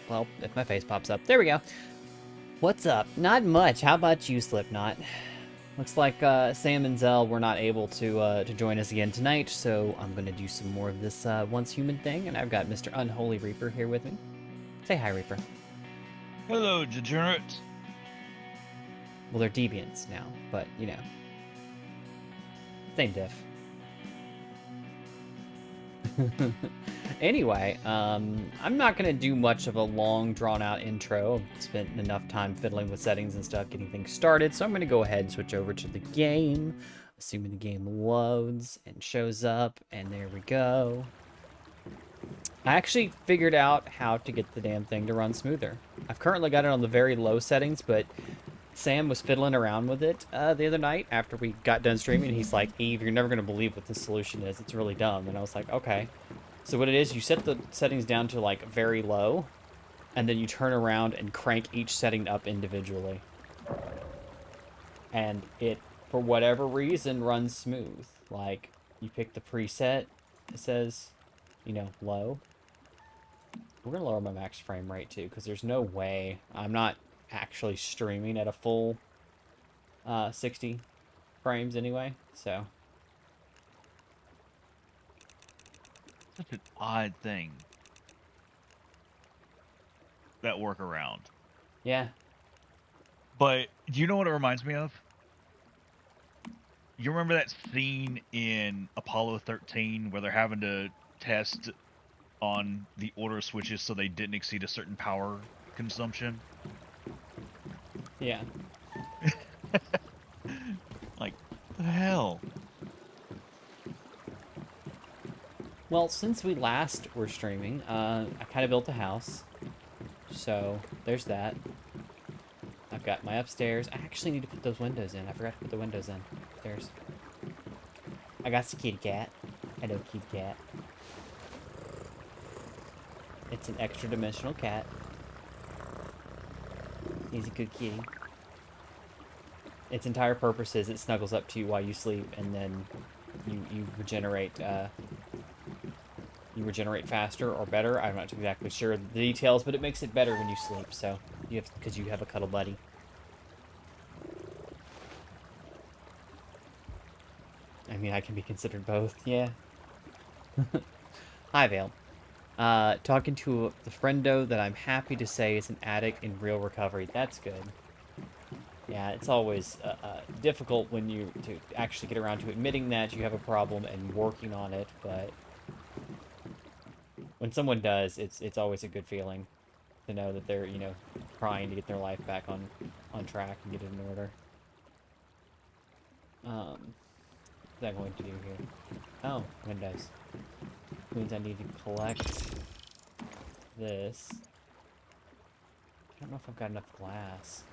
Well, if my face pops up. There we go. What's up? Not much. How about you, Slipknot? Looks like Sam and Zell were not able to join us again tonight, so I'm going to do some more of this Once Human thing, and I've got Mr. Unholy Reaper here with me. Say hi, Reaper. Hello, degenerates. Well, they're deviants now, but, you know. Same diff. Anyway, I'm not going to do much of a long, drawn-out intro. I've spent enough time fiddling with settings and stuff, getting things started, so I'm going to go ahead and switch over to the game, assuming the game loads and shows up, and there we go. I actually figured out how to get the damn thing to run smoother. I've currently got it on the very low settings, but Sam was fiddling around with it the other night after we got done streaming. He's like, Eve, you're never going to believe what this solution is. It's really dumb. And I was like, okay. So what it is, you set the settings down to like very low, and then you turn around and crank each setting up individually. And it for whatever reason, runs smooth. Like, you pick the preset, it says, you know, low. We're gonna lower my max frame rate too, because there's no way I'm not actually streaming at a full 60 frames anyway, so. Such an odd thing. That workaround. Yeah. But do you know what it reminds me of? You remember that scene in Apollo 13 where they're having to test on the order switches so they didn't exceed a certain power consumption? Yeah. Like, the hell? Well, since we last were streaming, I kind of built a house. So, there's that. I've got my upstairs. I actually need to put those windows in. I forgot to put the windows in. There's. I got the kitty cat. Hello, kitty cat. It's an extra dimensional cat. He's a good kitty. Its entire purpose is it snuggles up to you while you sleep, and then you regenerate. You regenerate faster or better. I'm not exactly sure the details, but it makes it better when you sleep. So you have, because you have a cuddle buddy. I mean, I can be considered both. Yeah. Hi, Vale. Talking to the friendo that I'm happy to say is an addict in real recovery. That's good. Yeah, it's always difficult when you to actually get around to admitting that you have a problem and working on it, but when someone does, it's always a good feeling to know that they're, you know, trying to get their life back on track and get it in order. What's that going to do here? Oh, windows. Means I need to collect this. I don't know if I've got enough glass.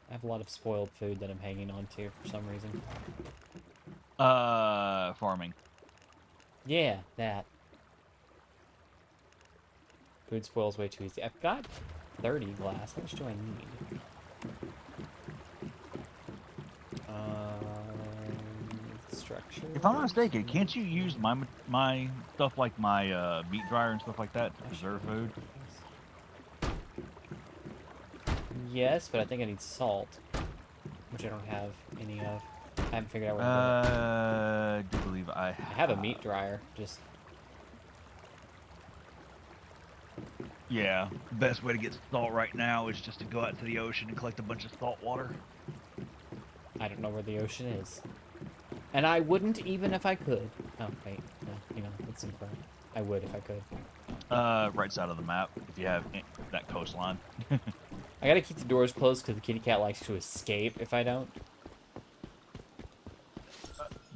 I have a lot of spoiled food that I'm hanging on to for some reason. Farming. Yeah, that. Food spoils way too easy. I've got 30 glass. How much do I need? Structure. If I'm not mistaken, can't you use my stuff like my meat dryer and stuff like that to preserve food? Yes, but I think I need salt, which I don't have any of. I haven't figured out where to I do believe I have a meat dryer. Just yeah. The best way to get salt right now is just to go out to the ocean and collect a bunch of salt water. I don't know where the ocean is, and I wouldn't even if I could. Oh wait, no, hang on, it's in front. I would if I could. Right side of the map if you have that coastline. I gotta keep the doors closed because the kitty cat likes to escape if I don't.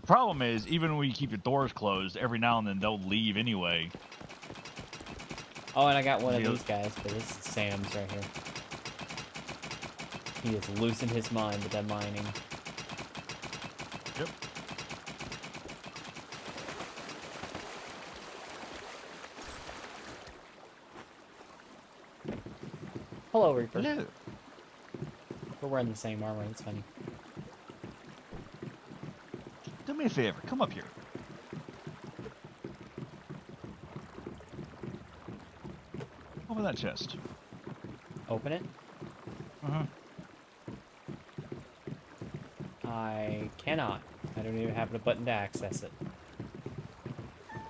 Problem is, even when you keep your doors closed, every now and then they'll leave anyway. Oh, and I got one of these guys, but this is Sam's right here. He has loosened his mind with that mining. Yep. Hello, Reaper. Hello. We're wearing the same armor. That's funny. Do me a favor. Come up here. Open that chest. Open it. Uh-huh. I cannot. I don't even have a button to access it.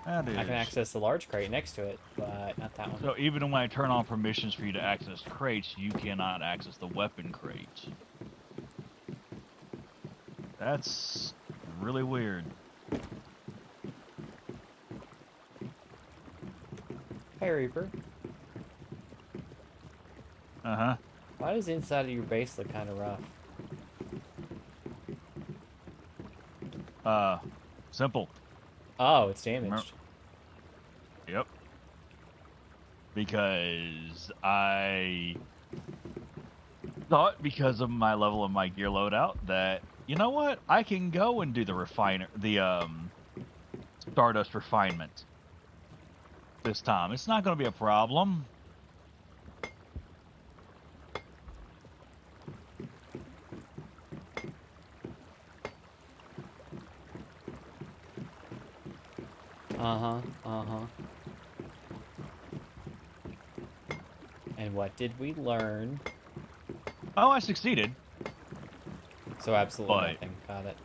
That is. I can access the large crate next to it, but not that one. So even when I turn on permissions for you to access crates, you cannot access the weapon crate. That's really weird. Hey, Reaper. Uh-huh. Why does the inside of your base look kind of rough? Simple. Oh, it's damaged. Yep. Because I thought, because of my level of my gear loadout, that, you know what, I can go and do the Stardust refinement. this time. It's not going to be a problem. Uh-huh, uh-huh. And what did we learn? Oh, I succeeded. So absolutely But- nothing. Got it.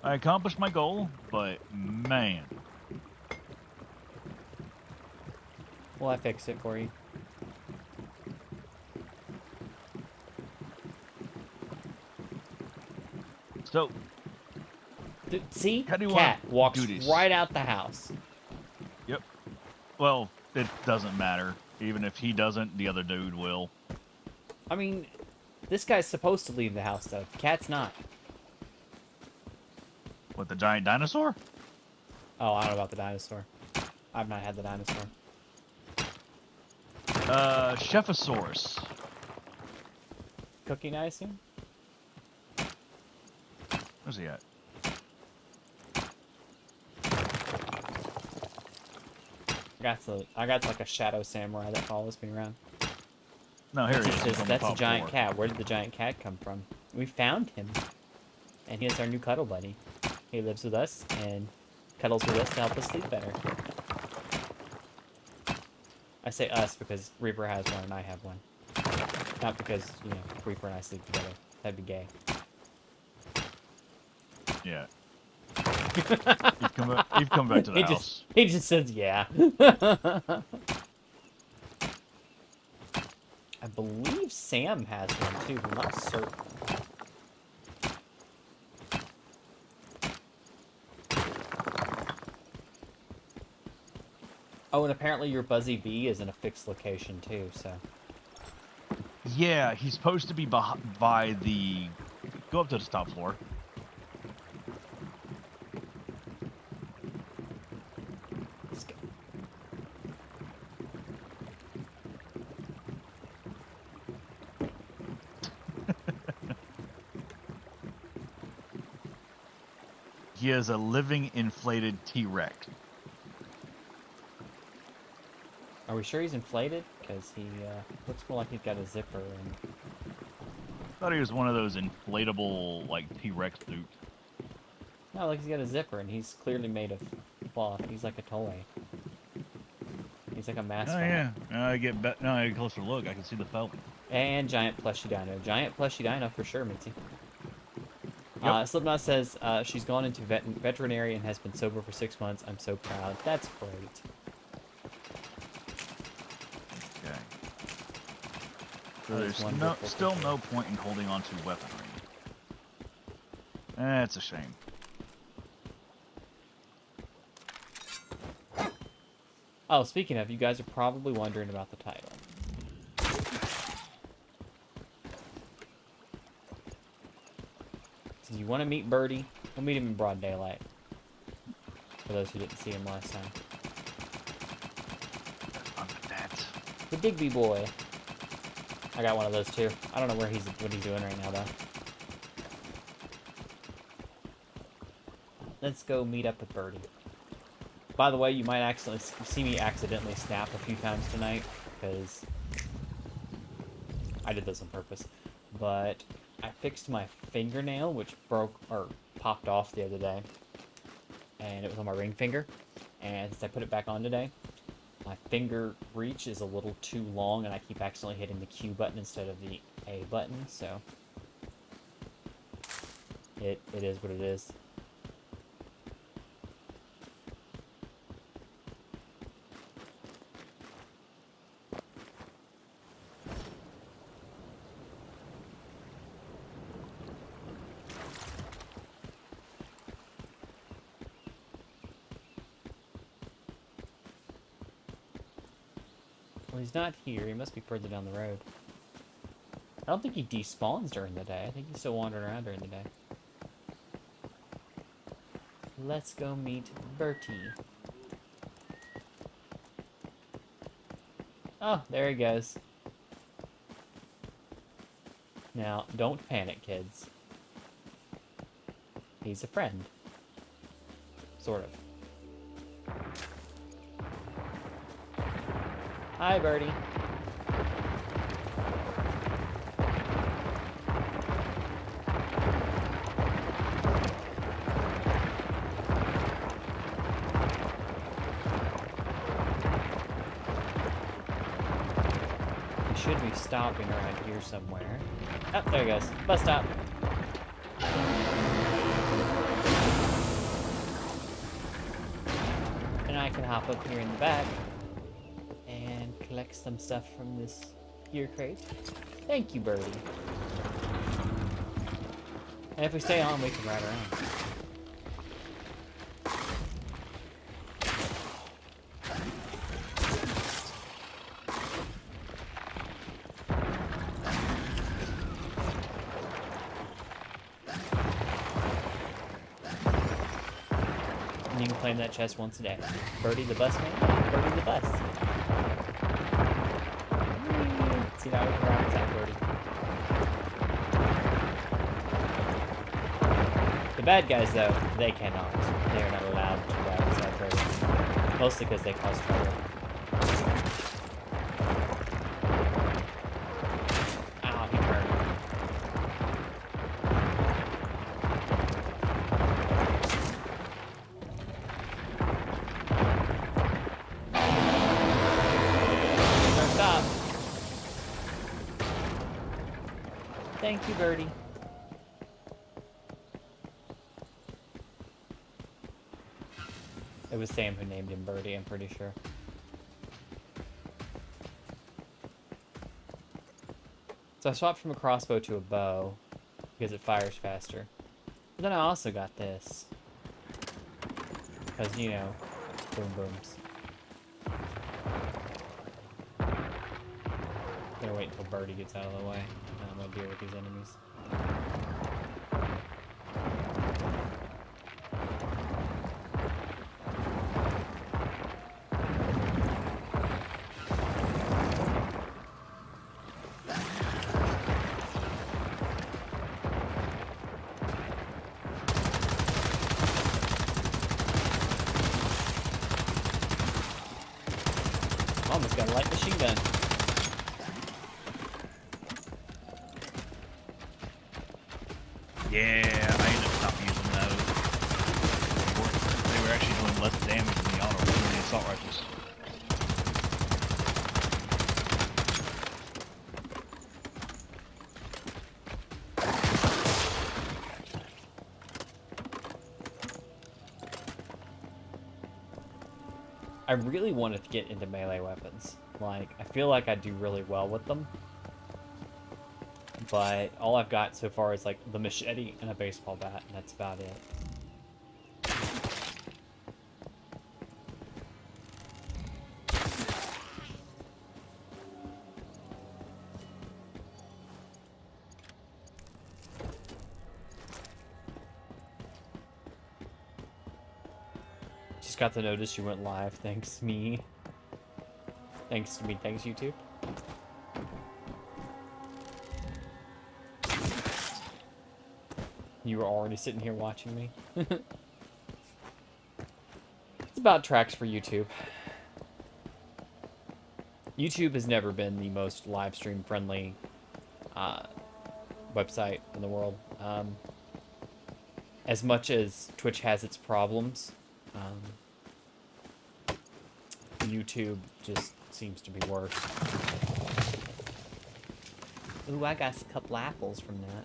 I accomplished my goal, but man. Well, I fixed it for you. So, See? How do you Cat wanna walks do this? right out the house. yep. Well, it doesn't matter. Even if he doesn't, the other dude will. I mean, this guy's supposed to leave the house, though. Cat's not. What, the giant dinosaur? Oh, I don't know about the dinosaur. I've not had the dinosaur. Chefosaurus. Cooking, I assume? Where's he at? I got like a shadow samurai that follows me around. No, here he is. It's He's just, on the that's a top giant floor. cat. Where did the giant cat come from? We found him. And he's our new cuddle buddy. He lives with us and cuddles with us to help us sleep better. I say us because Reaper has one and I have one. Not because, you know, Reaper and I sleep together. That'd be gay. Yeah. You've come back to the house. He just says, yeah. I believe Sam has one too, but I'm not certain. Oh, and apparently your Buzzy Bee is in a fixed location too, so. Yeah, he's supposed to be by the... Go up to the top floor. Let's go. He is a living inflated T-Rex. Are we sure he's inflated? Because he looks more like he's got a zipper. And... Thought he was one of those inflatable, like, T-Rex suits. No, like he's got a zipper, and he's clearly made of cloth. He's like a toy. He's like a mascot. Oh, yeah. Now I get a closer look. I can see the felt. And giant plushy dino. Giant plushy dino for sure, Mitzi. Yep. Slipknot says she's gone into veterinary and has been sober for 6 months. I'm so proud. That's great. Okay. So That is there's wonderful. still no point in holding on to weaponry. That's a shame. Oh, speaking of, you guys are probably wondering about the title. So you want to meet Bertie? We'll meet him in broad daylight. For those who didn't see him last time. That. The Digby boy. I got one of those too. I don't know what he's doing right now though. Let's go meet up with Bertie. By the way, you might accidentally see me accidentally snap a few times tonight, because I did this on purpose. But I fixed my fingernail, which broke or popped off the other day, and it was on my ring finger. And since I put it back on today, my finger reach is a little too long, and I keep accidentally hitting the Q button instead of the A button. So it is what it is. Well, he's not here. He must be further down the road. I don't think he despawns during the day. I think he's still wandering around during the day. Let's go meet Bertie. Oh, there he goes. Now, don't panic, kids. He's a friend. Sort of. Hi, Bertie. We should be stopping around here somewhere. Oh, there he goes. Bus stop. And I can hop up here in the back and collect some stuff from this gear crate. Thank you, Bertie. And if we stay on, we can ride around. And you can claim that chest once a day. Bertie the bus man, Bertie the bus. See now we can ride inside Bertie. The bad guys, though, they cannot. They are not allowed to ride inside Bertie. Mostly because they cause trouble. Ow, he turned. Don't stop. Thank you, Bertie. It was Sam who named him Bertie, I'm pretty sure. So I swapped from a crossbow to a bow because it fires faster. But then I also got this. Because, you know, boom booms. I'm gonna wait until Bertie gets out of the way. And I'm gonna deal with these enemies. Almost got a light machine gun. Yeah, I ended up stopping using those. They were actually doing less damage than the auto than the assault rifles. I really wanted to get into melee weapons. Like, I feel like I do really well with them. But all I've got so far is like the machete and a baseball bat, and that's about it. Just got to notice you went live. Thanks me. Thanks to me. Thanks YouTube. You were already sitting here watching me. It's about tracks for YouTube. YouTube has never been the most live stream friendly website in the world. As much as Twitch has its problems, YouTube just seems to be worse. Ooh, I got a couple apples from that.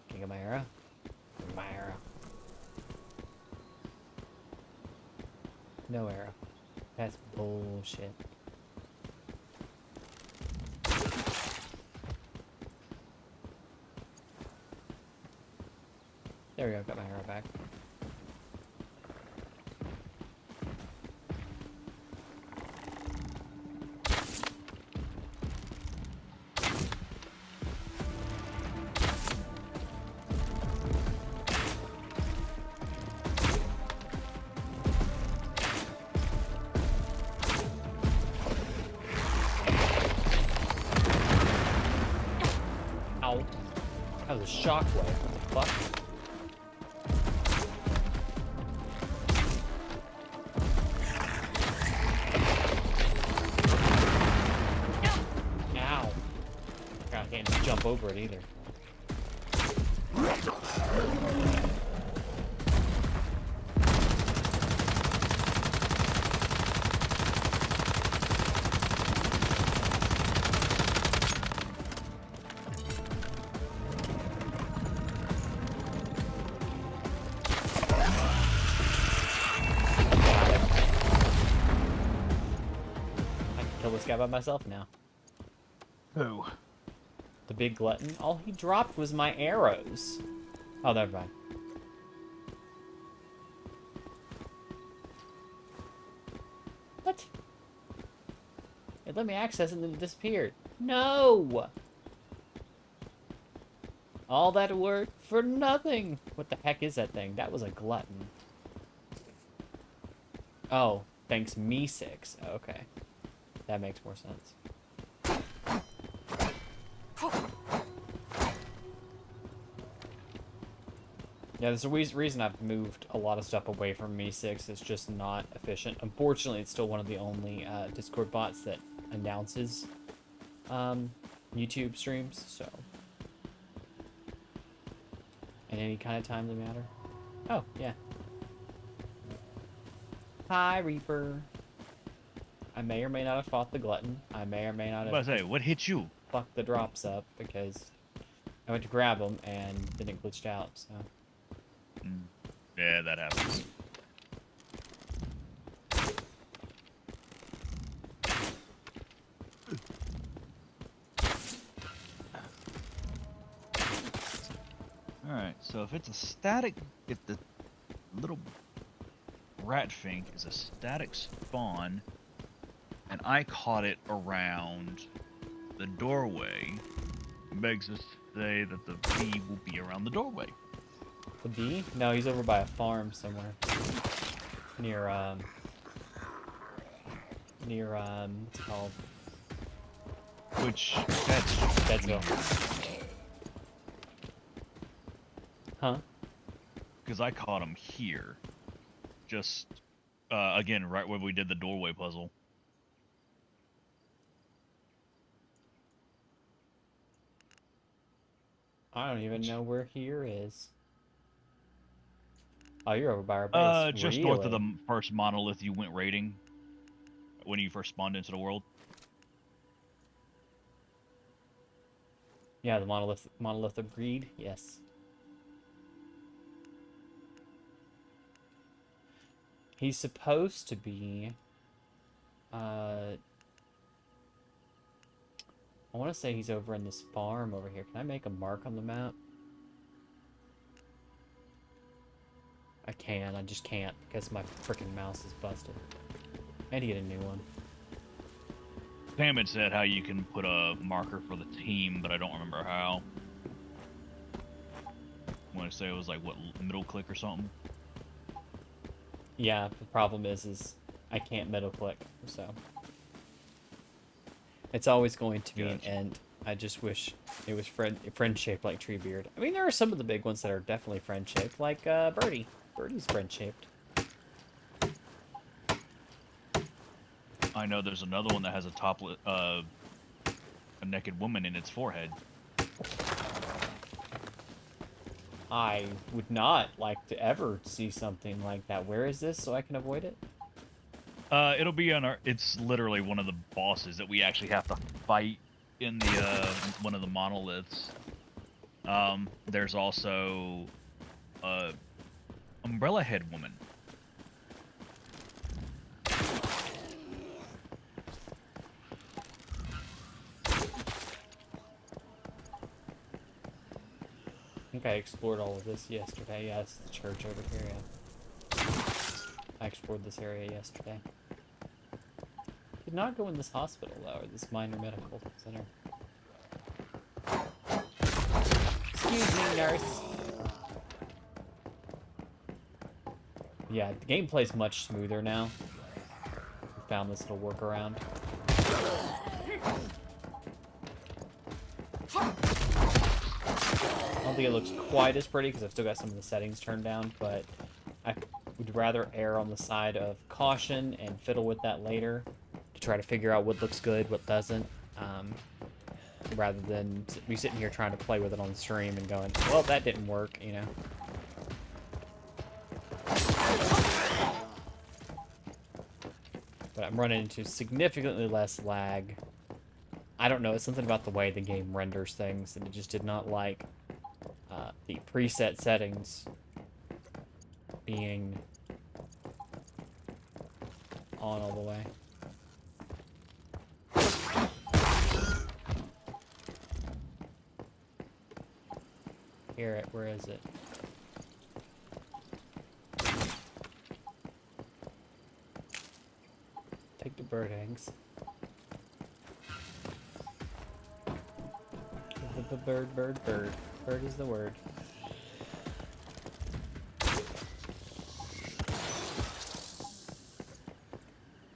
King of my arrow? My arrow. No arrow. That's bullshit. There we go, got my arrow back. That was a shockwave. What the fuck? Ow. God, I can't just jump over it either. Kill this guy by myself now. Who? The big glutton. All he dropped was my arrows. Oh, never mind. What? It let me access it and then it disappeared. No! All that work for nothing. What the heck is that thing? That was a glutton. Oh, thanks me 6. Okay. That makes more sense. Yeah, there's a reason I've moved a lot of stuff away from Me 6. It's just not efficient. Unfortunately, it's still one of the only Discord bots that announces YouTube streams, so. At any kind of time they matter. Oh, yeah. Hi, Reaper. I may or may not have fought the glutton. I may or may not have... I was about to say, what hit you? Fucked the drops up because I went to grab them and then it glitched out, so... Yeah, that happens. Alright, so if it's a static... If the little rat fink is a static spawn, and I caught it around the doorway, it begs us to say that the bee will be around the doorway. The bee? No, he's over by a farm somewhere. Near, what's it called? Which, Deadsville. Huh? because I caught him here. Just, again, right where we did the doorway puzzle. I don't even know where here is. Oh, you're over by our base. Just north of the first monolith you went raiding. When you first spawned into the world. Yeah, the monolith of greed. Yes. He's supposed to be. I want to say he's over in this farm over here. Can I make a mark on the map? I can. I just can't because my freaking mouse is busted. I need to get a new one. Pam had said how you can put a marker for the team, but I don't remember how. I want to say it was like, what, middle click or something? Yeah, the problem is I can't middle click, so. It's always going to be an end. I just wish it was friend-shaped like Treebeard. I mean, there are some of the big ones that are definitely friend-shaped, like Bertie. Bertie's friend-shaped. I know there's another one that has a naked woman in its forehead. I would not like to ever see something like that. Where is this so I can avoid it? It'll be on our... It's literally one of the bosses that we actually have to fight in the, one of the monoliths. There's also... Umbrella Head Woman. I think I explored all of this yesterday. Yeah, it's the church over here, yeah. I explored this area yesterday. Did not go in this hospital, though, or this minor medical center. Excuse me, nurse. Yeah, the gameplay's much smoother now. We found this little workaround. think it looks quite as pretty because I've still got some of the settings turned down, but I would rather err on the side of caution and fiddle with that later to try to figure out what looks good, what doesn't, rather than me sitting here trying to play with it on the stream and going, well, that didn't work, you know. But I'm running into significantly less lag. I don't know, it's something about the way the game renders things, and it just did not like the preset settings being on all the way. Hear it, where is it? Take the bird eggs. Bird, bird, bird. Bird is the word.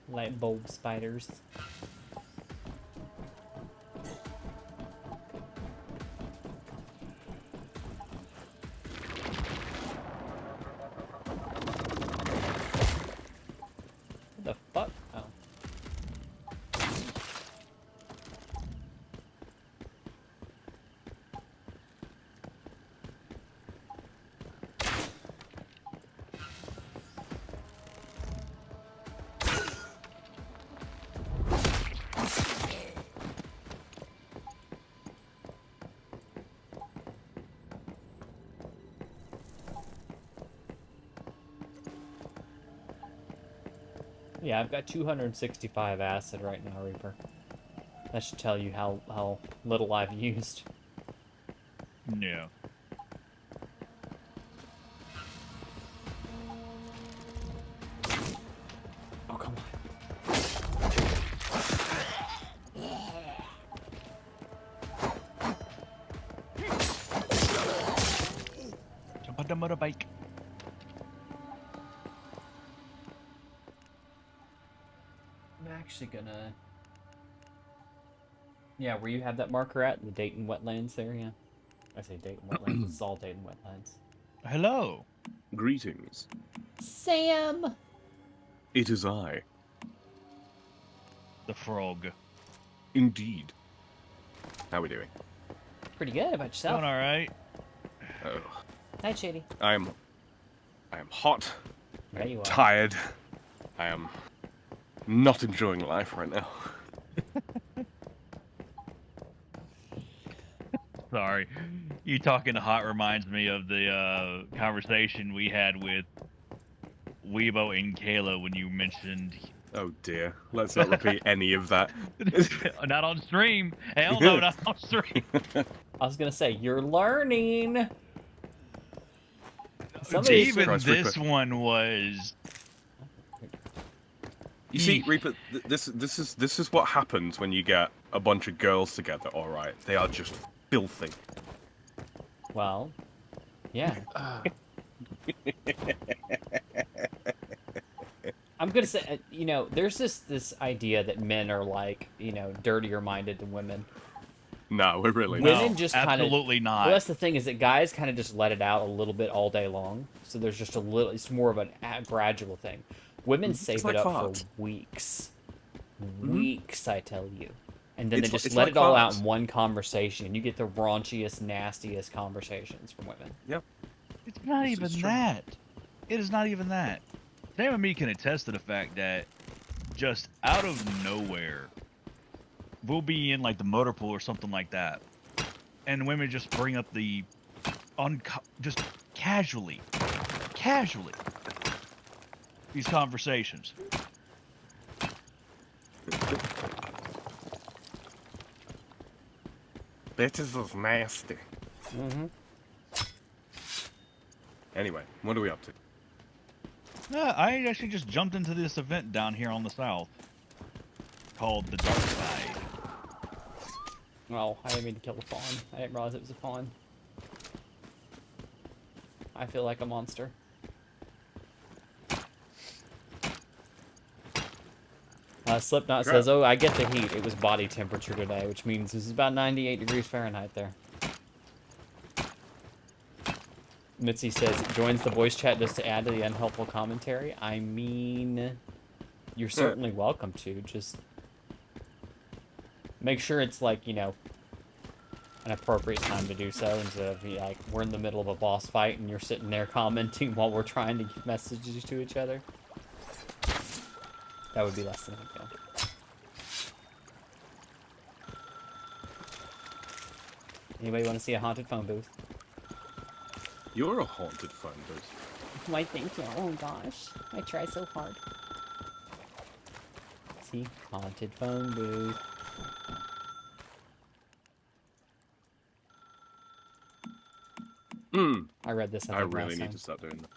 Light bulb spiders. What the fuck? Oh. Yeah, I've got 265 acid right now, Reaper. That should tell you how little I've used. Yeah. Oh, come on. Jump on the motorbike. I'm actually gonna... Yeah, where you have that marker at, in the Dayton wetlands there, yeah. I say Dayton wetlands, it's all Dayton wetlands. Hello. Greetings. Sam! It is I. The frog. Indeed. How we doing? Pretty good, about yourself? Doing all right. Oh, Hi, Shady. I am hot. There you are. Tired. I am not enjoying life right now. Sorry. You talking to hot reminds me of the conversation we had with Weibo and Kayla when you mentioned... Oh dear. Let's not repeat any of that. Not on stream. Hell no, not on stream. I was gonna say, you're learning! Some of these- Even Christ, this Reaper. one was... You see, Reaper, this is what happens when you get a bunch of girls together. All right, they are just filthy. Well, yeah. I'm gonna say, you know, there's this idea that men are like, you know, dirtier minded than women. No, we're really Women not. No, just kinda- absolutely not. Well, that's the thing, is that guys kind of just let it out a little bit all day long. So there's just a little, it's more of a gradual thing. Women save like it up farts. for weeks. Weeks, I tell you. And then It's they li- just it's let like it all out farts. in one conversation. And you get the raunchiest, nastiest conversations from women. Yep. It's not This even is true. that. It is not even that. Sam and me can attest to the fact that just out of nowhere, we'll be in like the motor pool or something like that, and women just bring up the just casually these conversations. Bitches is nasty. Mm-hmm. Anyway, what are we up to? I actually just jumped into this event down here on the south called the Dark Side. Oh, I didn't mean to kill the fawn. I didn't realize it was a fawn. I feel like a monster. Slipknot says, oh, I get the heat. It was body temperature today, which means this is about 98 degrees Fahrenheit there. Mitzi says, joins the voice chat just to add to the unhelpful commentary. I mean, you're certainly welcome to. Just make sure it's like, you know, an appropriate time to do so instead of like we're in the middle of a boss fight and you're sitting there commenting while we're trying to give messages to each other. That would be less than ideal. Anybody want to see a haunted phone booth? You're a haunted phone booth. Why, thank you. Oh gosh, I try so hard. See, haunted phone booth. I read this. I really need to start doing that.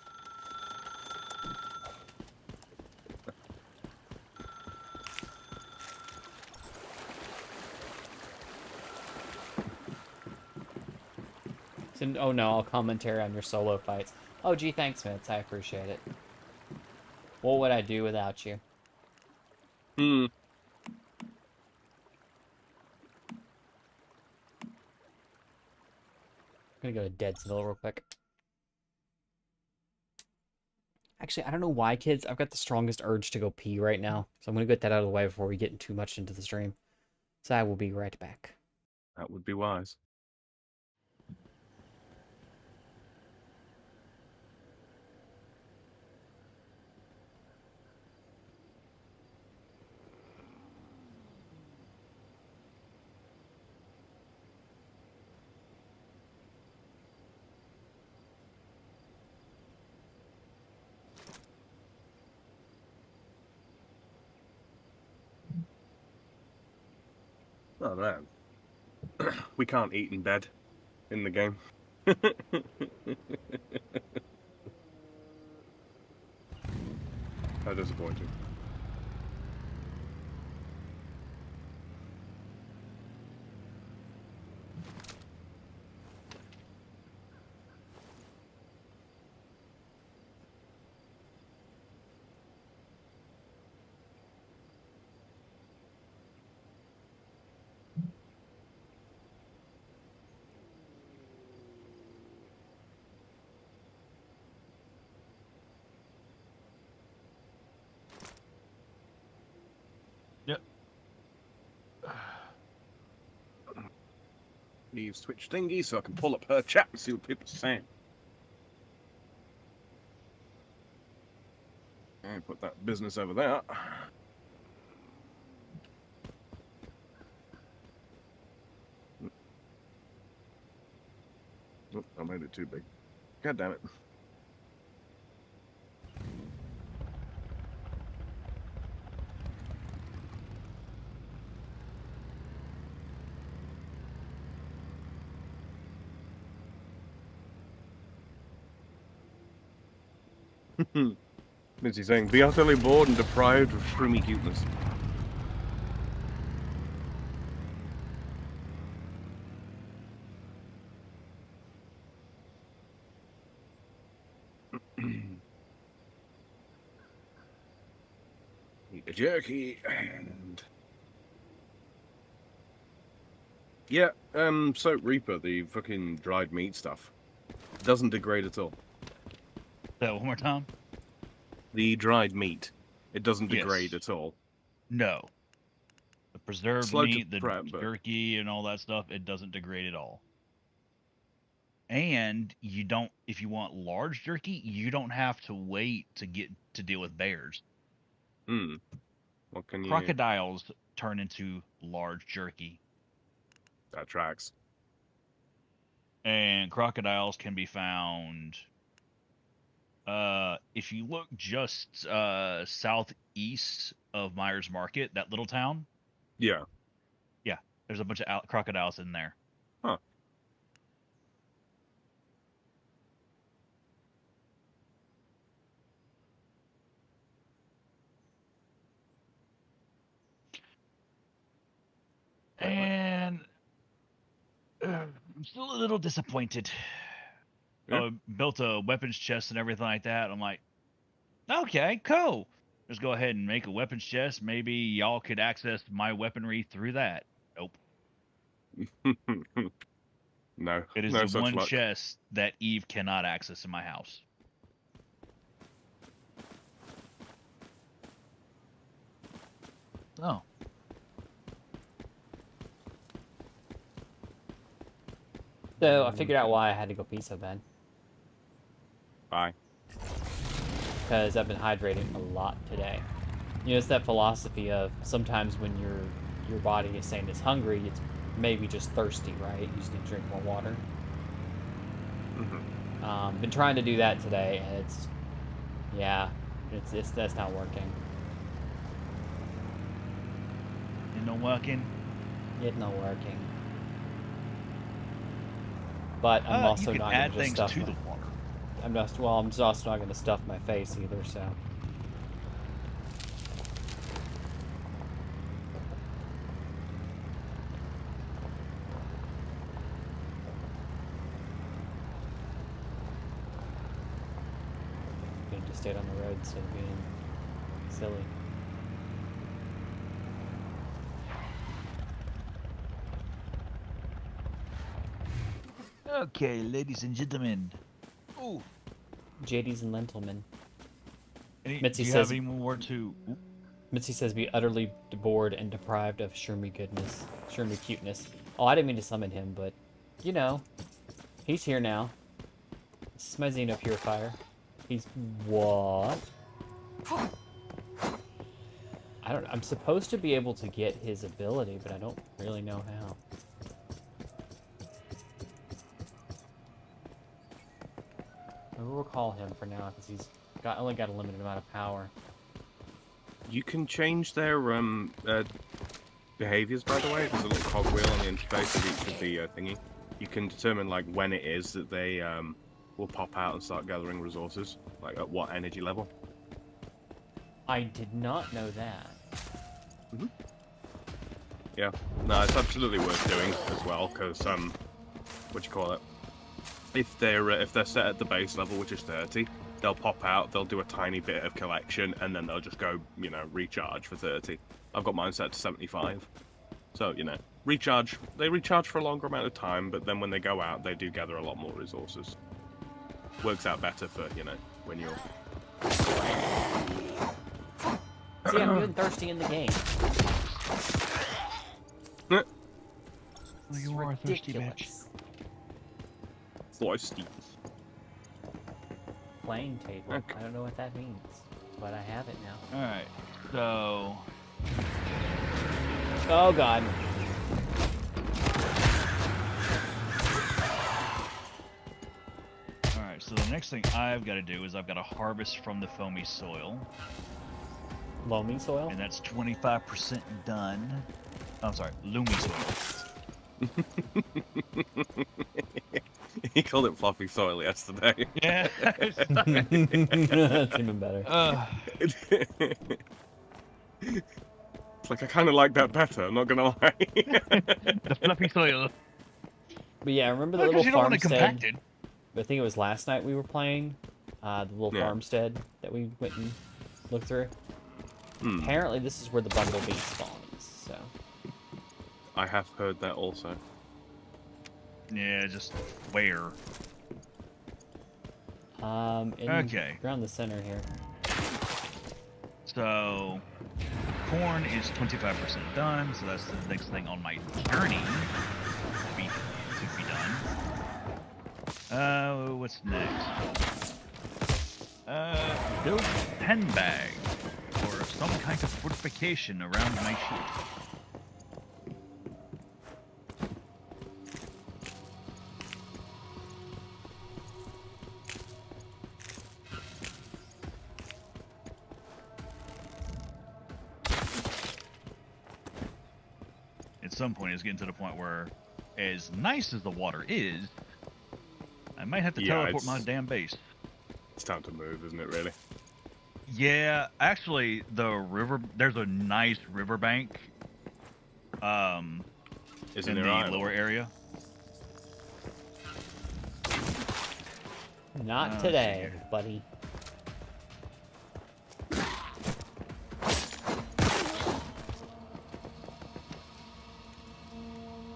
Oh no, I'll commentary on your solo fights. Oh gee, thanks, Mitz. I appreciate it. What would I do without you? Hmm. I'm gonna go to Deadsville real quick. Actually, I don't know why, kids. I've got the strongest urge to go pee right now. So I'm gonna get that out of the way before we get too much into the stream. So I will be right back. That would be wise. Oh man. We can't eat in bed in the game. How disappointing. Yep. Leave Twitch thingy so I can pull up her chat and see what people are saying. And put that business over there. Oh, I made it too big. God damn it. Mitzi saying, be utterly bored and deprived of shroomy cuteness. Eat a jerky and... Yeah, Soap Reaper, the fucking dried meat stuff, doesn't degrade at all. Say that one more time. The dried meat, it doesn't Yes. degrade at all. No. The preserved Slow to meat, the prep, but- jerky, and all that stuff, it doesn't degrade at all. And you don't, if you want large jerky, you don't have to wait to get to deal with bears. Hmm. What can you... Crocodiles turn into large jerky. That tracks. And crocodiles can be found, if you look just southeast of Myers Market, that little town. Yeah. Yeah, there's a bunch of crocodiles in there. Huh. And I'm still a little disappointed. Yeah. Built a weapons chest and everything like that. I'm like, okay, cool. Just go ahead and make a weapons chest. Maybe y'all could access my weaponry through that. Nope. No, It is no the such one luck. chest that Eve cannot access in my house. Oh. So I figured out why I had to go pee so bad. Bye. Because I've been hydrating a lot today. You know, it's that philosophy of sometimes when your body is saying it's hungry, it's maybe just thirsty, right? You just need to drink more water. Been trying to do that today, and that's not working. Ain't no working. It's not working. But I'm You also can not gonna add just things stuff to my, the water. I'm just also not gonna stuff my face either. So. Could just stayed on the road instead of being silly. Okay, ladies and gentlemen. Ooh. JD's and Lentilman. Do Mitzi you says- have any more to? Ooh. Mitzi says be utterly bored and deprived of Shermie goodness. Shermie cuteness. Oh, I didn't mean to summon him, but, you know, he's here now. This is my Xeno Purifier. He's... what? I'm supposed to be able to get his ability, but I don't really know how. I will recall him for now, because he's only got a limited amount of power. You can change their behaviors, by the way. There's a little cogwheel on the interface of each of the thingy. You can determine like when it is that they will pop out and start gathering resources, like at what energy level. I did not know that. Yeah, no, it's absolutely worth doing as well, because what you call it? If they're set at the base level, which is 30, they'll pop out, they'll do a tiny bit of collection, and then they'll just go, you know, recharge for 30. I've got mine set to 75. So, you know, they recharge for a longer amount of time, but then when they go out, they do gather a lot more resources. Works out better for, you know, when you're... See, I'm getting thirsty in the game. Well, It's you are a thirsty bitch. ridiculous. Thirsty. Playing table. Okay. I don't know what that means, but I have it now. Alright, so... Oh god. Alright, so the next thing I've got to do is I've got to harvest from the foamy soil. Loamy soil? And that's 25% done. Oh, I'm sorry, loomy soil. He called it fluffy soil yesterday. Yeah. That's even better. It's like, I kind of like that better, I'm not gonna lie. The fluffy soil. But yeah, I remember the Well, 'cause little you don't want it farmstead. compacted. I think it was last night we were playing. The little Yeah. farmstead that we went and looked through. Apparently this is where the bumblebee spawns, so. I have heard that also. Yeah, just where? Okay. Around the center here. So, corn is 25% done, so that's the next thing on my journey to be done. What's next? Build a pen bag, or some kind of fortification around my ship. At some point, it's getting to the point where, as nice as the water is, I might have to teleport my damn base. It's time to move, isn't it, really? Yeah, actually, there's a nice riverbank. Isn't in there the either? lower area. Not Oh, today, dear. buddy.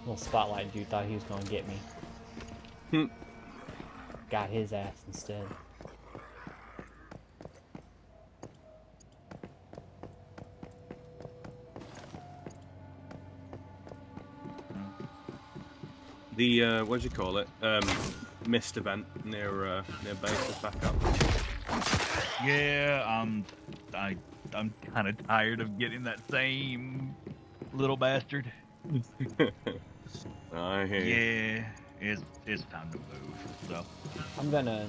Little spotlight dude thought he was gonna get me. Hmm. Got his ass instead. The what do you call it? Mist event near base is back up. Yeah, I'm kind of tired of getting that same little bastard. I hear you. Yeah, it's time to move. So I'm gonna...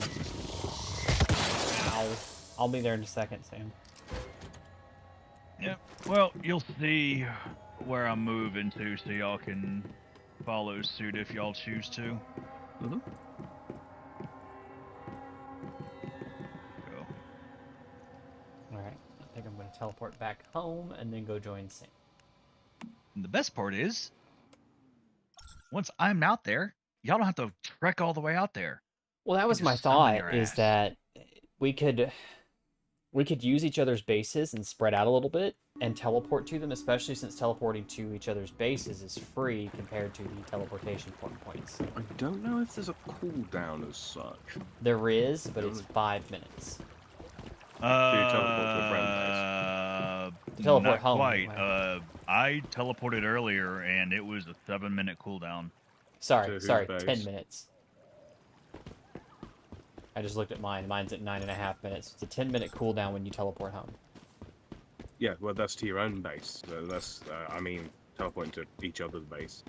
Ow. I'll be there in a second, Sam. yeah, well, you'll see where I'm moving to, so y'all can follow suit if y'all choose to. Mhm. Go. Alright. I think I'm gonna teleport back home and then go join Sam. And the best part is, once I'm out there, y'all don't have to trek all the way out there. Well, that You was my just summon thought, your is ass. that we could use each other's bases and spread out a little bit and teleport to them, especially since teleporting to each other's bases is free compared to the teleportation points. I don't know if there's a cooldown as such. There is, but it's 5 minutes. you teleport to a friend To teleport Not home, quite. anyway. I teleported earlier, and it was a 7-minute cooldown. Sorry, whose 10 base? minutes. I just looked at mine. Mine's at 9.5 minutes. It's a 10-minute cooldown when you teleport home. Yeah, well, that's to your own base. That's, I mean, teleporting to each other's base.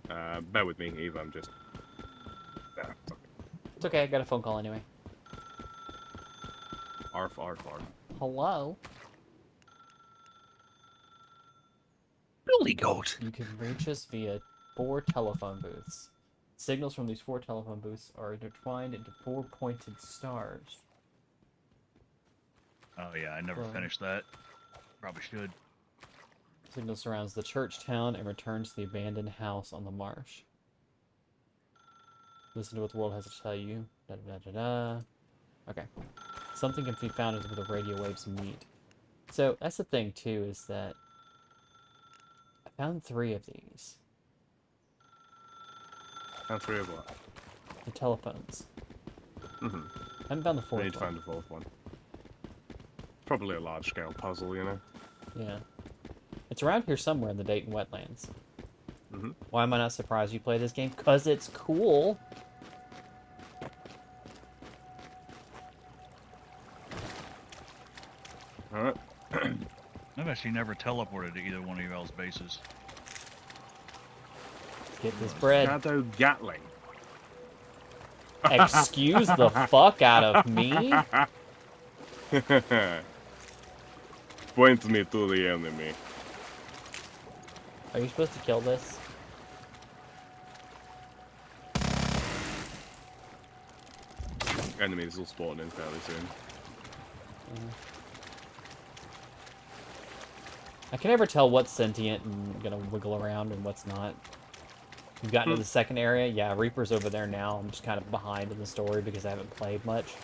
Bear with me, Eve. I'm just. Fuck it. It's okay, I got a phone call anyway. Arf, arf, arf. Hello? Billy Goat. You can reach us via 4 telephone booths. Signals from these 4 telephone booths are intertwined into 4 pointed stars. Oh yeah, I never Well- finished that. Probably should. Signal surrounds the church town and returns to the abandoned house on the marsh. Listen to what the world has to tell you. Da da da da da. Okay. Something can be found where the radio waves meet. So that's the thing too, is that I found 3 of these. And 3 of what? The telephones. Mm-hmm. I haven't found the We 4th need to one. find the 4th one. Probably a large-scale puzzle, you know? Yeah. It's around here somewhere in the Dayton wetlands. Mm-hmm. Why am I not surprised you play this game? 'Cause it's cool! Alright. I've actually never teleported to either one of y'all's bases. Get this bread. Shadow Gatling. Excuse the fuck out of me? Point me to the enemy. Are you supposed to kill this? Enemies will spawn in fairly soon. I can never tell what's sentient and gonna wiggle around and what's not. We've gotten to the second area. Yeah, Reaper's over there now. I'm just kind of behind in the story because I haven't played much.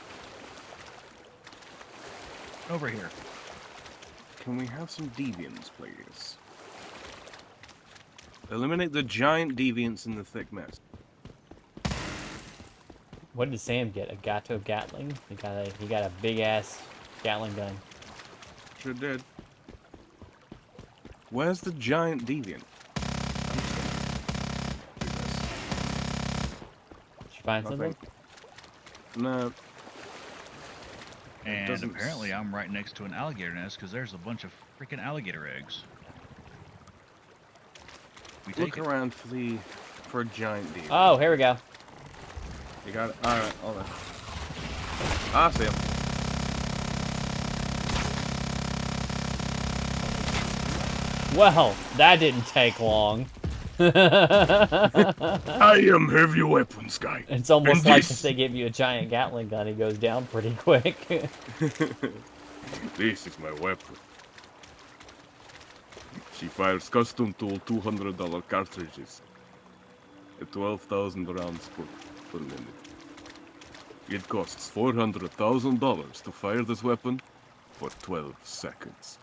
Over here. Can we have some deviants, please? Eliminate the giant deviants in the thick mist. What did Sam get? A Gato Gatling? He got a big ass Gatling gun. Sure did. Where's the giant deviant? Did you find something? No. And doesn't apparently I'm right next to an alligator nest because there's a bunch of freaking alligator eggs. We take Look it. around for a giant deviant. Oh, here we go. You got it? Alright, hold on. I see him. Well, that didn't take long. I am heavy weapons guy. It's almost And like this- if they give you a giant Gatling gun, he goes down pretty quick. This is my weapon. She fires custom tool $200 cartridges at 12,000 rounds per minute. It costs $400,000 to fire this weapon for 12 seconds.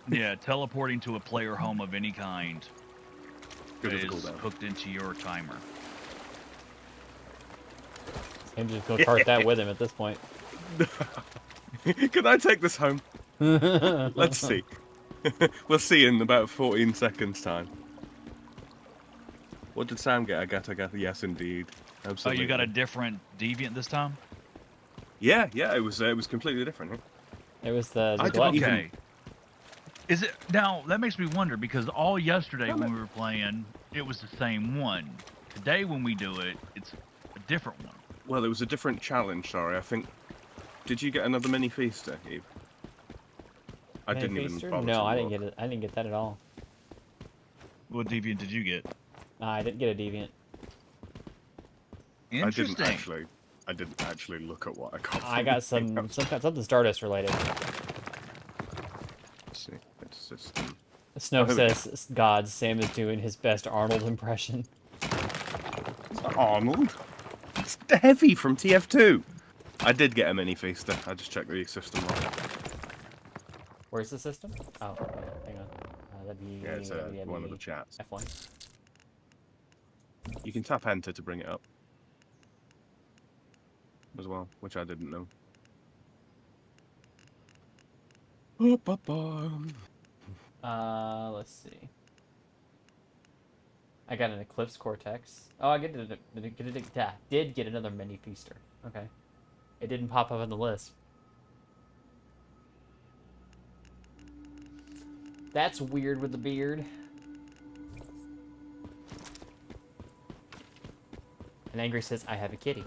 Yeah, teleporting to a player home of any kind Good as a is cooldown. hooked into your timer. Him just go cart that with him at this point. Can I take this home? Let's see. We'll see in about 14 seconds time. What did Sam get? I got. Yes, indeed. Oh, Absolutely. you got a different deviant this time? Yeah. It was completely different. Huh? It was the I glutton. didn't Okay. Is it now? That makes me wonder because all yesterday when we were playing, it was the same one. Today when we do it, it's a different one. Well, it was a different challenge. Sorry, I think. Did you get another mini feaster, Eve? I Mini didn't feaster? even bother. No, to I didn't look. get it. I didn't get that at all. What deviant did you get? I didn't get a deviant. Interesting. I didn't actually look at what I got. I got something Stardust related. Let's see. It's system. Snow Oh, here we says, God, Sam is doing his best Arnold impression. It's not Arnold. It's Heavy from TF2. I did get a mini feaster. I just checked the system log. Where's the system? Oh, hang on. That'd be, Yeah, it's one of the chats. F1. You can tap enter to bring it up. As well, which I didn't know. Let's see. I got an Eclipse Cortex. Oh, I did get another mini feaster. Okay. It didn't pop up on the list. That's weird with the beard. And Angry says, I have a kitty.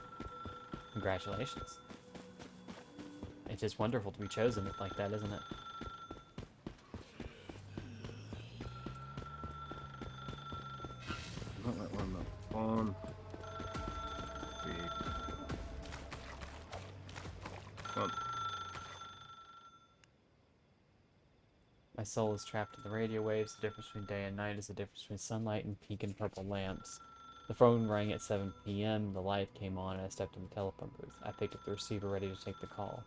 Congratulations. It's just wonderful to be chosen like that, isn't it? Not that one, that one. Come on. My soul is trapped in the radio waves. The difference between day and night is the difference between sunlight and pink and purple lamps. The phone rang at 7 p.m. The light came on and I stepped in the telephone booth. I picked up the receiver ready to take the call.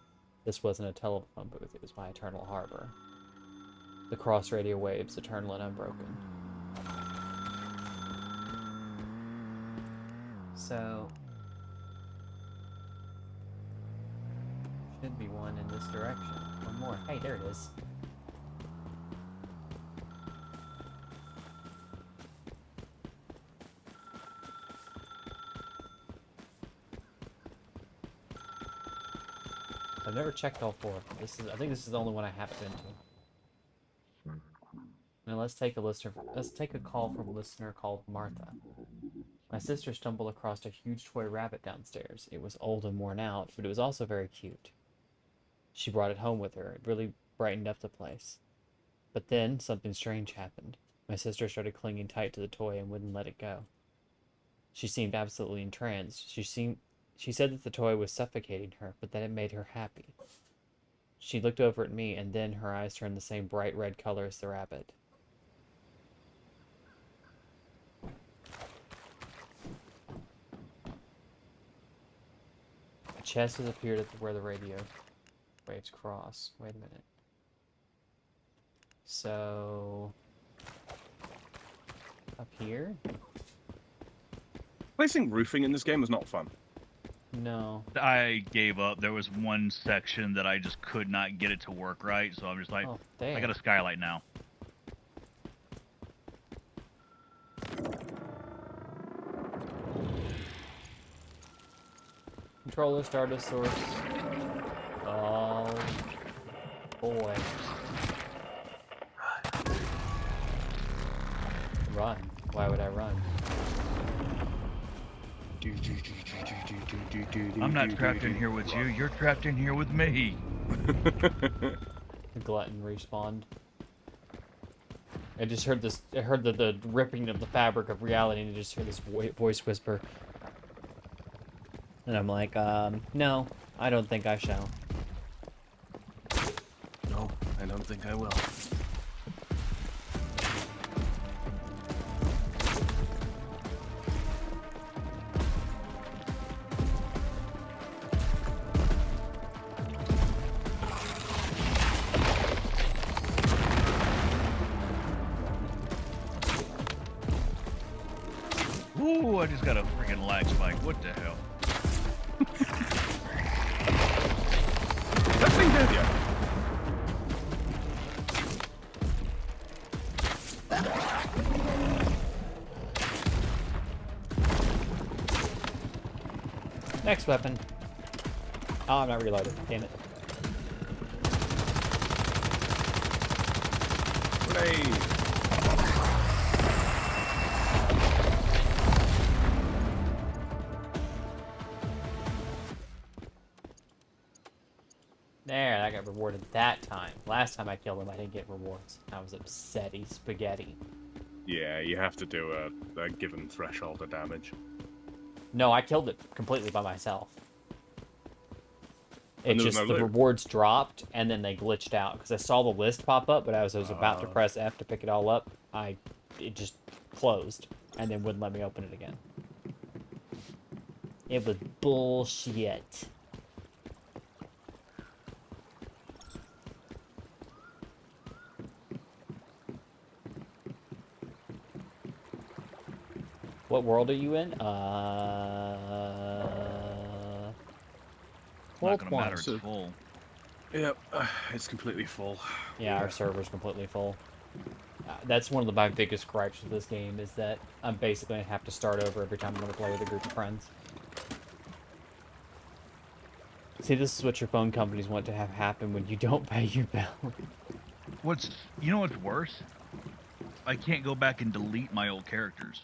This wasn't a telephone booth. It was my eternal harbor. The cross radio waves, eternal and unbroken. So... should be one in this direction. One more. Hey, there it is. I've never checked all four. I think this is the only one I haven't been to. Now let's take a call from a listener called Martha. My sister stumbled across a huge toy rabbit downstairs. It was old and worn out, but it was also very cute. She brought it home with her. It really brightened up the place. But then something strange happened. My sister started clinging tight to the toy and wouldn't let it go. She seemed absolutely entranced. She said that the toy was suffocating her, but that it made her happy. She looked over at me, and then her eyes turned the same bright red color as the rabbit. A chest has appeared at where the radio waves cross. Wait a minute. So... up here? Placing roofing in this game is not fun. No. I gave up. There was one section that I just could not get it to work right, so I'm just like, Oh, damn. I got a skylight now. Controller, Stardust Source. Oh, boy. Run. Why would I run? I'm not trapped in here with you. You're trapped in here with me. The glutton respawned. I just heard this. I heard the ripping of the fabric of reality, and I just heard this voice whisper. And I'm like, no, I don't think I shall. No, I don't think I will. Ooh, I just got a freaking lag spike. What the hell? That thing dead yet? Next weapon. Oh, I'm not reloaded. Damn it. Grenade. There, I got rewarded that time. Last time I killed him, I didn't get rewards. I was upsetty spaghetti. Yeah, you have to do a given threshold of damage. No, I killed it completely by myself. And It's there was just no the loot? rewards dropped and then they glitched out because I saw the list pop up, but as I was about to press F to pick it all up, it just closed and then wouldn't let me open it again. It was bullshit. What world are you in? Not gonna one. matter. It's So- full. Yep, it's completely full. Yeah, our server's completely full. That's one of my biggest gripes with this game is that I'm basically gonna have to start over every time I'm gonna play with a group of friends. See, this is what your phone companies want to have happen when you don't pay your bill. You know what's worse? I can't go back and delete my old characters.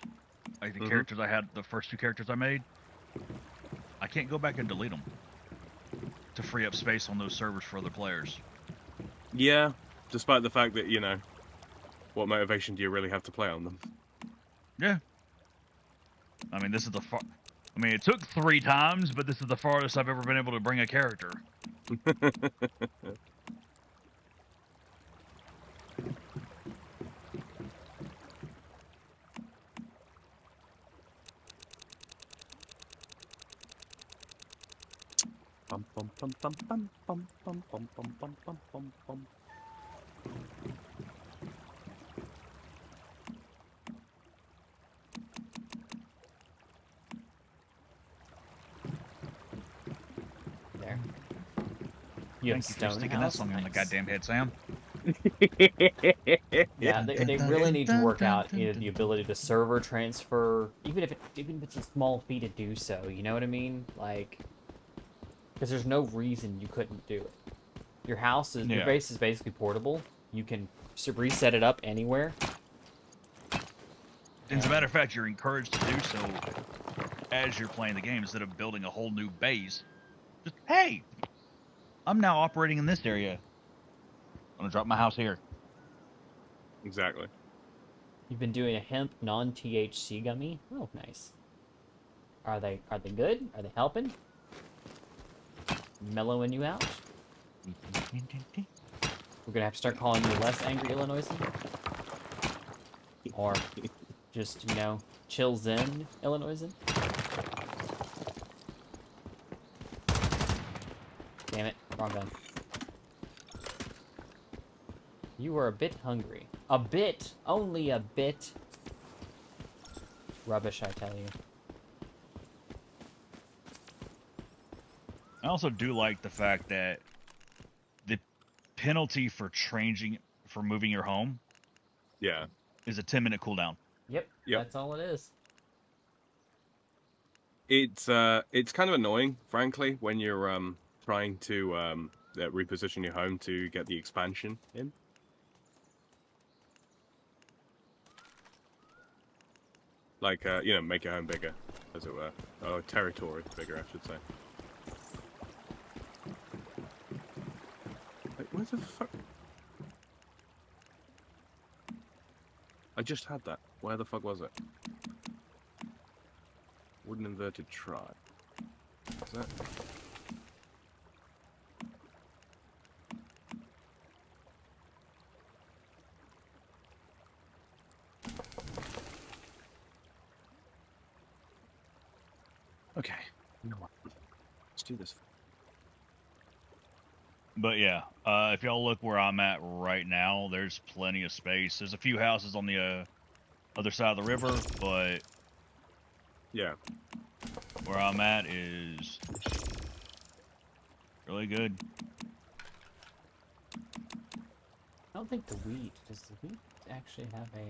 Like the characters I had, the first 2 characters I made. I can't go back and delete them to free up space on those servers for other players. Yeah, despite the fact that, what motivation do you really have to play on them? Yeah. I mean, this is I mean, it took 3 times, but this is the farthest I've ever been able to bring a character. Bum, bum, bum, bum, bum, bum, bum, bum, bum, bum, bum, bum, bum. There. You have Thank you for stone sticking that house? song in the Nice. goddamn head, Sam. Yeah, they really need to work out either the ability to server transfer, even if it's a small fee to do so. You know what I mean? Like, because there's no reason you couldn't do it. Your your base is basically portable. You can reset it up anywhere. As a matter of fact, you're encouraged to do so as you're playing the game instead of building a whole new base. Just, hey, I'm now operating in this area. I'm gonna drop my house here. Exactly. You've been doing a hemp non-THC gummy. Oh, nice. Are they good? Are they helping? Mellowing you out? We're gonna have to start calling you less angry Illinoisan? Or just, chill zen Illinoisan? Damn it, wrong gun. You are a bit hungry. A bit! Only a bit! Rubbish, I tell you. I also do like the fact that the penalty for moving your home Yeah. is a 10-minute cooldown. Yep, that's all it is. It's kind of annoying, frankly, when you're trying to reposition your home to get the expansion in. Like, make your home bigger, as it were. Or territory bigger, I should say. Wait, where the fuck? I just had that. Where the fuck was it? Wooden inverted try. Is that? Okay. You know what? Let's do this. But yeah, if y'all look where I'm at right now, there's plenty of space. There's a few houses on the other side of the river, but Yeah. Where I'm at is really good. I don't think the wheat. Does the wheat actually have a...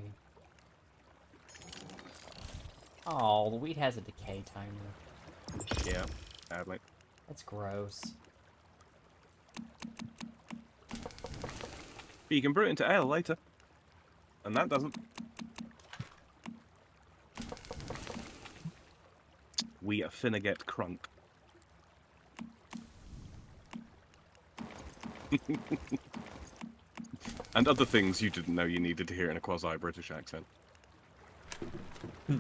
Oh, the wheat has a decay timer. Yeah, sadly. That's gross. But you can brew it into ale later. And that doesn't. We are finna get crunk. And other things you didn't know you needed to hear in a quasi-British accent. I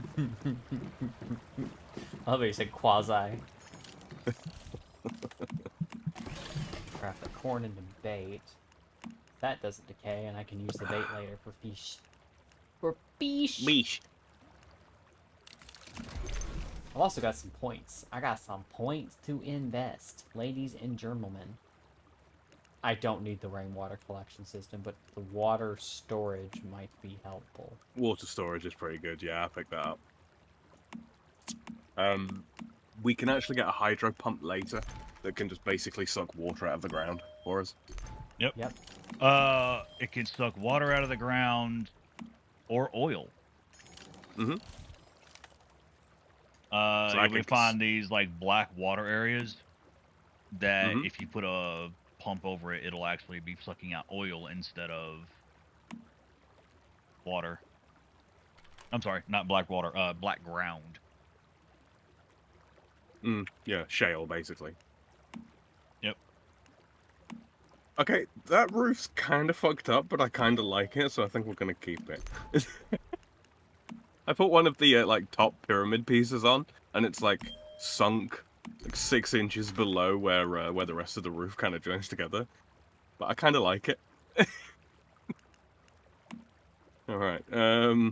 love how you said quasi. Craft the corn into bait. That doesn't decay, and I can use the bait later for fish. For fish! Leash. I've also got some points. I got some points to invest, ladies and gentlemen. I don't need the rainwater collection system, but the water storage might be helpful. Water storage is pretty good, yeah, I picked that up. We can actually get a hydro pump later that can just basically suck water out of the ground for us. Yep. Yep. It can suck water out of the ground or oil. Mm-hmm. We find these like black water areas that if you put a pump over it, it'll actually be sucking out oil instead of water. I'm sorry, not black water, black ground. Yeah, shale, basically. Yep. Okay, that roof's kind of fucked up, but I kind of like it, so I think we're gonna keep it. I put one of the, like, top pyramid pieces on, and it's, like, sunk, like, 6 inches below where the rest of the roof kind of joins together. But I kind of like it. Alright, I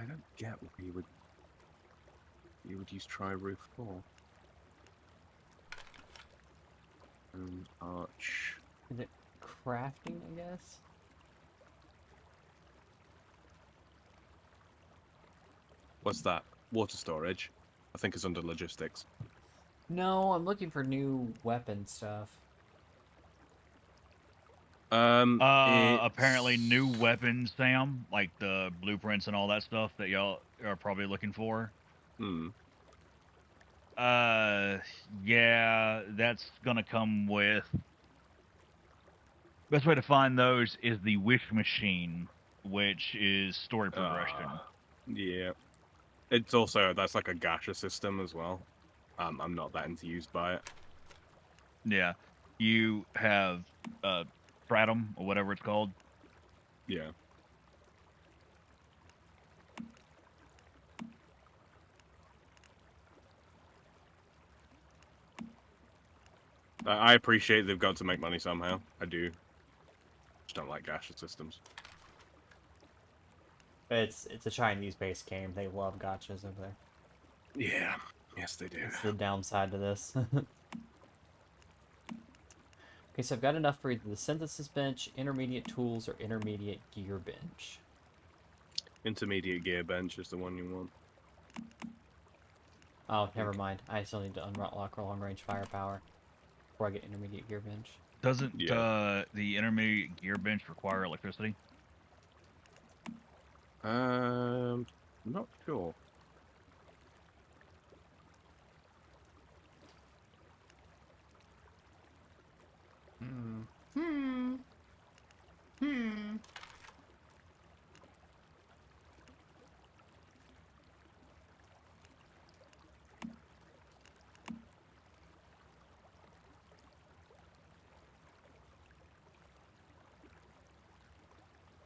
don't get what you would use tri-roof for. Arch. Is it crafting, I guess? What's that? Water storage. I think it's under logistics. No, I'm looking for new weapon stuff. Apparently new weapons, Sam, like the blueprints and all that stuff that y'all are probably looking for. Yeah, that's gonna come with... Best way to find those is the wish machine, which is story progression. Yeah. It's also, that's like a gacha system as well. I'm not that enthused by it. Yeah. You have, Stratum, or whatever it's called. Yeah. I appreciate they've got to make money somehow. I do. Just don't like gacha systems. It's a Chinese-based game. They love gachas over there. Yeah. Yes, they do. That's the downside to this. Okay, so I've got enough for either the synthesis bench, intermediate tools, or intermediate gear bench. Intermediate gear bench is the one you want. Oh, never mind. I still need to unlock long-range firepower before I get intermediate gear bench. Doesn't the intermediate gear bench require electricity? Not sure.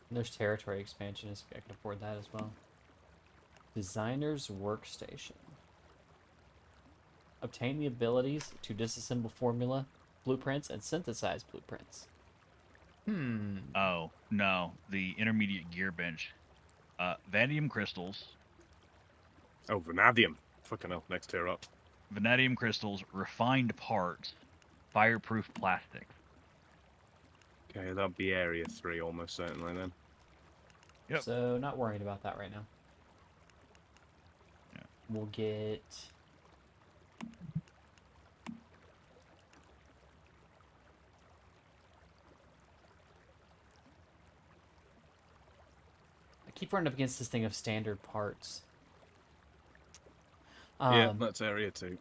And there's territory expansion. I can afford that as well. Designer's workstation. Obtain the abilities to disassemble formula, blueprints, and synthesize blueprints. Oh, no. The intermediate gear bench. Vanadium crystals. Oh, vanadium. Fucking hell, next tier up. Vanadium crystals, refined parts, fireproof plastic. Okay, that'll be area 3 almost certainly then. Yep. So not worried about that right now. Yeah. We'll get. I keep running up against this thing of standard parts. Yeah, that's area 2.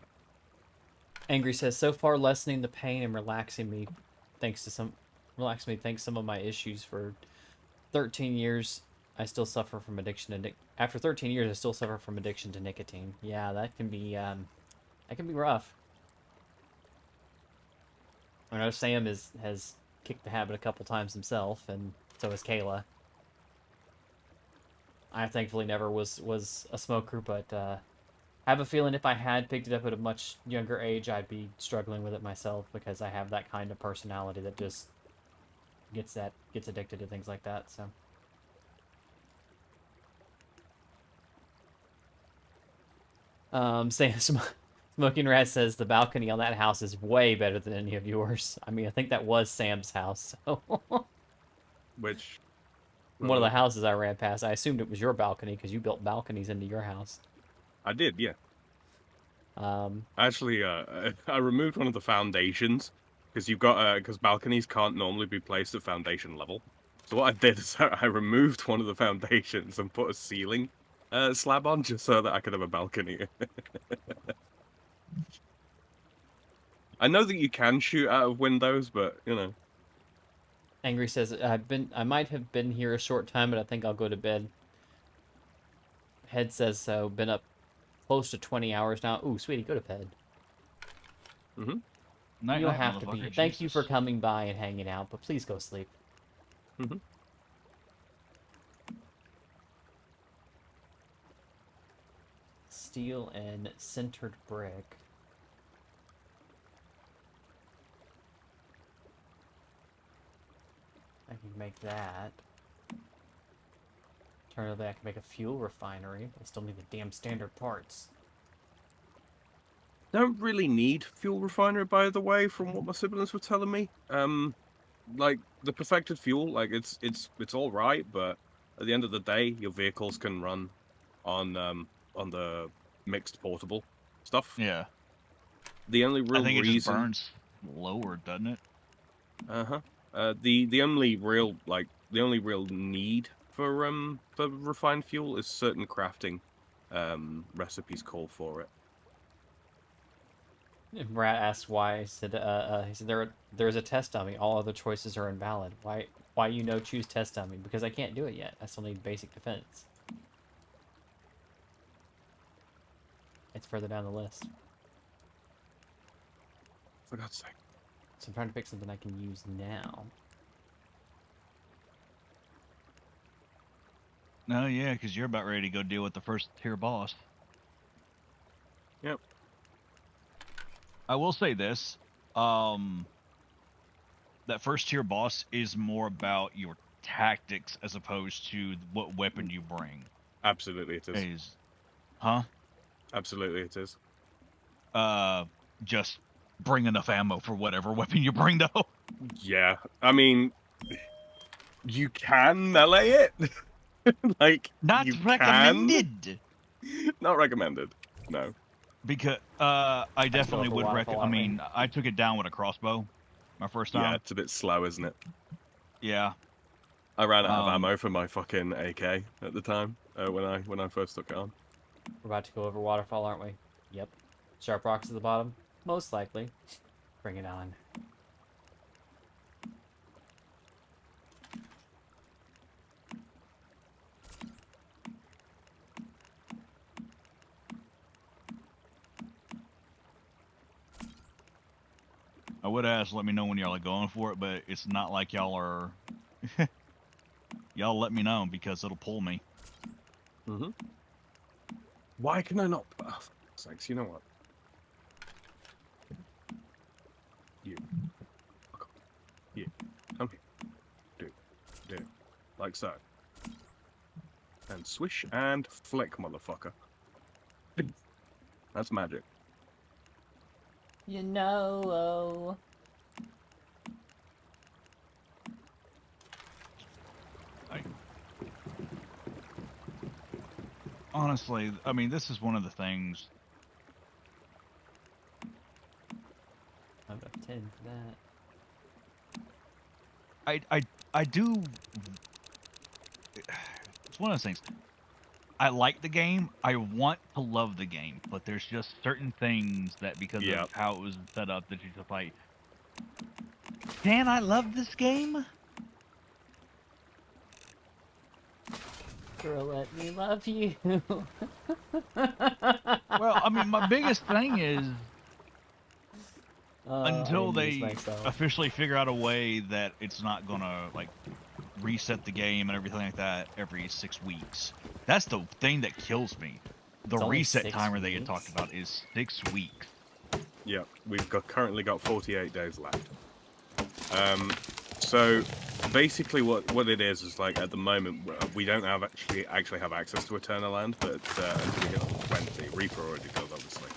Angry says, so far lessening the pain and relaxing me thanks some of my issues for 13 years. I still suffer from addiction to after 13 years I still suffer from addiction to nicotine. Yeah, that can be rough. I know Sam has kicked the habit a couple times himself, and so has Kayla. I thankfully never was a smoker, but I have a feeling if I had picked it up at a much younger age, I'd be struggling with it myself because I have that kind of personality that just gets addicted to things like that. So, Smoking Rat says the balcony on that house is way better than any of yours. I mean, I think that was Sam's house. So Which one of the houses I ran past, I assumed it was your balcony because you built balconies into your house. I did, yeah. Um, Actually, I removed one of the foundations because you've got because balconies can't normally be placed at foundation level. So what I did is I removed one of the foundations and put a ceiling slab on just so that I could have a balcony. I know that you can shoot out of windows, but you know. Angry says I might have been here a short time, but I think I'll go to bed. Head says so. Been up close to 20 hours now. Ooh, sweetie, go to bed. Mm-hmm. Night, You don't night, have to be motherfucker. here. Thank you for Jesus. coming by and hanging out, but please go sleep. Mm-hmm. Steel and centered brick. I can make that. Alternatively, I can make a fuel refinery. I still need the damn standard parts. Don't really need fuel refinery, by the way, from what my siblings were telling me. Like the perfected fuel, like it's all right, but at the end of the day, your vehicles can run on the mixed portable stuff. Yeah. The only I real think it just reason, burns lower, doesn't it? the only real the only real need for refined fuel is certain crafting recipes call for it. Rat asked why. He said there's a test dummy. All other choices are invalid. Why you no choose test dummy? Because I can't do it yet. I still need basic defense. It's further down the list. For God's sake. So I'm trying to pick something I can use now. No, yeah, because you're about ready to go deal with the first tier boss. Yep. I will say this. That first tier boss is more about your tactics as opposed to what weapon you bring. Absolutely it is. Huh? Absolutely it is. Just bring enough ammo for whatever weapon you bring, though. Yeah. I mean, you can melee it. Like, Not you recommended. can. Not recommended. No. Because I definitely over would waterfall, I aren't we? mean, I took it down with a crossbow my first Yeah, time. it's a bit slow, isn't it? Yeah. I ran out of ammo for my fucking AK at the time when I first took it on. We're about to go over waterfall, aren't we? Yep. Sharp rocks at the bottom? Most likely. Bring it on. I would ask, let me know when y'all are going for it, but it's not like y'all are. Y'all let me know because it'll pull me. Mm-hmm. Why can I not? Oh, for sakes, you know what? You. Fuck off. You. Come here. Do. Like so. And swish and flick, motherfucker. That's magic. You know. honestly, I mean, this is one of the things. I'm about 10 for that. I do. It's one of those things. I like the game. I want to love the game, but there's just certain things that because Yeah. of how it was set up that you just like. Can I love this game? Girl, let me love you. Well, I mean, my biggest thing is I until amused they myself. officially figure out a way that it's not gonna like reset the game and everything like that every 6 weeks. That's the thing that kills me. The It's only reset 6 timer they had talked weeks? about is 6 weeks. Yeah, we've currently got 48 days left. So basically, what it is like at the moment we don't have actually have access to Eternal Land, but until we get to 20, Reaper already does, obviously.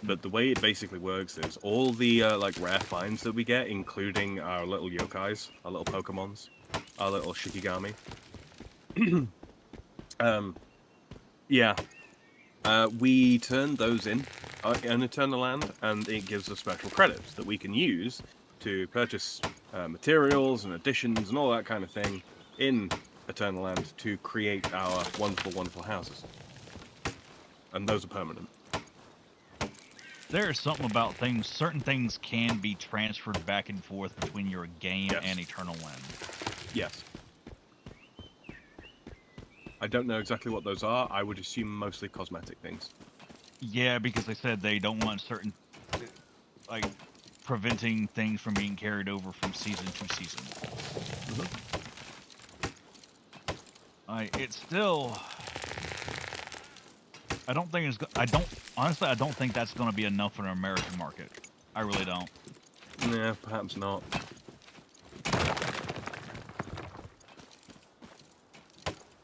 But the way it basically works is all the like rare finds that we get, including our little yokais, our little Pokemons, our little Shikigami. Yeah. We turn those in Eternal Land, and it gives us special credits that we can use to purchase materials and additions and all that kind of thing in Eternal Land to create our wonderful, wonderful houses. And those are permanent. There is something about things. Certain things can be transferred back and forth between your game Yes. and Eternal Land. Yes. I don't know exactly what those are. I would assume mostly cosmetic things. Yeah, because they said they don't want certain, like, preventing things from being carried over from season to season. It's still. I don't think it's. I don't honestly. I don't think that's going to be enough for an American market. I really don't. Yeah, perhaps not.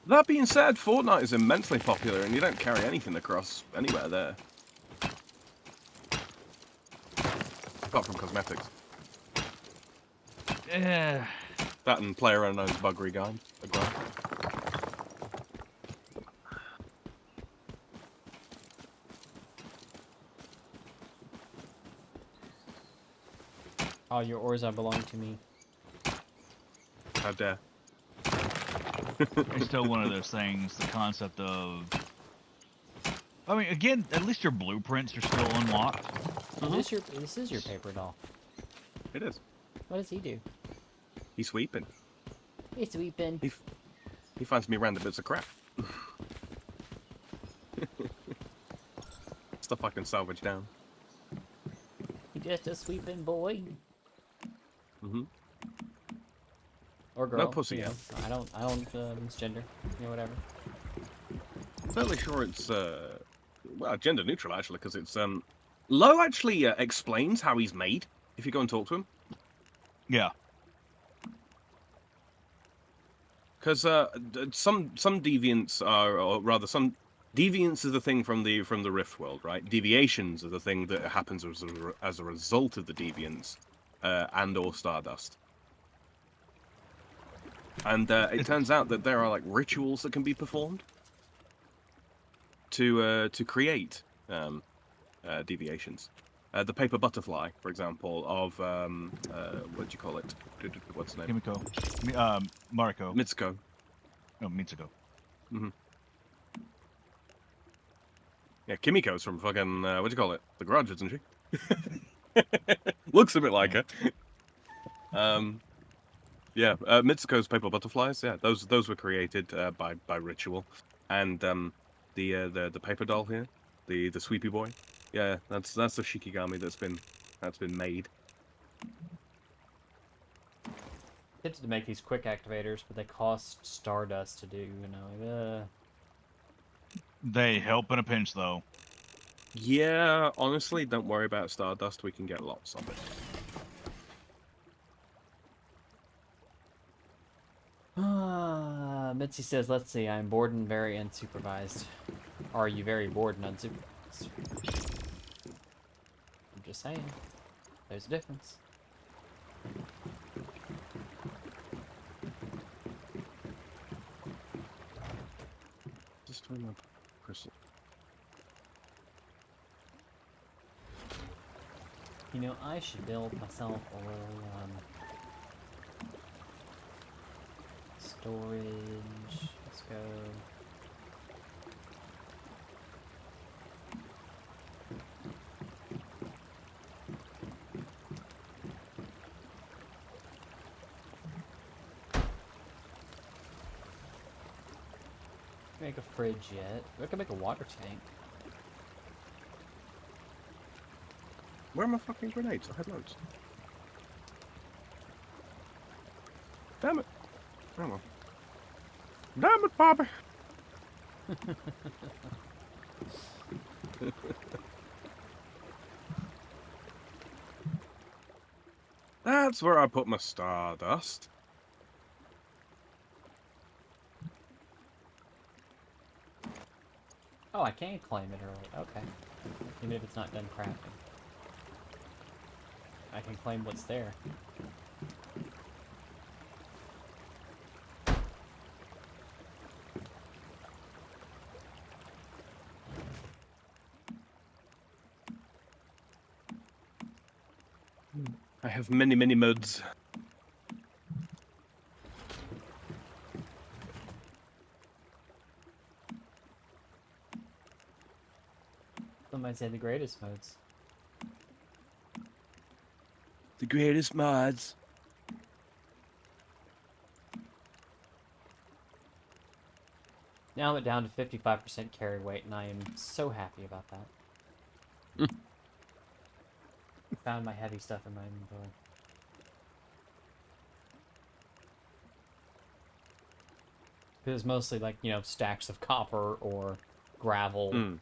That being said, Fortnite is immensely popular, and you don't carry anything across anywhere there. Apart from cosmetics. Yeah. That and PlayerUnknown's buggery guide. All your Orza belong to me. How dare. It's still one of those things. The concept of. I mean, again, at least your blueprints are still unlocked. This is your paper doll. It is. What does he do? He's sweeping. He's sweeping. He finds me random bits of crap. Stuff I can salvage down. He just a sweeping boy. Mm-hmm. Or girl. No pussy you know. yet. I don't misgender. You know, whatever. Fairly sure it's well, gender neutral actually, because it's Lo actually explains how he's made if you go and talk to him. Yeah. Because some deviants are, or rather, some deviance is the thing from the Rift world, right? Deviations are the thing that happens as a result of the deviance, and or Stardust. And it turns out that there are like rituals that can be performed to create deviations. The paper butterfly, for example, of what do you call it? What's the name? Kimiko. Mariko. Mitsuko. No, Mitsuko. Mm-hmm. Yeah, Kimiko's from fucking what do you call it? The Grudge, isn't she? Looks a bit like her. Yeah, Mitsuko's paper butterflies. Yeah, those were created by ritual, and the paper doll here, the sweepy boy. Yeah, that's the Shikigami that's been made. Tempted to make these quick activators, but they cost Stardust to do. You know. They help in a pinch, though. Yeah, honestly, don't worry about Stardust. We can get lots of it. Mitzi says, let's see, I'm bored and very unsupervised. Are you very bored and unsupervised? I'm just saying. There's a difference. Just turn my You know, I should build myself a little, storage. Let's go. Make a fridge yet. We can make a water tank. Where are my fucking grenades? I had loads. Damn it. Oh well. Damn it, Bobby. That's where I put my stardust. Oh, I can claim it early. Okay. Even if it's not done crafting. I can claim what's there. I have many, many mods. Some might say the greatest modes. The greatest mods. Now I'm down to 55% carry weight, and I am so happy about that. Found my heavy stuff in my inventory. It was mostly like, you know, stacks of copper or gravel.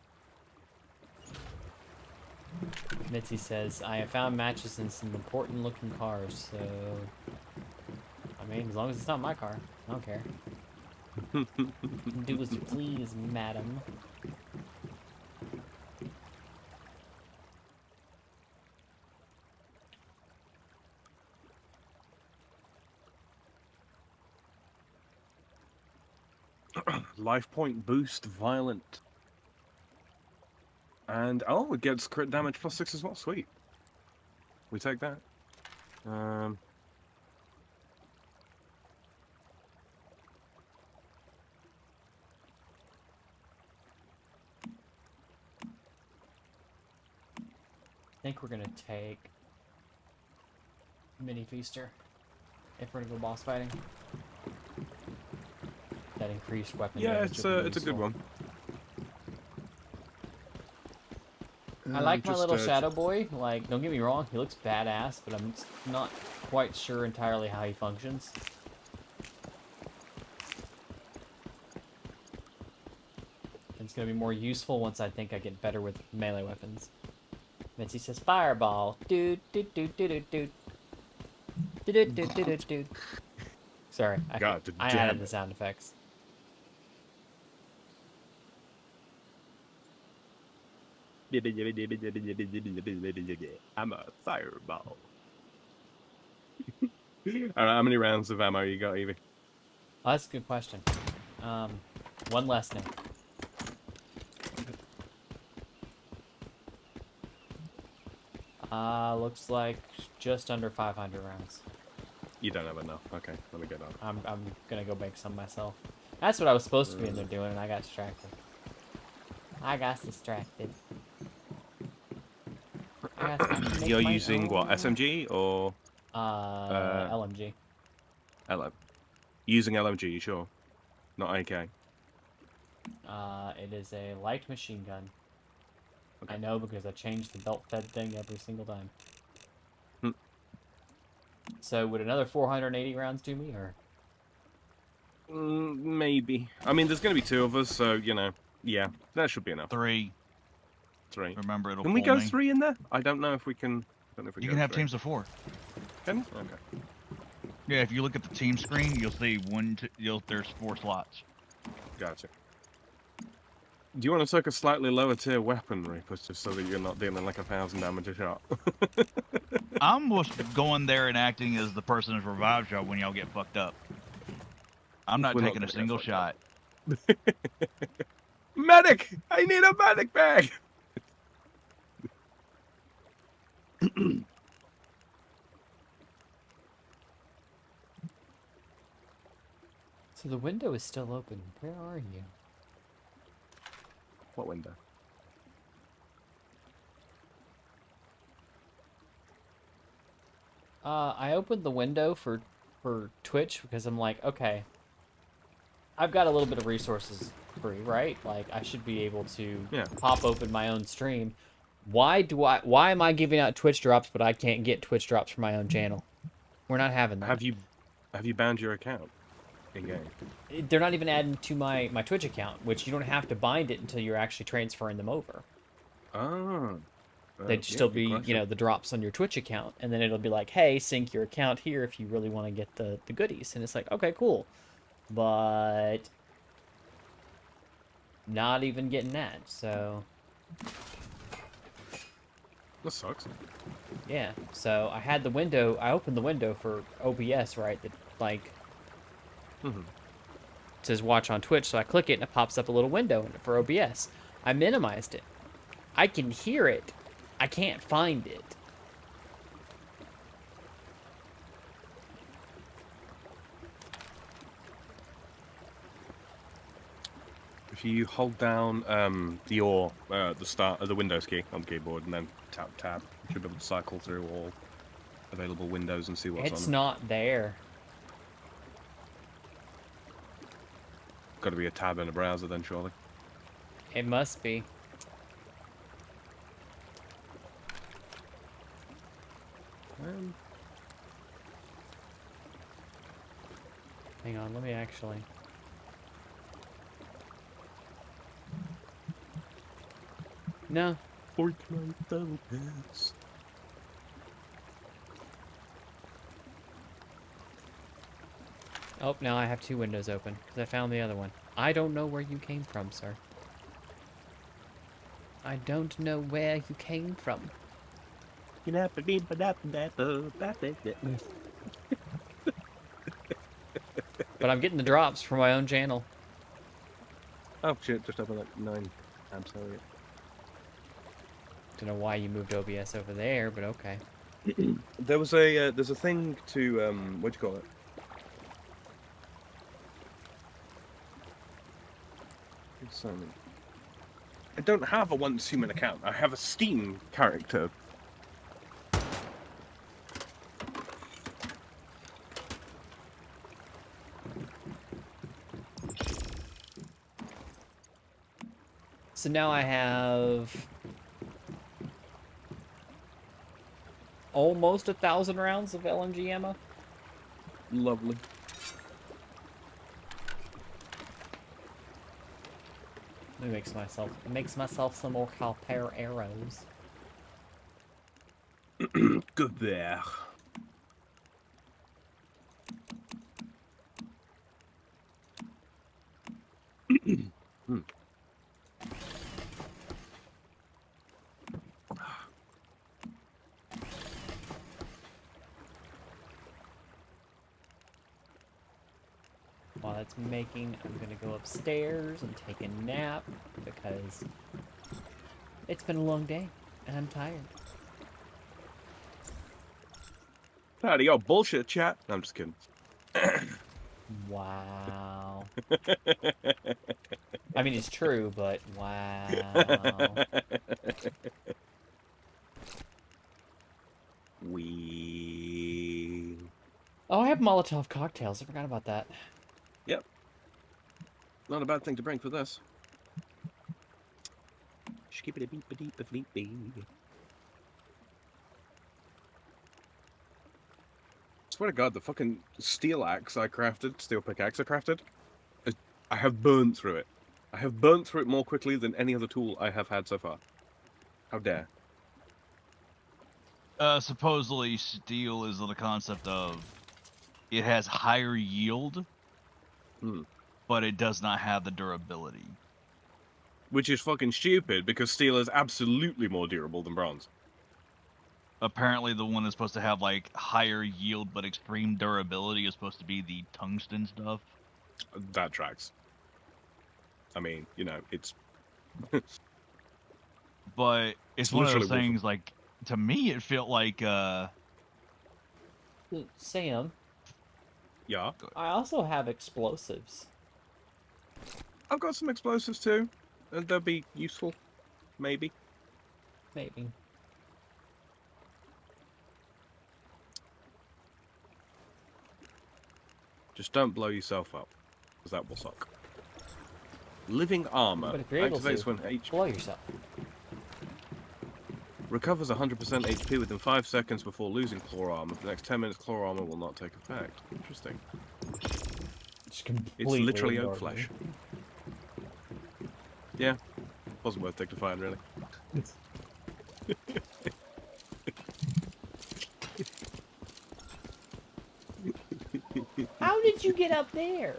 Mitzi says, I have found matches in some important looking cars, so... I mean, as long as it's not my car, I don't care. You can do as you please, madam. Life point boost, violent. And, oh, it gets crit damage +6 as well. Sweet. We take that. I think we're gonna take Mini Feaster if we're gonna go boss fighting. That increased weapon Yeah, damage it's will a be it's a good useful. one. I like my Just, little shadow boy. Like, don't get me wrong, he looks badass, but I'm not quite sure entirely how he functions. It's gonna be more useful once I think I get better with melee weapons. Mitzi says fireball. Doot doot doot doot doot doot. Doot doot doot doot doot. Sorry, God I damn added it. the sound effects. I'm a fireball. Alright, how many rounds of ammo you got, Evie? Oh, that's a good question. One less now. Looks like just under 500 rounds. You don't have enough. Okay, let me get on. I'm gonna go make some myself. That's what I was supposed to be in there doing, and I got distracted. You're using what, SMG or LMG. LM? Using LMG, you sure? Not AK. It is a light machine gun. Okay. I know because I changed the belt fed thing every single time. So would another 480 rounds do me, or? Maybe. I mean, there's going to be 2 of us, so, you know, yeah, that should be enough. 3. 3. Remember, it'll Can we pull go me. 3 in there? I don't know if we can. I don't know if we You go can have 3. teams of 4. Can you? Okay. Yeah, if you look at the team screen, you'll see there's 4 slots. Gotcha. Do you want to take a slightly lower tier weapon, Reaper, just so that you're not dealing like 1,000 damage a shot? I'm just going there and acting as the person who's revived y'all when y'all get fucked up. I'm not We're not taking a gonna get single fucked shot. Medic! I need a medic bag! So the window is still open. Where are you? What window? I opened the window for Twitch because I'm like, okay, I've got a little bit of resources free, right? Like I should be able to Yeah. pop open my own stream. Why am I giving out Twitch drops but I can't get Twitch drops for my own channel? We're not having that. Have you banned your account in game? They're not even adding to my Twitch account, which you don't have to bind it until you're actually transferring them over. Oh. They'd Yeah, still good be, question. the drops on your Twitch account, and then it'll be like, hey, sync your account here if you really want to get the goodies. And it's like, okay, cool. But not even getting that, so That sucks. yeah. So I opened the window for OBS, right? That like Hmm. says watch on Twitch, so I click it and it pops up a little window for OBS. I minimized it. I can hear it. I can't find it. If you hold down the start of the Windows key on the keyboard and then tap tab, you should be able to cycle through all available windows and see what's It's on them. not there. Got to be a tab in a browser then, surely. It must be. Um, Hang on, let me actually. No. Fortnite Battle Pass. Oh, now I have two windows open because I found the other one. I don't know where you came from, sir. I don't know where you came from. But I'm getting the drops for my own channel. Oh shit, just opened like 9 tabs earlier. Don't know why you moved OBS over there, but okay. There's a thing to what do you call it? Simon. I don't have a once human account. I have a Steam character. So now I have almost 1,000 rounds of LMG ammo. Lovely. Let me makes myself some more Calper arrows. Good there. While it's making, I'm gonna go upstairs and take a nap because it's been a long day and I'm tired. Howdy, your bullshit chat. No, I'm just kidding. Wow. I mean, it's true, but wow. We. Oh, I have Molotov cocktails. I forgot about that. Yep. Not a bad thing to bring for this. Swear to God, the fucking steel axe I crafted, steel pickaxe I crafted, I have burned through it. I have burnt through it more quickly than any other tool I have had so far. How dare. Supposedly steel is the concept of it has higher yield, but it does not have the durability. Which is fucking stupid, because steel is absolutely more durable than bronze. Apparently the one that's supposed to have like higher yield but extreme durability is supposed to be the tungsten stuff. That tracks. I mean, you know, it's... But it's one of those literally things like to me, it felt like Sam, Yeah. I also have explosives. I've got some explosives too, and they'll be useful, maybe. Maybe. Just don't blow yourself up, because that will suck. Living armor But if you're able activates to, when HP blow yourself. recovers 100% HP within 5 seconds before losing claw armor. For the next 10 minutes, claw armor will not take effect. Interesting. Just completely It's literally oak ignored me. flesh. Yeah, wasn't worth dignifying, really. How did you get up there?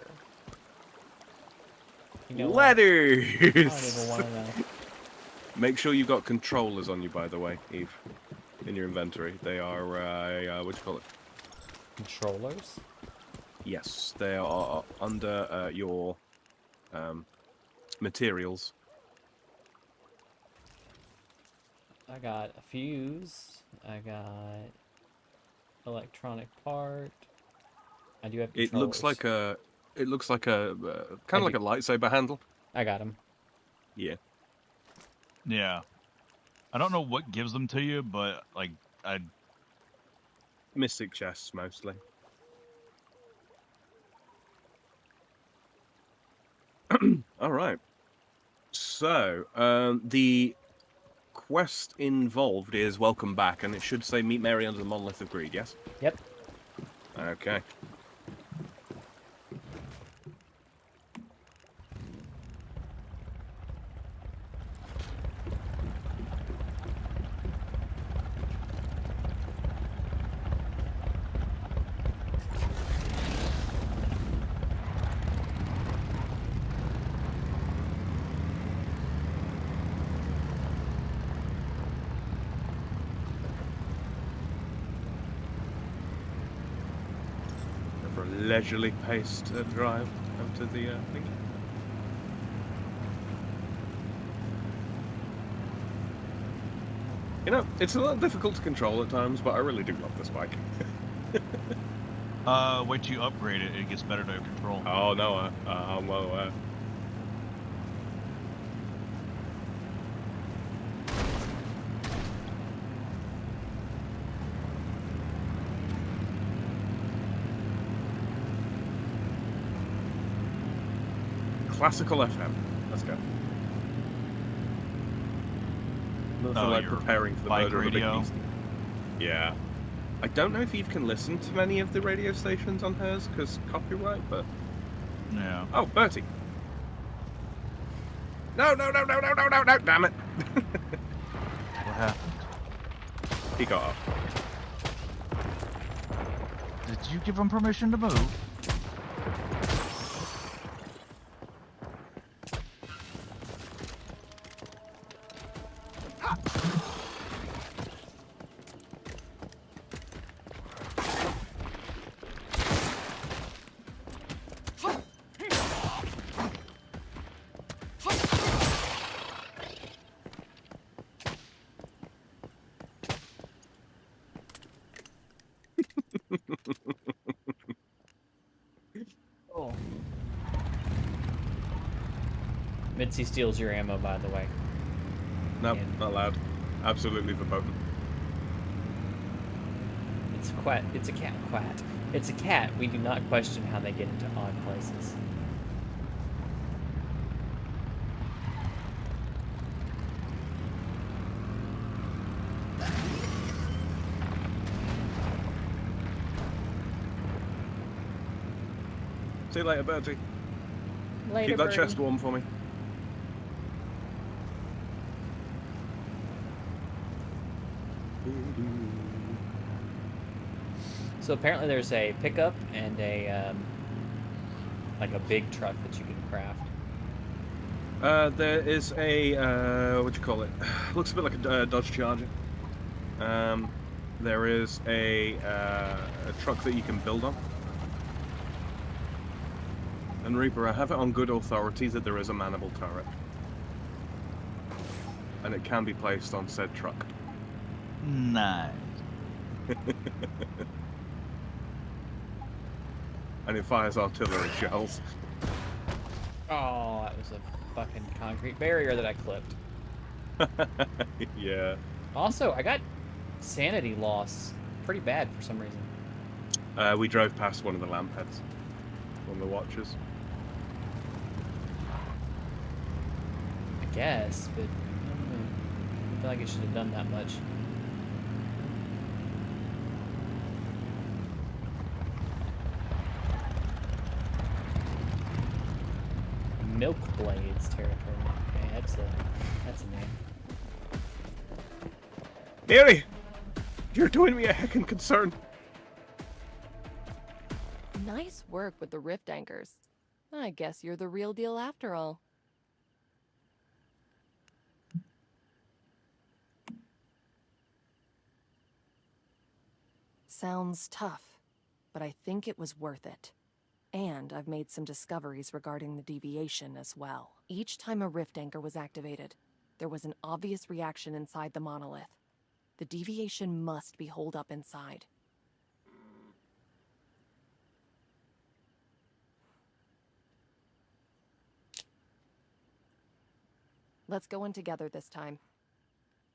You know what? I don't even Letters! want to know. Make sure you got controllers on you, by the way, Eve. In your inventory. They are, what do you call it? Controllers? Yes, they are under your materials. I got a fuse. I got electronic part. I do have controllers. It looks like a kind of like a lightsaber handle. I got them. Yeah. yeah. I don't know what gives them to you, but like Mystic chests mostly. All right. So the quest involved is welcome back, and it should say meet Mary under the monolith of greed. Yes. Yep. Okay. For a leisurely paced drive up to the thing. You know, it's a little difficult to control at times, but I really do love this bike. wait till you upgrade it, it gets better to control. Oh no, well, classical FM. Let's go. Nothing Oh, like your preparing for the bike murder of a big radio? beast. Yeah. I don't know if Eve can listen to many of the radio stations on hers, because copyright, but... Yeah. Oh, Bertie! No, damn it! What happened? He got up. Did you give him permission to move? Oh. Mitzi steals your ammo, by the way. Nope, And not allowed. Absolutely verboten. it's quat. It's a cat. Quat. It's a cat. We do not question how they get into odd places. See you later, Bertie. Later, Keep that Bertie. chest warm for me. So apparently there's a pickup and a like a big truck that you can craft. There is a, what do you call it? Looks a bit like a Dodge Charger. There is a truck that you can build on. And Reaper, I have it on good authority that there is a manable turret. And it can be placed on said truck. Nice. And it fires artillery shells. Oh, that was a fucking concrete barrier that I clipped. Yeah. Also, I got sanity loss pretty bad for some reason. We drove past one of the lamp heads. One of the watchers. I guess, but I don't know. I feel like I should have done that much. Milk Blades territory. Okay, that's a name. Mary! You're doing me a heckin' concern. Nice work with the rift anchors. I guess you're the real deal after all. Sounds tough, but I think it was worth it. And I've made some discoveries regarding the deviation as well. Each time a rift anchor was activated, there was an obvious reaction inside the monolith. The deviation must be holed up inside. Let's go in together this time.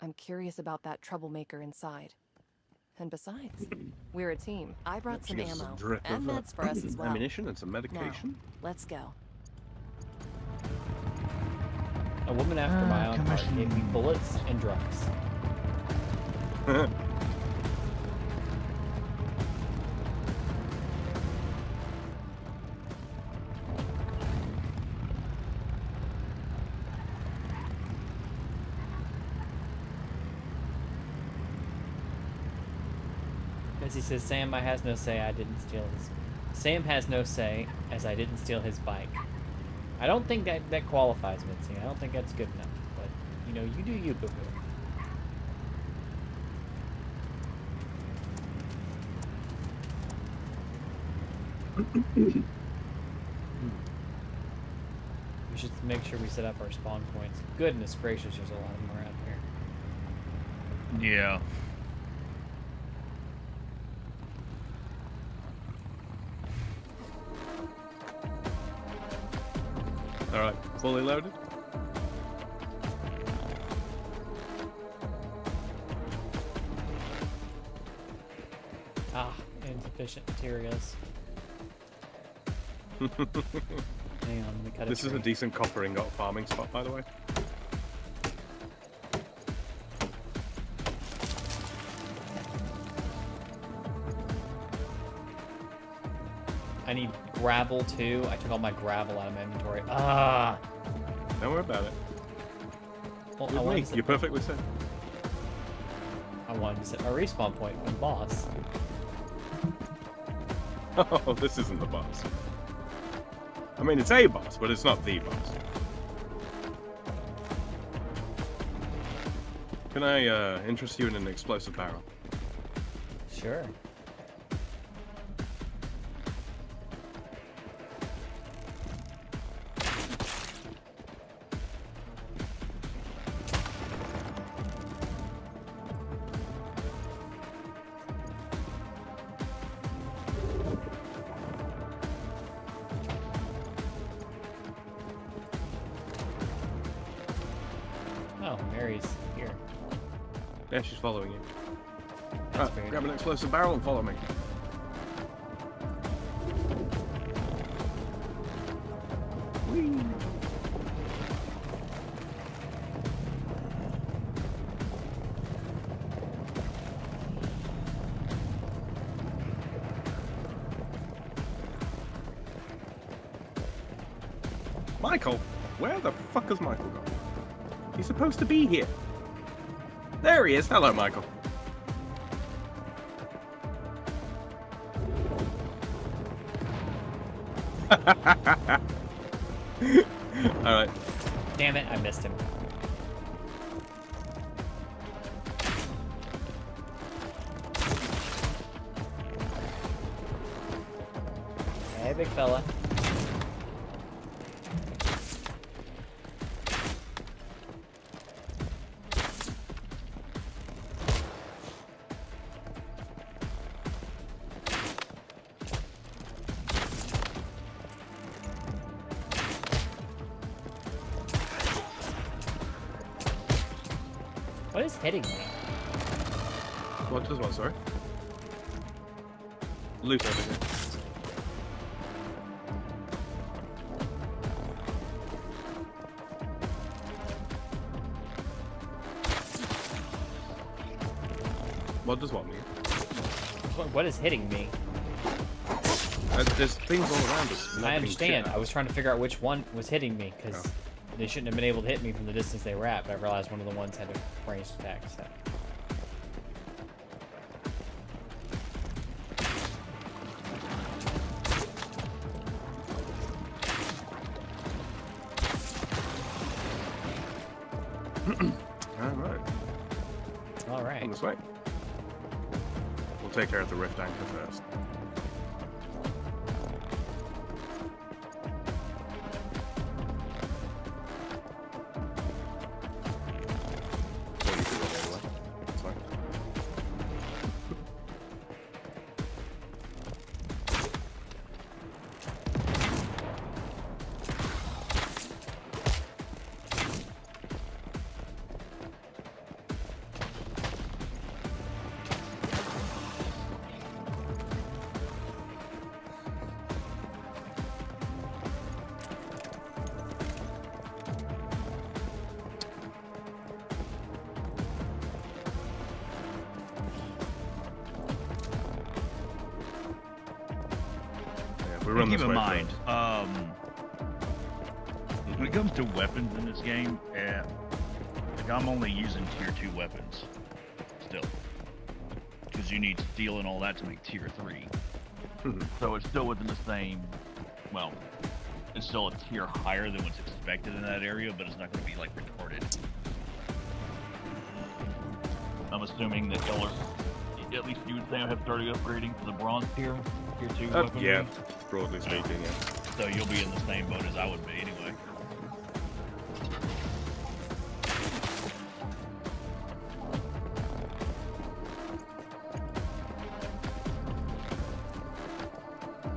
I'm curious about that troublemaker inside. And besides, we're a team. I brought some She has ammo drip and of, meds for us as well. ammunition and some Now, medication. let's go. A woman after my own heart gave me bullets and drugs. As he says, Sam has no say, I didn't steal his... Sam has no say, as I didn't steal his bike. I don't think that qualifies, Mitzi. I don't think that's good enough. But, you know, you do you, boo-boo. We should make sure we set up our spawn points. Goodness gracious, there's a lot of them around here. Yeah. Alright, fully loaded? Ah, insufficient materials. Hang on, let me cut This is a tree. decent copper ingot farming spot, by the way. I need gravel too. I took all my gravel out of my inventory. Ah! Don't worry about it. Well, With I wanted me, to set you're perfectly safe. I wanted to set my respawn point with the boss. Oh, this isn't the boss. I mean, it's a boss, but it's not the boss. Can I interest you in an explosive barrel? Sure. Oh, Mary's here. Yeah, she's following you. That's Right, weird. grab an explosive barrel and follow me. Whee! Michael? Where the fuck has Michael gone? He's supposed to be here. There he is. Hello, Michael. Alright. Damn it, I missed him. Hey, big fella. hitting me? What does what, sorry? Loot over here. What does what mean? What is hitting me? There's things all around us. I understand. I was trying to figure out which one was hitting me, because they shouldn't have been able to hit me from the distance they were at, but I realized one of the ones had a ranged attack, so... Alright. Alright. On this way. We'll take care of the rift anchor first. Or you can run the other way. It's fine. We run Keep this in way mind, first. when it comes to weapons in this game, like I'm only using tier 2 weapons still, because you need steel and all that to make tier 3. So it's still within the same. Well, it's still a tier higher than what's expected in that area, but it's not going to be like retarded. I'm assuming that y'all are, at least you would say, I have started upgrading to the bronze tier 2 weaponry. Yeah, broadly speaking, yeah. So you'll be in the same boat as I would be anyway.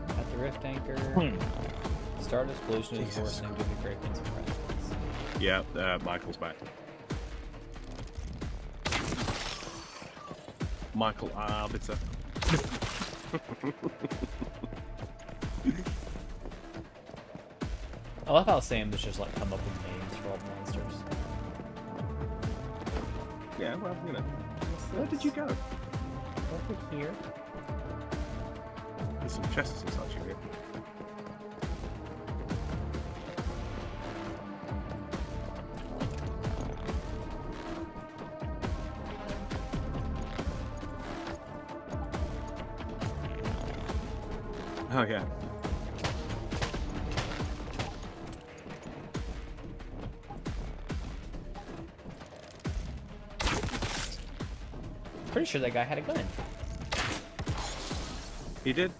At the rift anchor. Stardust pollution is Jesus worsening due to great winds and presence. Yeah, Michael's back. Michael Arbiter. I love how Sam was just like come up with names for all the monsters. Yeah, well, you know. Where did you go? Over here. There's some chests and such in here. Oh yeah. Pretty sure that guy had a gun. He did.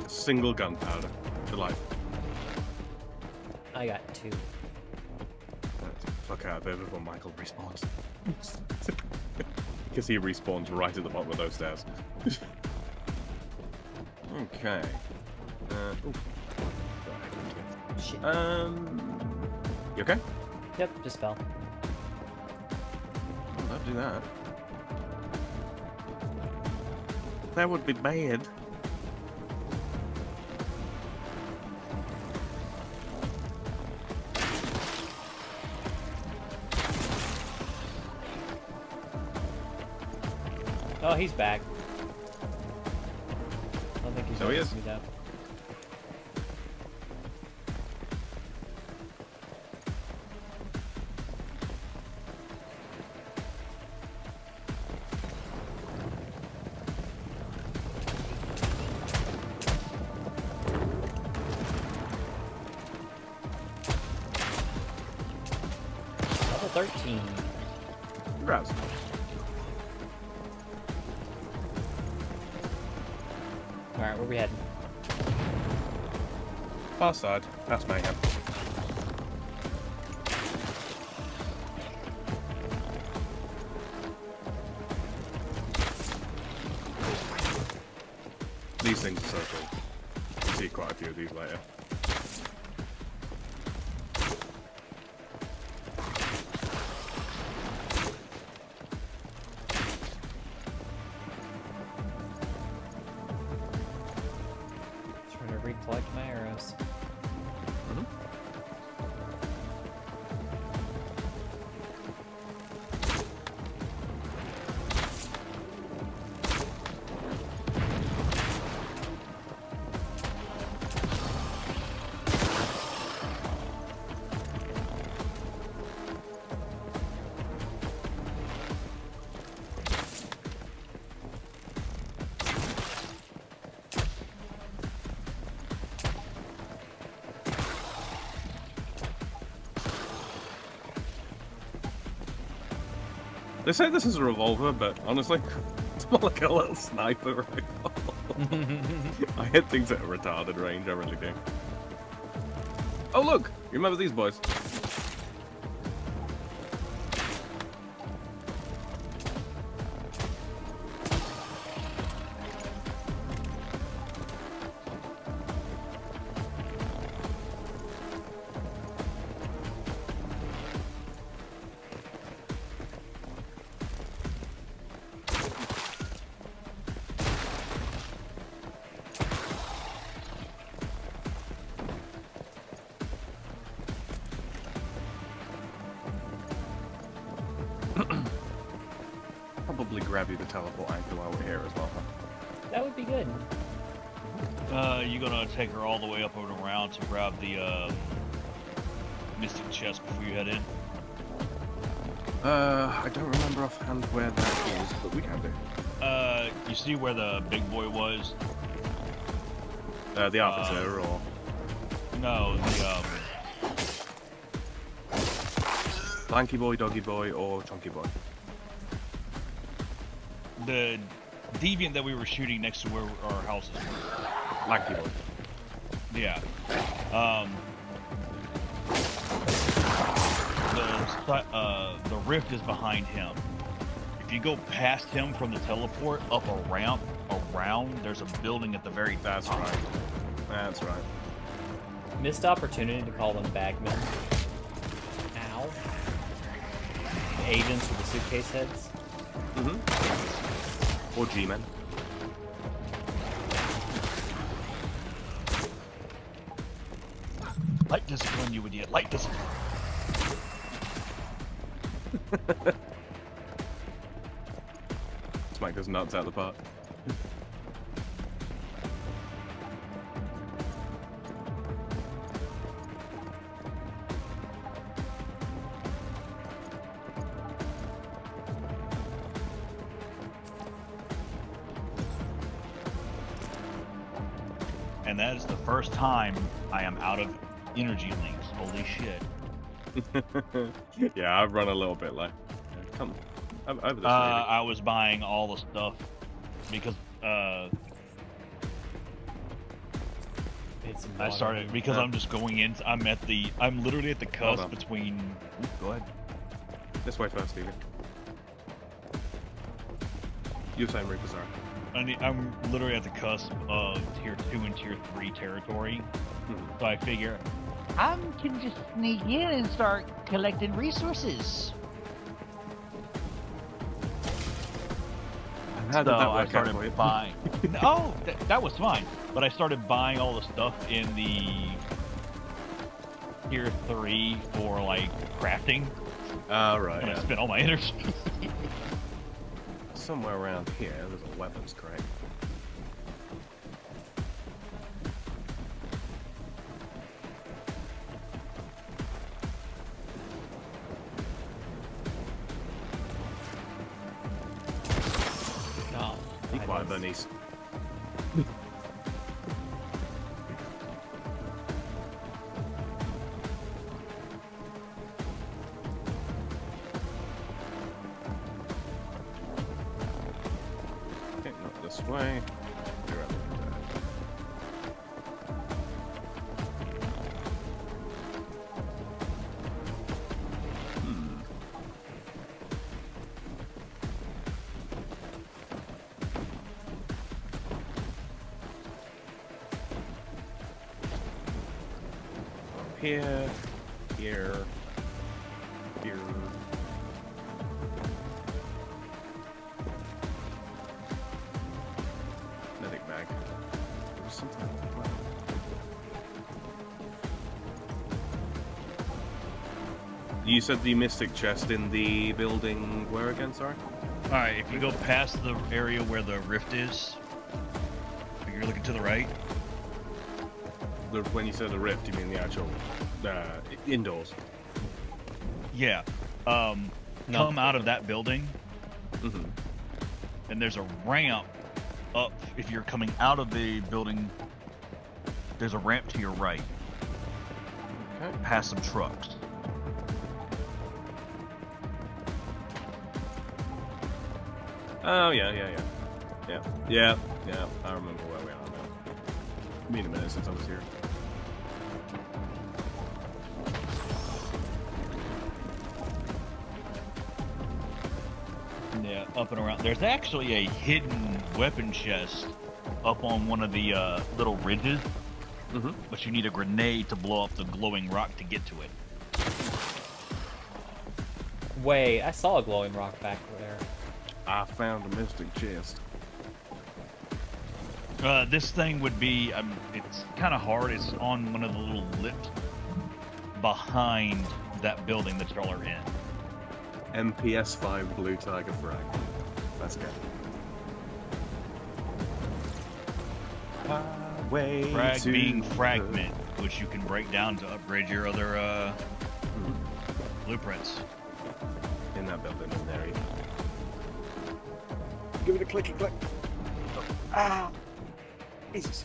Single gunpowder to life. I got 2. Fuck out of here before Michael respawns. Because he respawns right at the bottom of those stairs. Okay. Shit. You okay? Yep, just fell. Well, don't do that. That would be bad. Oh, he's back. I don't think he's So he noticed is. me though. Level 13. Congrats. Alright, where we heading? Far side, past Mayhem. These things are so cool. You'll see quite a few of these later. Trying to recollect my arrows. They say this is a revolver, but honestly, it's more like a little sniper rifle. I hit things at a retarded range, I really do. Oh look! You remember these boys? Probably grab you the teleport anchor while we're here as well, huh? That would be good. You gonna take her all the way up and around to grab the mystic chest before you head in? I don't remember offhand where that is, but we can do. You see where the big boy was? The officer, or... No, the Lanky boy, doggy boy, or chunky boy? the deviant that we were shooting next to where our houses were. Lanky boy. Yeah. The rift is behind him. If you go past him from the teleport up a ramp around, there's a building at the very That's top. right. That's right. Missed opportunity to call them bagmen. Ow. The agents with the suitcase heads. Mm-hmm. Or G-men. Light discipline, you idiot. Light discipline. Smack those nuts out the park. And that is the first time I am out of energy links. Holy shit. Yeah, I've run a little bit late. Come over this lady. I was buying all the stuff because Need some I water. started because Yeah. I'm just going in. I'm literally at the Hold cusp on. between. Ooh, go ahead. This way first, Stevie. You were saying Reaper, sorry. I'm literally at the cusp of tier 2 and tier 3 territory. Hmm. So I figure I can just sneak in and start collecting resources. And how did so that I work out started for you? buying. No, that was fine. But I started buying all the stuff in the tier 3 for like crafting. Oh, right, And I yeah. spent all my energy. Somewhere around here, there's a weapons crate. Oh, Be I quiet, missed. Bernice. Okay, not this way. You're right there. here, here, here. Medic bag. There was something else as well. You said the mystic chest in the building where again, sorry? Alright, if you go past the area where the rift is, you're looking to the right. When you said the rift, you mean the actual indoors? Yeah. Come out of that building, Mm-hmm. and there's a ramp up. If you're coming out of the building, there's a ramp to your right, Okay. past some trucks. Oh, yeah. I remember where we are now. Been a minute since I was here. Yeah, up and around. There's actually a hidden weapon chest up on one of the little ridges, Mm-hmm. but you need a grenade to blow up the glowing rock to get to it. Wait, I saw a glowing rock back there. I found a mystic chest. This thing would be, it's kind of hard. It's on one of the little lips behind that building that y'all are in. MPS 5 Blue Tiger frag. Let's go. Highway Frag to being the- fragment, which you can break down to upgrade your other blueprints. In that building in there. Give it a clicky click. Ah! Jesus.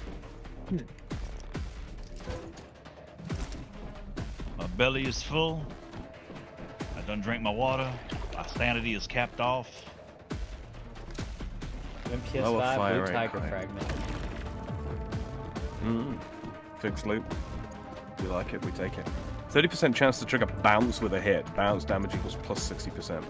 My belly is full. I done drank my water. My sanity is capped off. MPS Lower 5 fire Blue rate, Tiger right. fragment. Fixed loop. We like it, we take it. 30% chance to trigger bounce with a hit. Bounce damage equals plus 60%.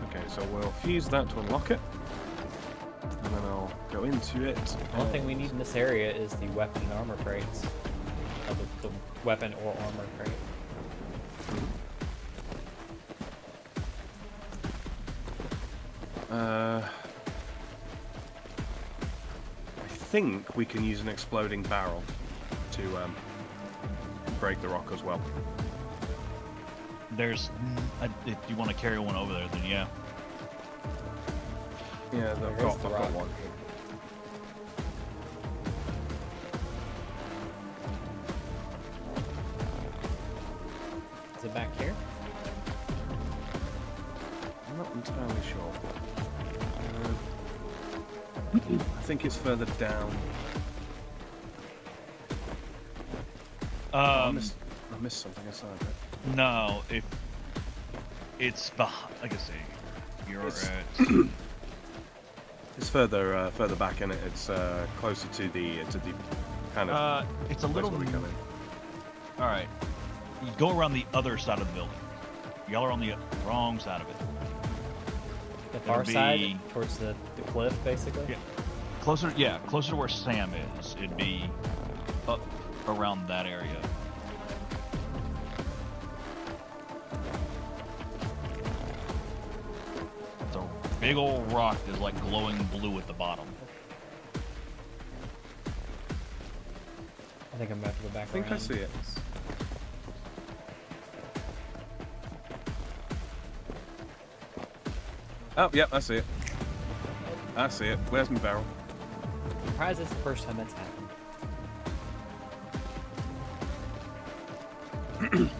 Okay, so we'll fuse that to unlock it. And then I'll go into it. One thing we need in this area is the weapon and armor crates. The weapon or armor crate. I think we can use an exploding barrel to break the rock as well. There's, if you want to carry one over there, then yeah. Yeah, I've There got, is the I've got rock. one. Is it back here? I'm not entirely sure. I think it's further down. I missed something aside there. No, if it's behind, like I say, you're It's- at. It's further further back in it. It's closer to the kind of It's a place little. where we come in. All right, you go around the other side of the building. Y'all are on the wrong side of it. The It'll far side, be- towards the cliff, basically? Yeah. Closer to where Sam is. It'd be up around that area. It's a big old rock that's like glowing blue at the bottom. I think I'm about to go back I think I around. see it. Oh, yep, I see it. I see it. Where's my barrel? I'm surprised it's the first time that's happened.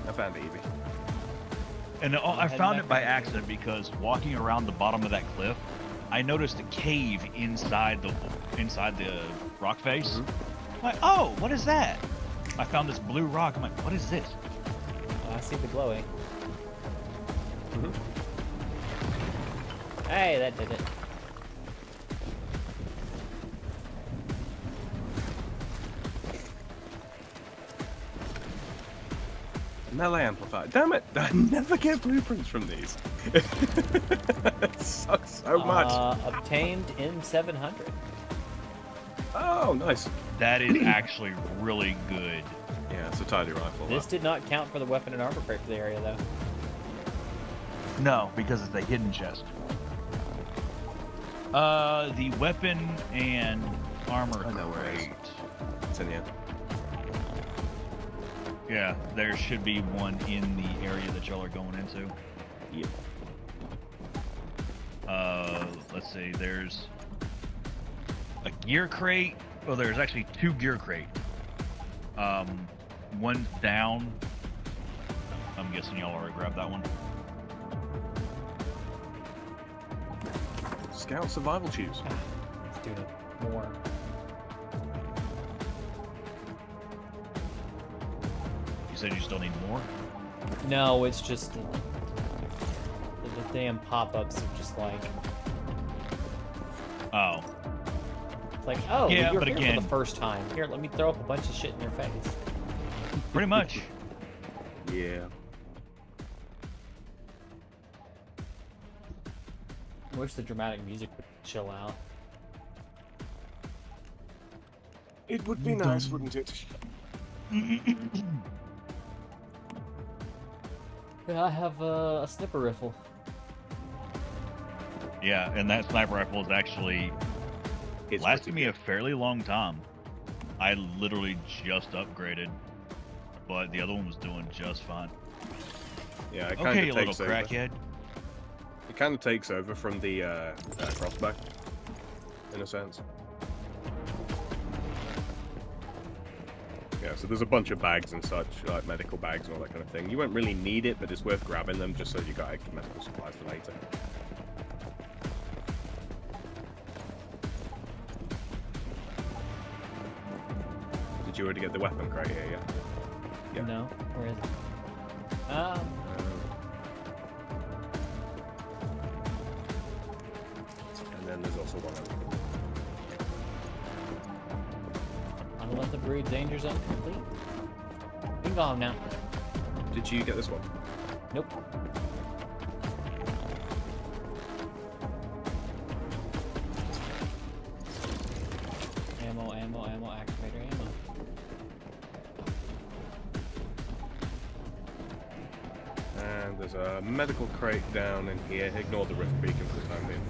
I found it, Evie. And I heading found back it by down. accident because walking around the bottom of that cliff, I noticed a cave inside the rock face. I'm like, oh, what is that? I found this blue rock. I'm like, what is this? Oh, I see the glowing. Hey, that did it. Melee amplifier. Damn it! I never get blueprints from these. It sucks so much. Obtained in 700. Oh, nice. That is actually really good. Yeah, it's a tidy rifle. This did not count for the weapon and armor crate for the area, though. No, because it's a hidden chest. The weapon and armor I know where it is. crate. It's in here. Yeah, there should be one in the area that y'all are going into. Yep. Let's see, there's a gear crate. Well, there's actually 2 gear crate. One's down. I'm guessing y'all already grabbed that one. Scout survival tubes. Let's do it more. You said you still need more? No, it's just the damn pop-ups are just like, Oh. it's like, oh, Yeah, you're but here again- for the first time. Here, let me throw up a bunch of shit in your face. Pretty much. Yeah. I wish the dramatic music would chill out. It would be nice, wouldn't it? Yeah, I have a snipper rifle. Yeah, and that sniper rifle is actually It's lasted pretty me a good. fairly long time. I literally just upgraded, but the other one was doing just fine. Yeah, it Okay, kind you of little takes over. crackhead. It kind of takes over from the crossbow, in a sense. Yeah, so there's a bunch of bags and such, like medical bags and all that kind of thing. You won't really need it, but it's worth grabbing them just so you got medical supplies for later. Did you already get the weapon crate here, yeah? Yeah. No, where is it? And then there's also one over. Unlet the brood danger zone complete. We can go home now. Did you get this one? Nope. Ammo, activator ammo. And there's a medical crate down in here. Ignore the rift beacon for the time being.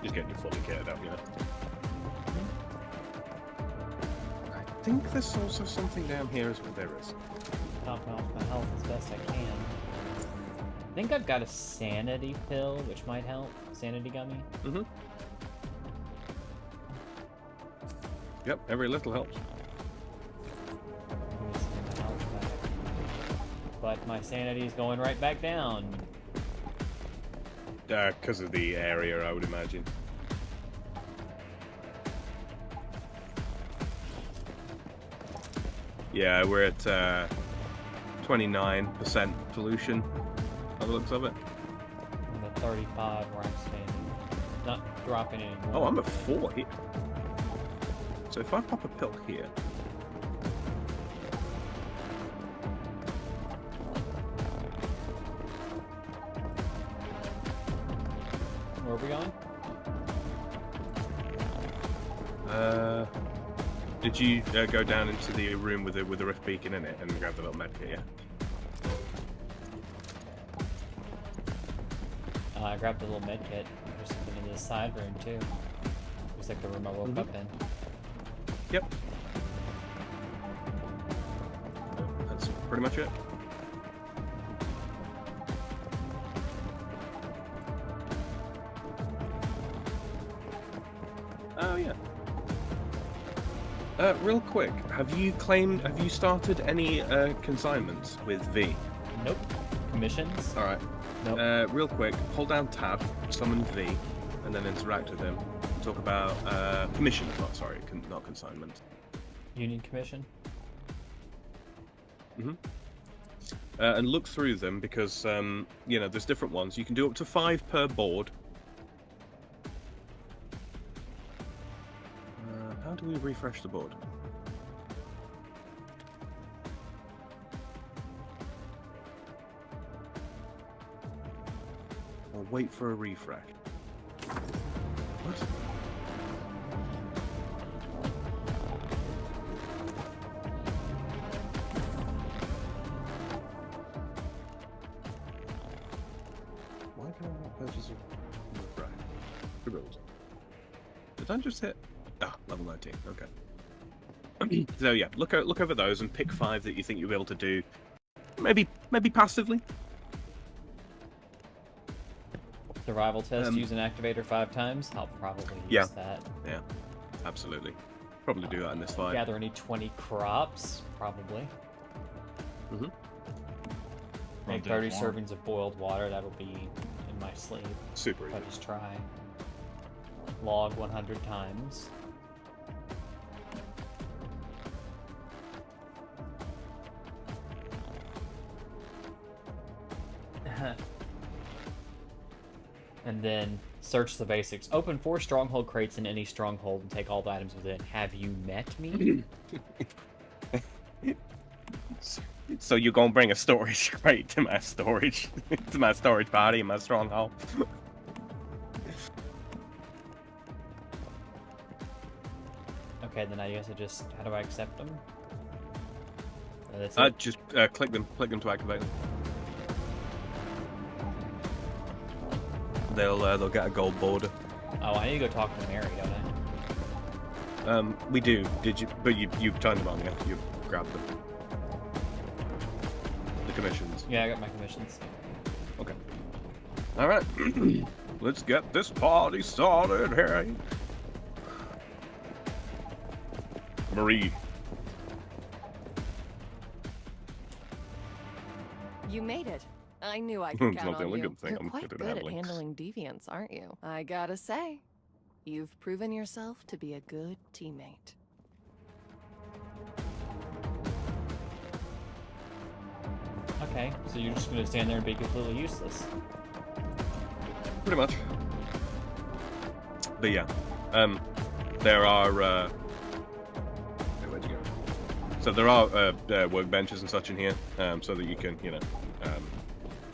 Just getting you fully kitted up, you know. I think there's also something down here as well. There is. Topping off my health as best I can. I think I've got a sanity pill, which might help. Sanity gummy. Mm-hmm. Yep, every little helps. Let me see my health back. But my sanity's going right back down. Because of the area, I would imagine. Yeah, we're at 29% pollution, by the looks of it. I'm at 35 where I'm standing. Not dropping anymore. Oh, I'm at 4 here. So if I pop a pill here... Where are we going? Did you go down into the room with the rift beacon in it and grab the little med kit, yeah? I grabbed a little med kit. There's something in the side room too. Looks like the room I woke up in. Yep. That's pretty much it. Oh yeah. Real quick, have you started any consignments with V? Nope. Commissions? All right. Nope. Real quick, hold down tab, summon V, and then interact with him. Talk about commissions. Not consignment. Union commission? And look through them because there's different ones. You can do up to 5 per board. How do we really refresh the board? I'll wait for a refresh. What? Why can I not purchase a refresh? Who rules? Did I just hit? Ah, level 19. Okay. So yeah, look over those and pick 5 that you think you'll be able to do. Maybe passively. Survival test, use an activator 5 times. I'll probably use that. Yeah, absolutely. Probably do that in this fight. Gather any 20 crops, probably. Mm-hmm. Make 30 servings of boiled water. That'll be in my sleep. Super If I easy. just try. Log 100 times. And then search the basics. Open 4 stronghold crates in any stronghold and take all the items within. Have you met me? So you're gonna bring a storage crate to my storage, to my storage party in my stronghold? Okay, then I guess how do I accept them? That's it. Just click them to activate them. They'll get a gold border. Oh, I need to go talk to Mary, don't I? We do. Did you? But you turned them on, yeah? You grabbed them. The commissions. Yeah, I got my commissions. Okay. All right. Let's get this party started here. Marie. You made it. I knew I It's could not count the on only you. good thing You're I'm quite good good at at handling. handling deviants, aren't you? I gotta say, you've proven yourself to be a good teammate. Okay, so you're just gonna stand there and be completely useless. Pretty much. But yeah, there are. Where'd you go? So there are workbenches and such in here, so that you can,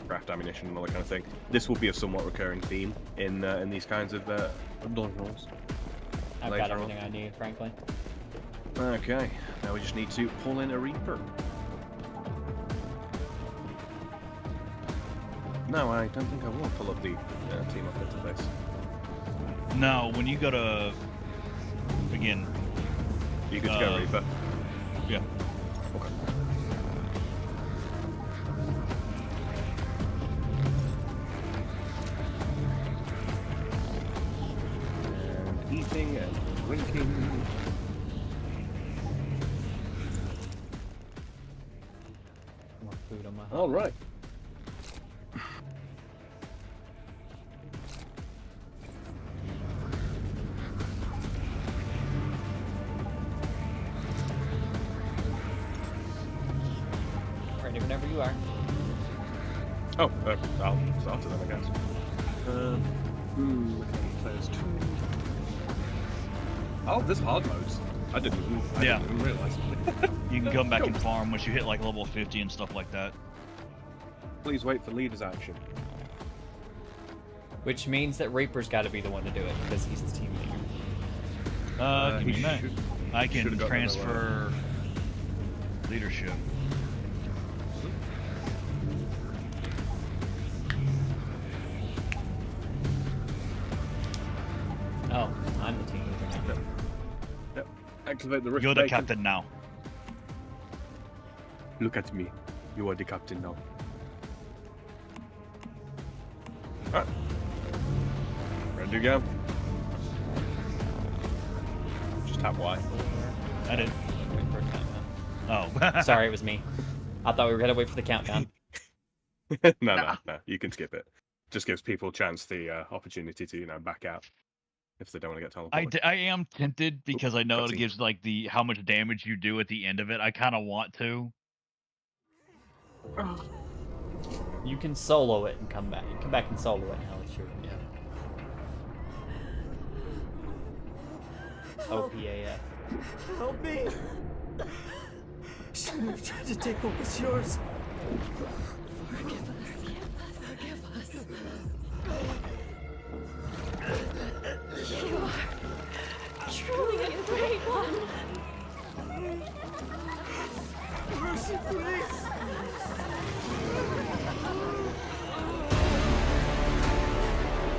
craft ammunition and all that kind of thing. This will be a somewhat recurring theme in these kinds of dungeons. I've Later got on. everything I need, frankly. Okay, now we just need to pull in a Reaper. No, I don't think I will pull up the team up interface. No, when you go to again, You good to go, Reaper? yeah. Okay. And eating and drinking. More food on my All right. Ready whenever you are. Oh, I'll start it then, I guess. Players trained. Oh, this hard modes. I didn't even realize. You can come back and farm once you hit like level 50 and stuff like that. Please wait for leader's action. Which means that Reaper's got to be the one to do it because he's the team leader. Give me he a minute. should- I can should've gotten that transfer leadership. Oh, I'm the team leader. Yep. Activate the rift You're the bacon. captain now. Look at me. You are the captain now. Alright. Ready to go? Just tap Y. I did. Wait for a countdown. Oh. Sorry, it was me. I thought we were gonna wait for the countdown. No. You can skip it. Just gives people a chance, the opportunity to, back out if they don't want to get teleported. I am tempted because I know it cutscene. gives like the how much damage you do at the end of it. I kind of want to. You can solo it and come back. You come back and solo it. Hell, sure. Yeah. OPAF. Help me! Shouldn't have tried to take what was yours. Forgive us. Forgive us. You are truly a great one. Mercy, please!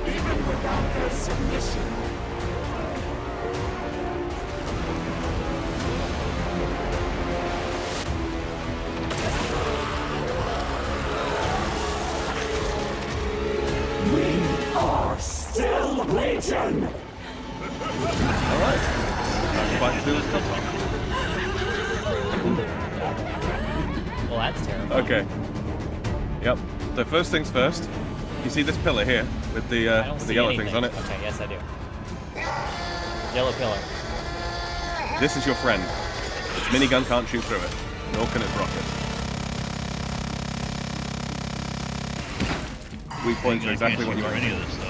Even without their submission. Still Legion! Alright. Fight through this cutoff. Well, that's terrible. Okay. Yep. So first things first. You see this pillar here with the I don't with see the yellow anything. things on it? Okay, yes I do. Yellow pillar. This is your friend. Its minigun can't shoot through it, nor can its rocket. Weak points are exactly what you want want. any of this stuff.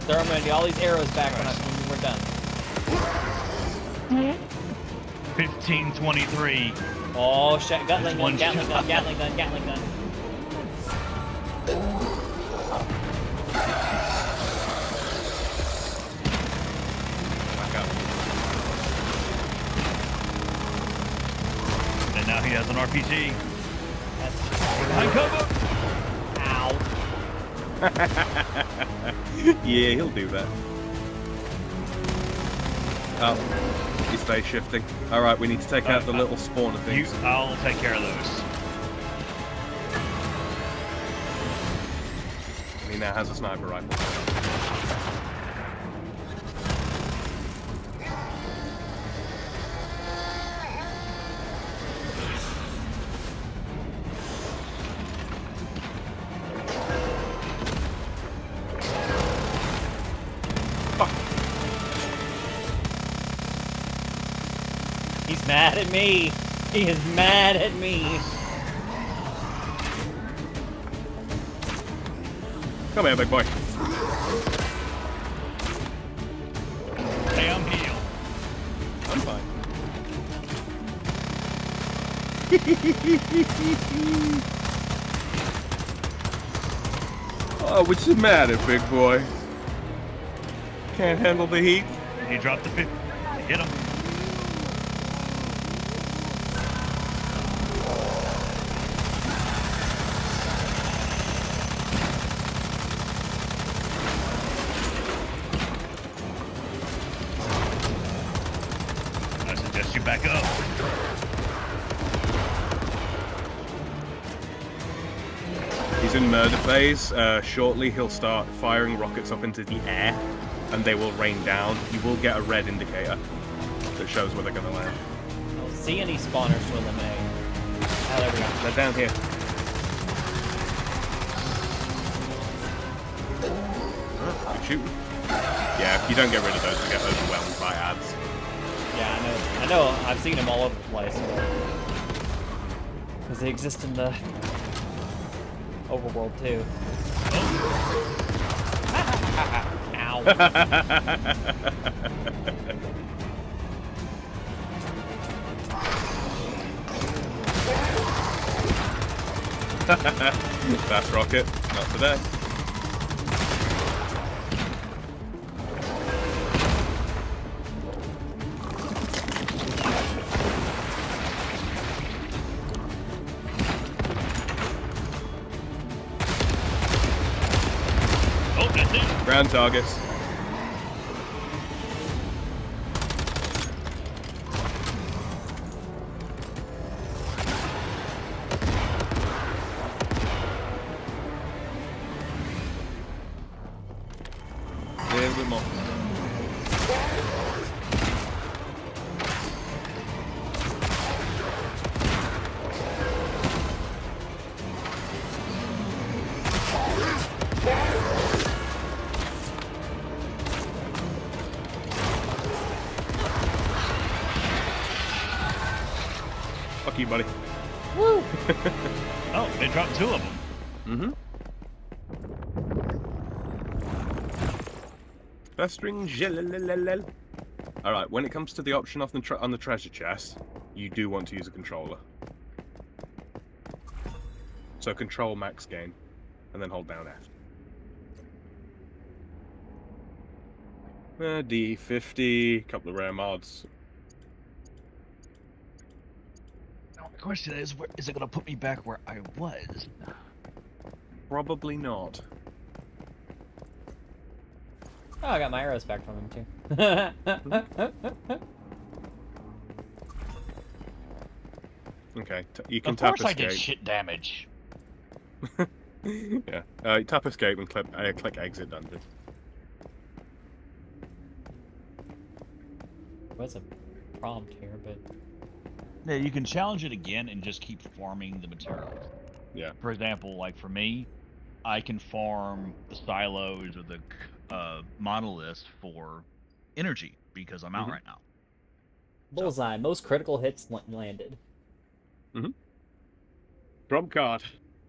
Throw, I'm gonna do all these arrows back when we're done. 1523. Oh shit, Gatling gun, one Gatling gun, shot. Gatling gun, Gatling gun. Back up. And now he has an RPG. That's Behind cover! ow. Yeah, he'll do that. Oh, he stays shifting. Alright, we need to take out the little spawner things. I'll take care of those. He now has a sniper rifle. Fuck. He's mad at me. He is mad at me. Come here, big boy. Hey, I'm healed. I'm fine. Oh, what's the matter, big boy? Can't handle the heat? He dropped the 50. Hit him. I suggest you back up. He's in murder phase. Shortly, he'll start firing rockets up into the air, and they will rain down. You will get a red indicator that shows where they're going to land. I don't see any spawners to eliminate. Oh, there we go. They're down here. Good shooting. Yeah, if you don't get rid of those, we get overwhelmed by ads. Yeah, I know. I've seen them all over the place. Because they exist in the overworld too. Ow. Fast rocket, not today. Oh, that's it. Ground targets. A little bit more. rescue, buddy. Woo! Oh, they dropped 2 of them. Mm-hmm. Festering jellalala. All right. When it comes to the option on the treasure chest, you do want to use a controller. So control max gain, and then hold down F. D50, couple of rare mods. Now, the question is, where is it going to put me back where I was? Probably not. Oh, I got my arrows back from him too. Okay, you can Of tap course I escape. did shit damage. Yeah. Tap escape and click exit dungeon. What's a prompt here, but Yeah, you can challenge it again and just keep farming the materials. Yeah. For example, like for me, I can farm the silos or the monoliths for energy because I'm out right now. bullseye. Most critical hits landed. Drum card.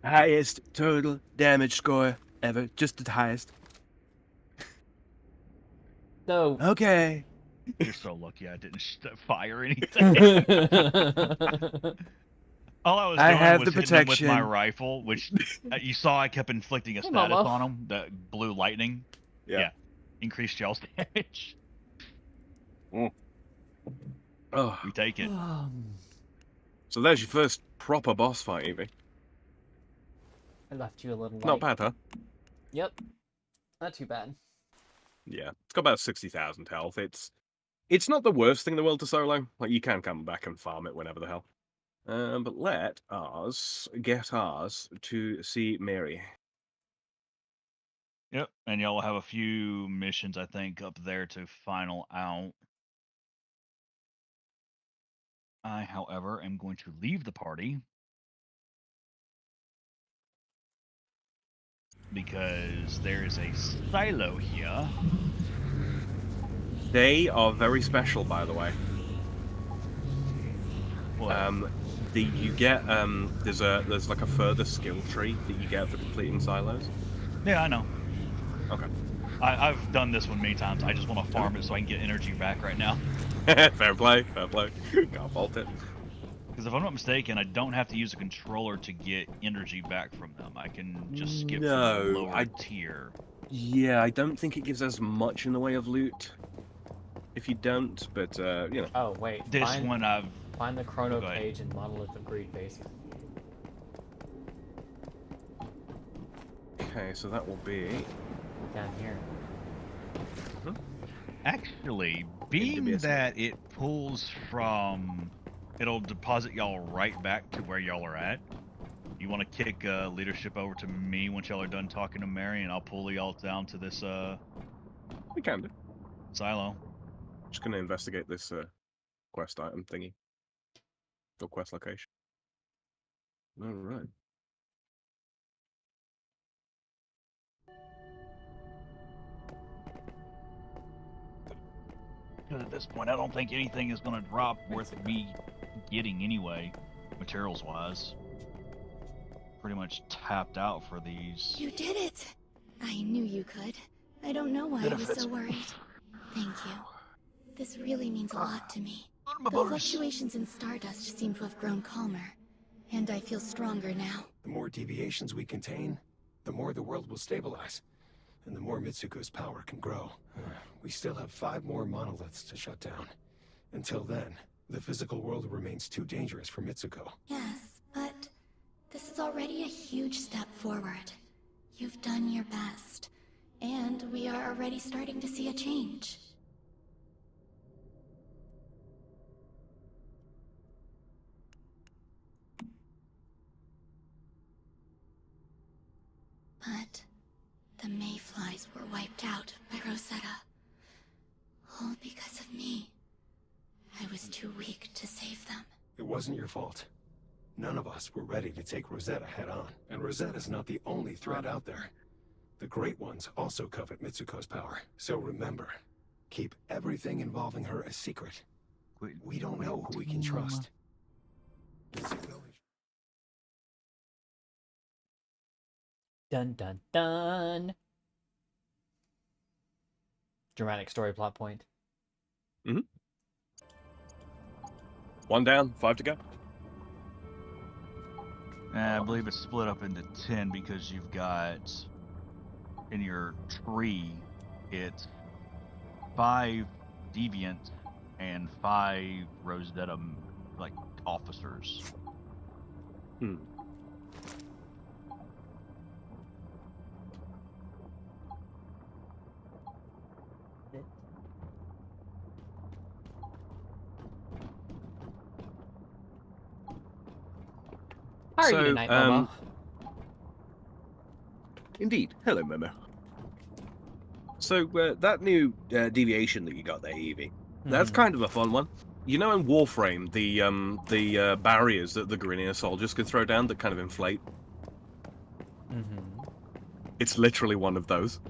Highest total damage score ever. Just the highest. So Okay. You're so lucky I didn't fire anything. All I was I doing have was the hitting them with my protection. rifle, which you saw I kept inflicting a Hey, status Momo. on them, the blue lightning. Yeah. Increased shells damage. Oh, We take it. so there's your first proper boss fight, Evie. I left you a little light. Not bad, huh? Yep. Not too bad. Yeah, it's got about 60,000 health. It's not the worst thing in the world to solo. Like, you can come back and farm it whenever the hell. But let us get ours to see Mary. Yep, and y'all will have a few missions, I think, up there to final out. I, however, am going to leave the party because there is a silo here. They are very special, by the way. What? You get there's like a further skill tree that you get for completing silos. Yeah, I know. Okay. I've done this one many times. I just want to farm it so I can get energy back right now. Fair play, fair play. Can't fault it. Because if I'm not mistaken, I don't have to use a controller to get energy back from them. I can just skip to No, the lower tier. Yeah, I don't think it gives us much in the way of loot. If you don't, but you know. Oh wait. This one I've... Find the chrono Go ahead. page in Monolith of Greed basement. Okay, so that will be Down here. Actually, being basement. that it pulls from... It'll deposit y'all right back to where y'all are at. You want to kick leadership over to me once y'all are done talking to Mary, and I'll pull y'all down to this we can do. silo. Just gonna investigate this quest item thingy. Or quest location. Alright. Because at this point, I don't think anything is going to drop worth me getting anyway, materials-wise. Pretty much tapped out for these. You did it! I knew you could. I don't know why I was so worried. Thank you. This really means a lot to me. The fluctuations in Stardust seem to have grown calmer, and I feel stronger now. The more deviations we contain, the more the world will stabilize, and the more Mitsuko's power can grow. We still have 5 more monoliths to shut down. Until then, the physical world remains too dangerous for Mitsuko. Yes, but this is already a huge step forward. You've done your best, and we are already starting to see a change. But the mayflies were wiped out by Rosetta. All because of me. I was too weak to save them. It wasn't your fault. None of us were ready to take Rosetta head on, and Rosetta's not the only threat out there. The Great Ones also covet Mitsuko's power, so remember, keep everything involving her a secret. We don't know who we can trust. The signal is... Dun dun dun. Dramatic story plot point. One down, 5 to go. I believe it's split up into 10 because you've got in your tree it's 5 deviant and 5 Rosetta like officers. Hmm. How are you So, tonight, Momo? Indeed. Hello, Momo. So, that new deviation that you got there, Evie, that's kind of a fun one. You know in Warframe, the barriers that the Grineer soldiers can throw down that kind of inflate? It's literally one of those.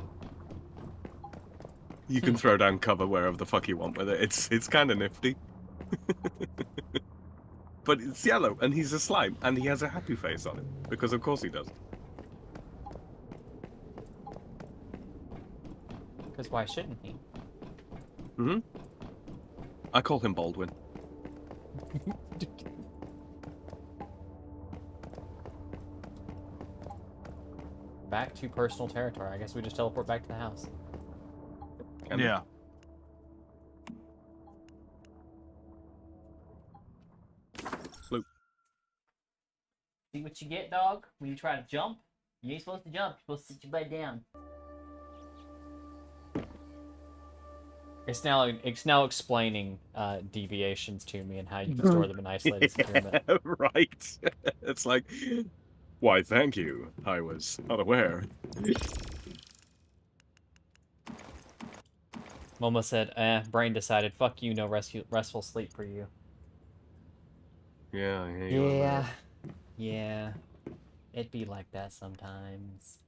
You can throw down cover wherever the fuck you want with it. It's kind of nifty. But it's yellow, and he's a slime, and he has a happy face on it. Because of course he does. Because why shouldn't he? I call him Baldwin. Back to personal territory. I guess we just teleport back to the house. Yeah. Loop. See what you get, dog? When you try to jump? You ain't supposed to jump. You're supposed to sit your butt down. It's now explaining deviations to me and how you can store them in isolated securement. Right. It's like, why, thank you. I was unaware. Momo said, brain decided, fuck you, no restful sleep for you. Yeah, I hear you on that. Yeah. It'd be like that sometimes.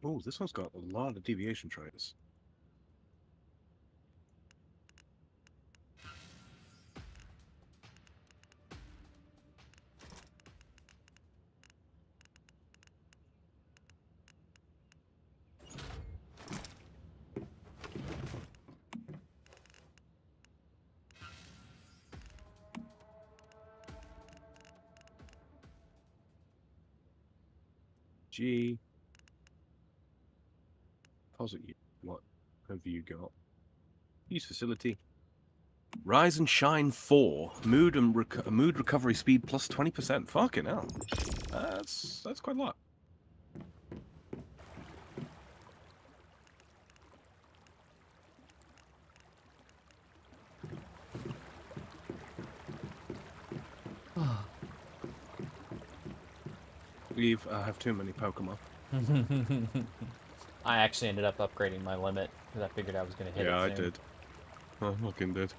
Oh, this one's got a lot of deviation traits. G. Deposit you. What have you got? Use facility. Rise and Shine 4. Mood and mood recovery speed plus 20%. Fucking hell. That's quite a lot. I have too many Pokemon. I actually ended up upgrading my limit because I figured I was going to hit it soon. Yeah, I did. I fucking did.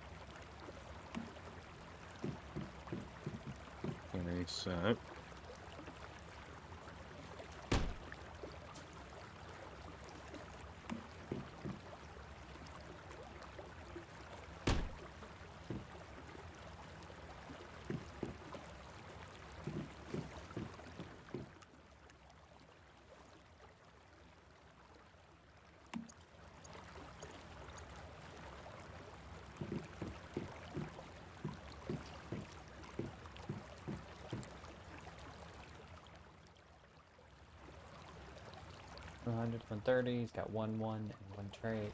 Okay, so... $100, 130. He's got 1, 1, and 1 trait.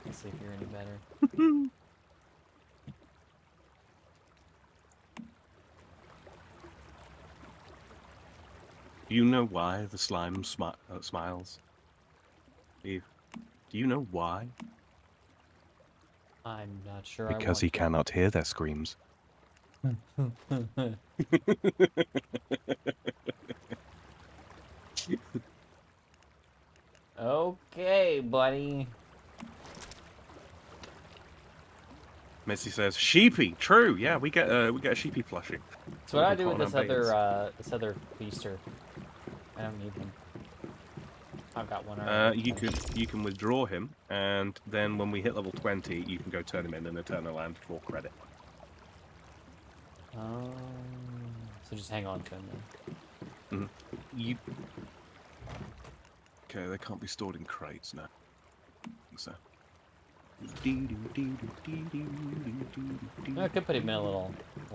Let's see if you're any better. Do you know why the slime smiles? Eve, do you know why? I'm not sure Because he cannot hear their screams. Okay, buddy. Missy says, sheepy. True. Yeah, we get a sheepy plushie. So what do I We can do put with on our this other feaster? I don't need him. I've got one already. You can withdraw him, and then when we hit level 20, you can go turn him in an Eternal Land for credit. So just hang on to him then. You. Okay, they can't be stored in crates now. So. I could put him in a little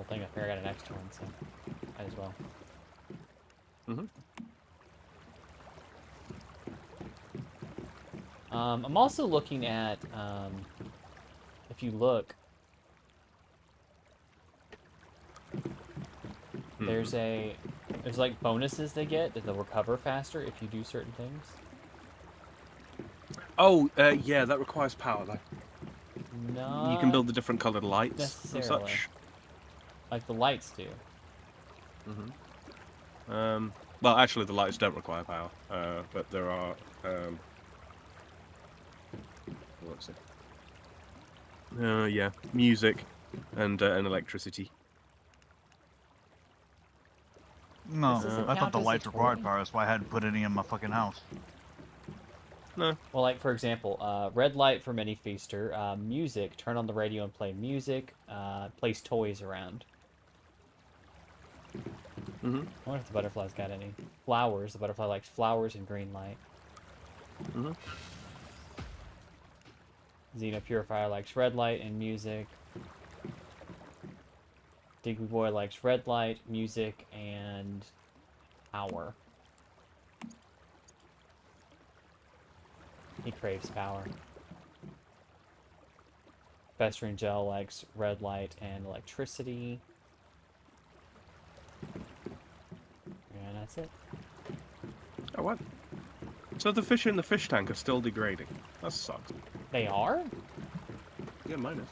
thing up here. I got an extra one, so might as well. I'm also looking at, if you look, there's like bonuses they get that they'll recover faster if you do certain things. Oh, yeah, that requires power, though. No. You can build the different coloured lights and necessarily. such. Like the lights do. Well, actually, the lights don't require power, but there are. What's it? Yeah, music and electricity. No, This doesn't I thought count the as a lights required toy. power. That's why I hadn't put any in my fucking house. No. Well, like for example, red light for mini feaster. Music. Turn on the radio and play music. Place toys around. I wonder if the butterfly's got any flowers. The butterfly likes flowers and green light. Xeno Purifier likes red light and music. Digby Boy likes red light, music, and power. He craves power. Festering Gel likes red light and electricity. And that's it. Oh, what? So the fish in the fish tank are still degrading. That sucks. They are? Yeah, mine is.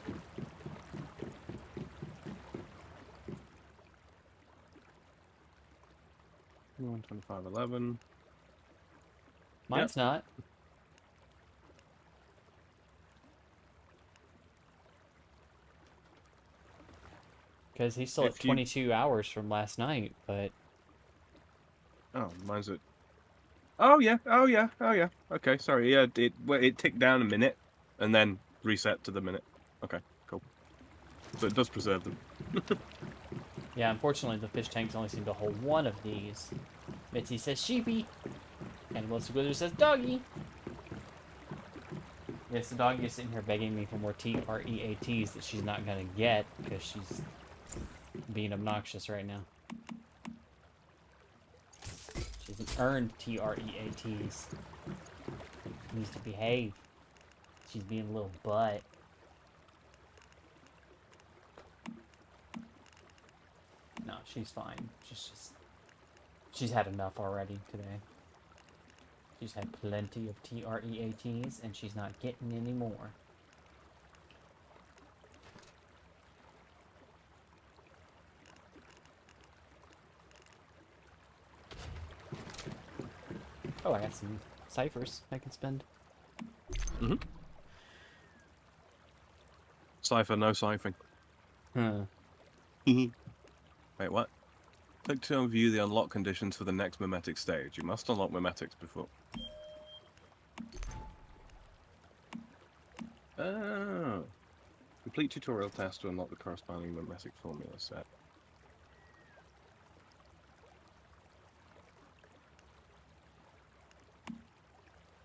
One 2511. Mine's not. Because he's still at 22 hours from last night, but... Oh, mine's at... Oh, yeah. Oh, yeah. Oh, yeah. Okay, sorry. Yeah, it ticked down a minute and then reset to the minute. Okay, cool. So it does preserve them. Yeah, unfortunately, the fish tanks only seem to hold one of these. Mitzi says sheepy. And Melissa Wither says doggy. Yes, the doggy is sitting here begging me for more TREATs that she's not going to get because she's being obnoxious right now. She hasn't earned TREATs. She needs to behave. She's being a little butt. No, she's fine. She's had enough already today. She's had plenty of TREATs, and she's not getting any more. Oh, I got some ciphers I can spend. Cipher, no ciphering. Huh. Wait, what? Click to view the unlock conditions for the next mimetic stage. You must unlock mimetics before. Oh. Complete tutorial test to unlock the corresponding mimetic formula set.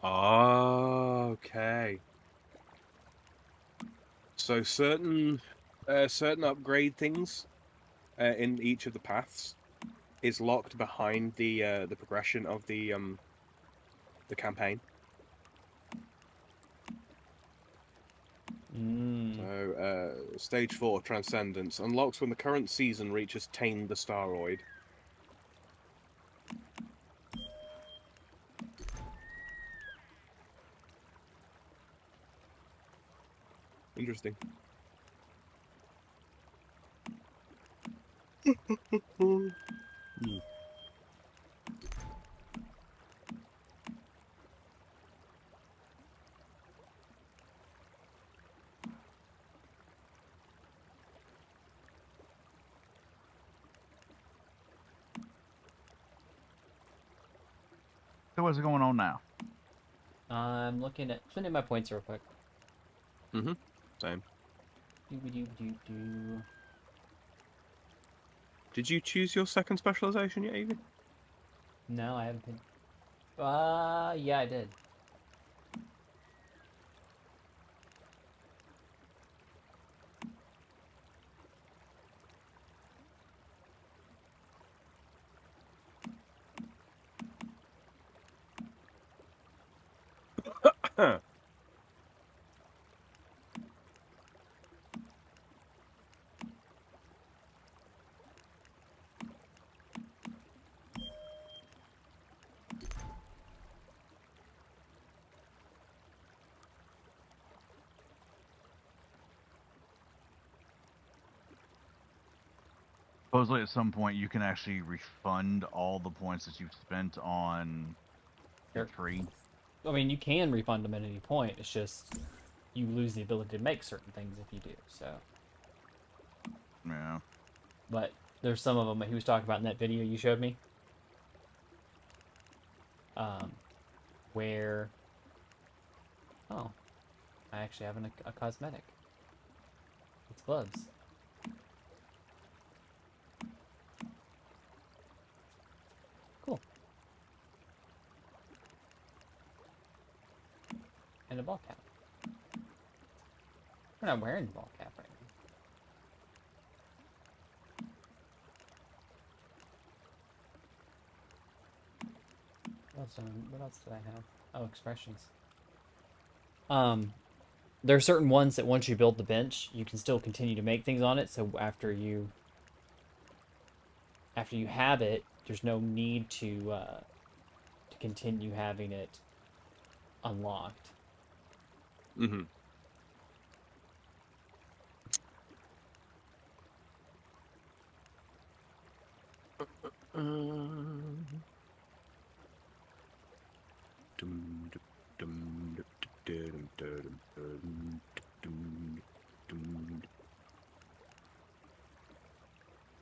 Okay. So certain upgrade things in each of the paths is locked behind the progression of the campaign. So stage 4 Transcendence unlocks when the current season reaches Tame the Staroid. Interesting. So what's going on now? I'm looking at spending my points real quick. Mm-hmm. Same. Do. Did you choose your second specialization yet, Evie? No, I haven't been. Yeah, I did. Huh. Supposedly at some point you can actually refund all the points that you've spent on your tree. I mean, you can refund them at any point. It's just you lose the ability to make certain things if you do. So, Yeah. but there's some of them that he was talking about in that video you showed me. Where I actually have a cosmetic. It's gloves. Cool. And a ball cap. We're not wearing the ball cap right now. What else did I have? Oh, expressions. There are certain ones that once you build the bench, you can still continue to make things on it. So after you have it, there's no need to continue having it unlocked. Mm-hmm.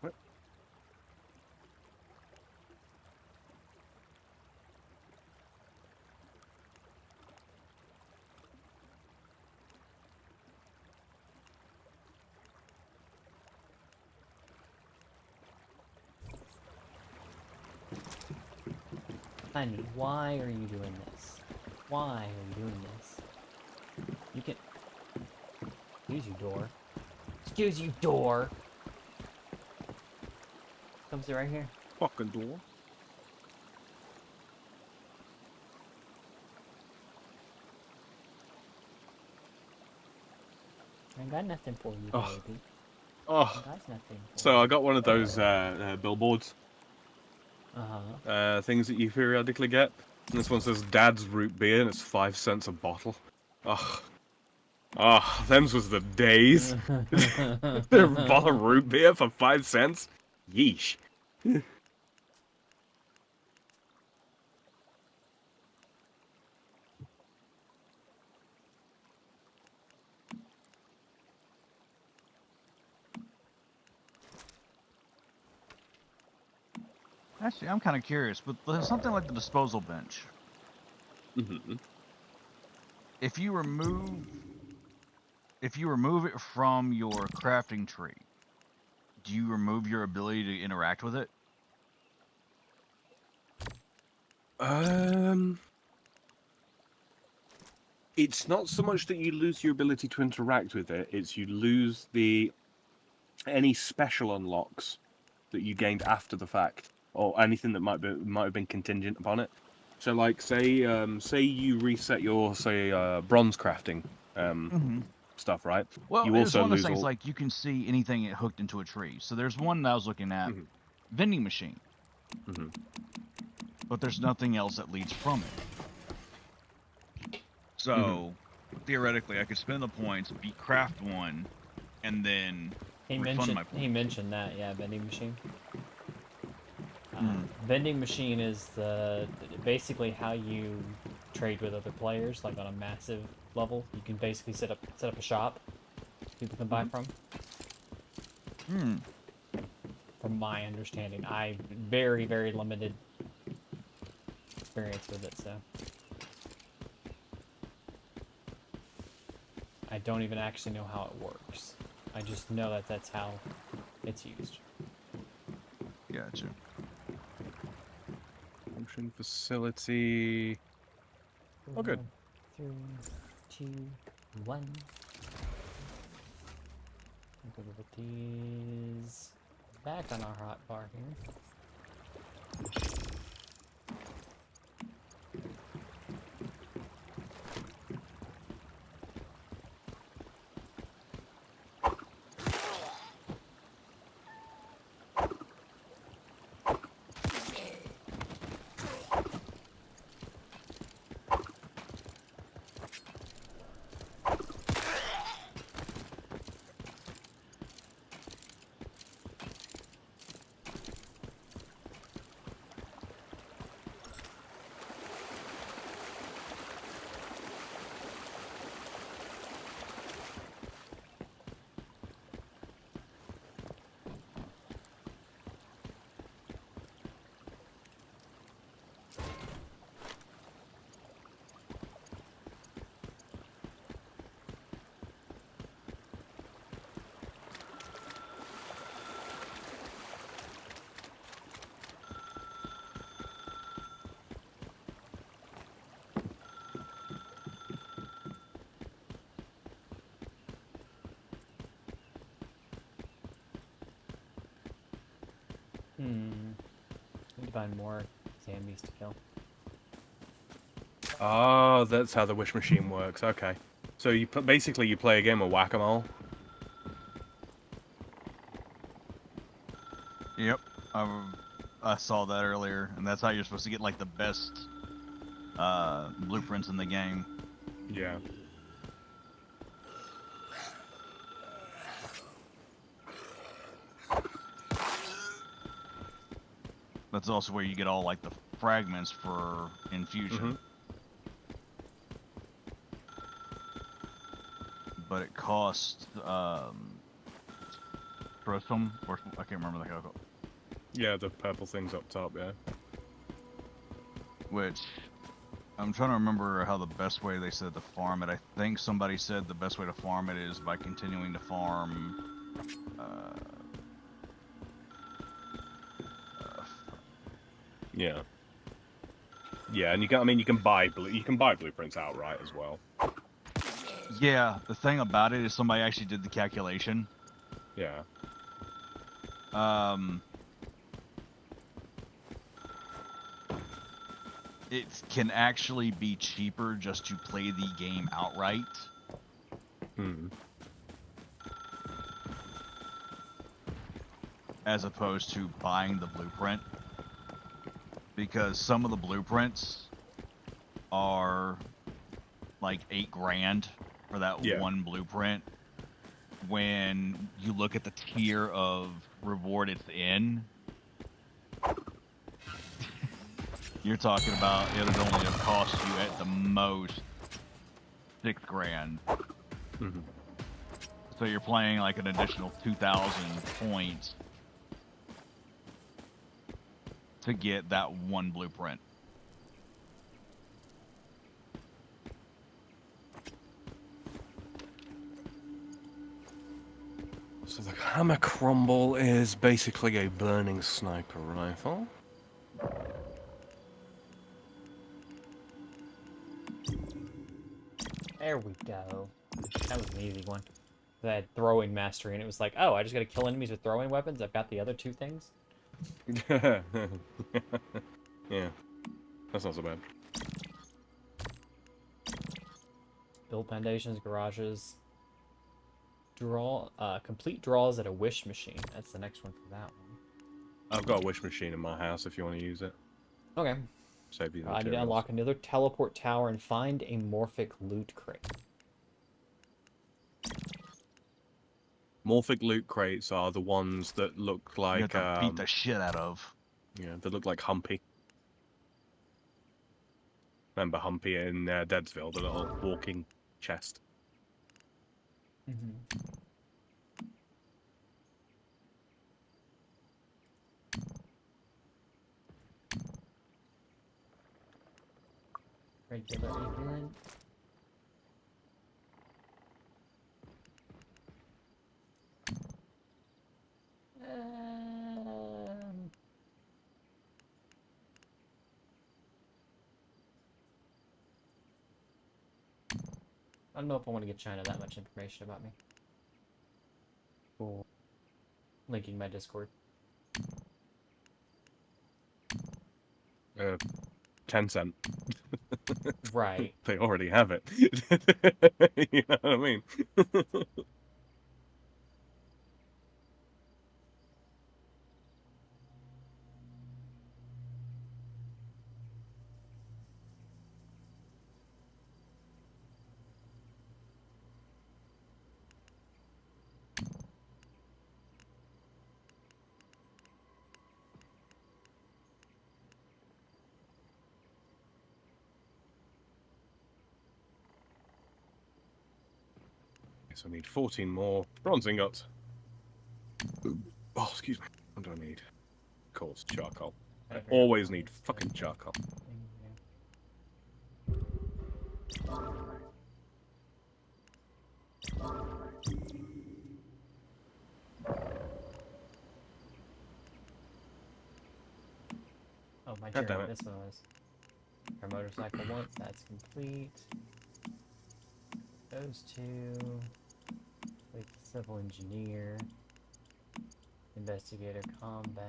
What? Honey, why are you doing this? Why are you doing this? You can... Excuse you, door. Excuse you, door! Comes it right here. Fucking door. I got nothing for you, Oh. baby. Oh, I got nothing for so you. I got one of those billboards. Uh-huh. Things that you periodically get. And this one says Dad's root beer and it's 5 cents a bottle. Ugh. Ah, them's was the days. A bottle of root beer for 5 cents? Yeesh. Actually, I'm kind of curious, but there's something like the disposal bench. Mm-hmm. If you remove it from your crafting tree, do you remove your ability to interact with it? It's not so much that you lose your ability to interact with it, it's you lose any special unlocks that you gained after the fact, or anything that might have been contingent upon it. So, like, say you reset your bronze crafting stuff, right? Well, You it's also one of those lose things all. like you can see anything hooked into a tree. So there's one that I was looking at, vending machine, but there's nothing else that leads from it. So theoretically, I could spend the points, craft one, and then refund my points. He mentioned that, yeah, vending machine. Vending machine is basically how you trade with other players, like on a massive level. You can basically set up a shop people can buy from. From my understanding, I very limited experience with it, so I don't even actually know how it works. I just know that that's how it's used. Gotcha. Function facility. Oh, good. 3, 2, 1. Go put these back on our hot bar here. Need to find more zombies to kill. Oh, that's how the wish machine works. Okay. So you basically you play a game of whack-a-mole. Yep. I saw that earlier, and that's how you're supposed to get like the best blueprints in the game. Yeah. That's also where you get all like the fragments for infusion. But it costs Tristram, or I can't remember the hell. Yeah, the purple things up top, yeah. Which I'm trying to remember how the best way they said to farm it. I think somebody said the best way to farm it is by continuing to farm. Yeah. Yeah, and you can. I mean, you can buy blueprints outright as well. Yeah, the thing about it is somebody actually did the calculation. Yeah. It can actually be cheaper just to play the game outright. As opposed to buying the blueprint. Because some of the blueprints are like $8,000 for that one blueprint. When you look at the tier of reward it's in, you're talking about it'll only have cost you at the most $6,000. So you're playing like an additional 2,000 points to get that one blueprint. So the hammer crumble is basically a burning sniper rifle. There we go. That was an easy one. I had throwing mastery, and it was like, oh, I just gotta kill enemies with throwing weapons? I've got the other two things? Yeah. That's not so bad. Build foundations, garages. Complete draws at a wish machine. That's the next one for that one. I've got a wish machine in my house if you want to use it. Okay. Save you the I need to materials. unlock another teleport tower and find a morphic loot crate. Morphic loot crates are the ones that look like... You have to beat the shit out of. Yeah, they look like Humpy. Remember Humpy in Deadsville, the little walking chest? Regular event. I don't know if I want to give China that much information about me. For linking my Discord. 10 cent. Right. They already have it. You know what I mean? So I need 14 more bronze ingots. Oh, excuse me. What do I need? Of course, charcoal. I always need fucking charcoal. Oh, my God damn journey. it. This one was. Our motorcycle once, that's complete. Those two. Like civil engineer. Investigator combat.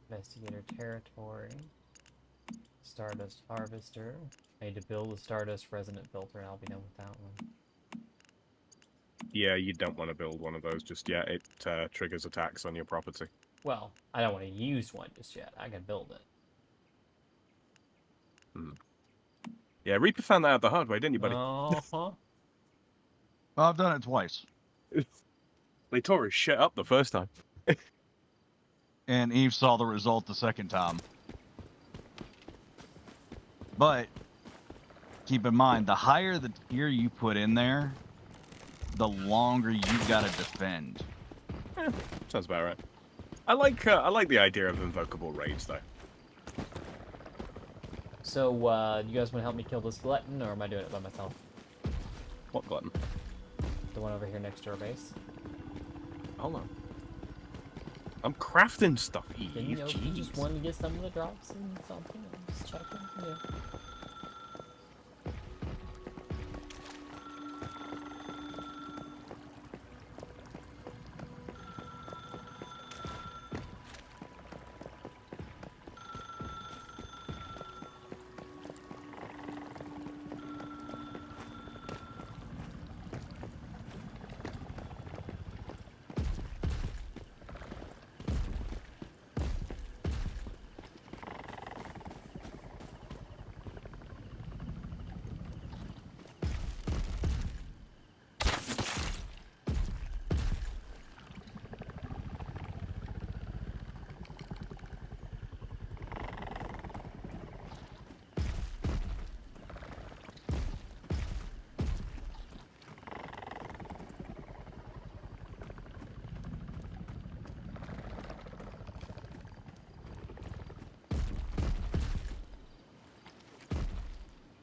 Investigator territory. Stardust harvester. I need to build a Stardust resonant filter and I'll be done with that one. Yeah, you don't want to build one of those just yet. It triggers attacks on your property. Well, I don't want to use one just yet. I can build it. Yeah, Reaper found that out the hard way, didn't you, buddy? Uh-huh. Well, I've done it twice. They tore his shit up the first time. And Eve saw the result the second time. But keep in mind, the higher the tier you put in there, the longer you gotta defend. Sounds about right. I like the idea of invocable raids though. So, you guys want to help me kill this glutton, or am I doing it by myself? What glutton? The one over here next to our base. Hold on. I'm crafting stuff, Eve. Didn't you know if you Jeez. just wanted to get some of the drops and something? I'm just checking. Yeah.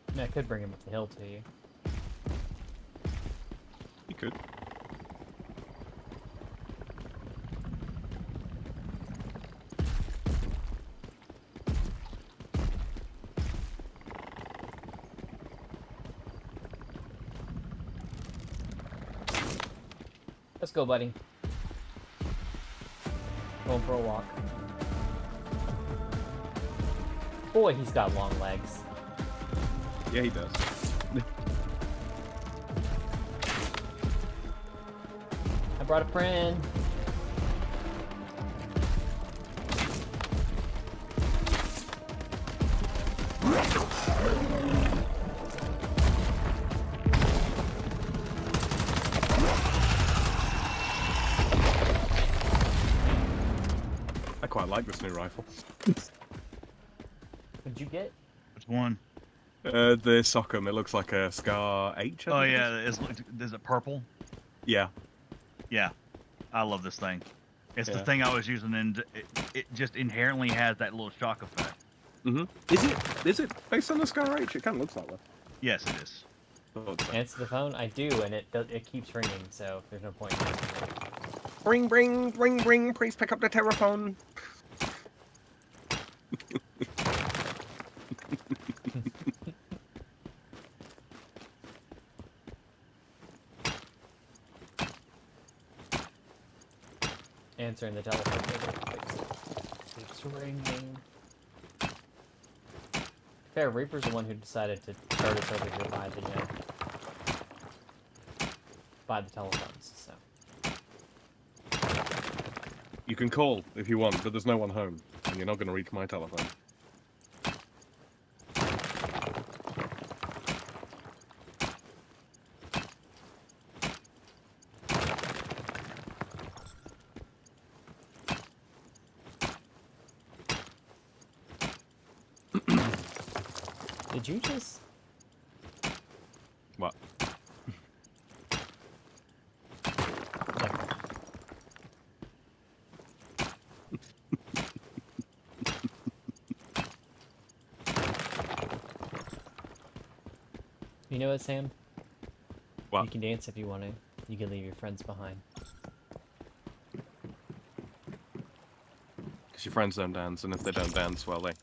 I mean, I could bring him up the hill to you. You could. Let's go, buddy. Going for a walk. Boy, he's got long legs. Yeah, he does. I brought a friend. I quite like this new rifle. What'd you get? Which one? The Sockham, it looks like a Scar H. Oh yeah, is it purple? Yeah. Yeah, I love this thing. It's the Yeah. thing I was using, and it just inherently has that little shock effect. Is it based on the Scar H? It kind of looks like that. Yes, it is. Thought so. Answer the phone? I do, and it keeps ringing, so there's no point in answering it. Ring, ring, ring, ring. Please pick up the telephone. Answering the telephone. Keeps ringing. Fair, Reaper's the one who decided to start us over here by the telephones, so. You can call if you want, but there's no one home, and you're not going to reach my telephone. Did you just... What? You know what, Sam? What? You can dance if you want to. You can leave your friends behind. Because your friends don't dance, and if they don't dance, well, they...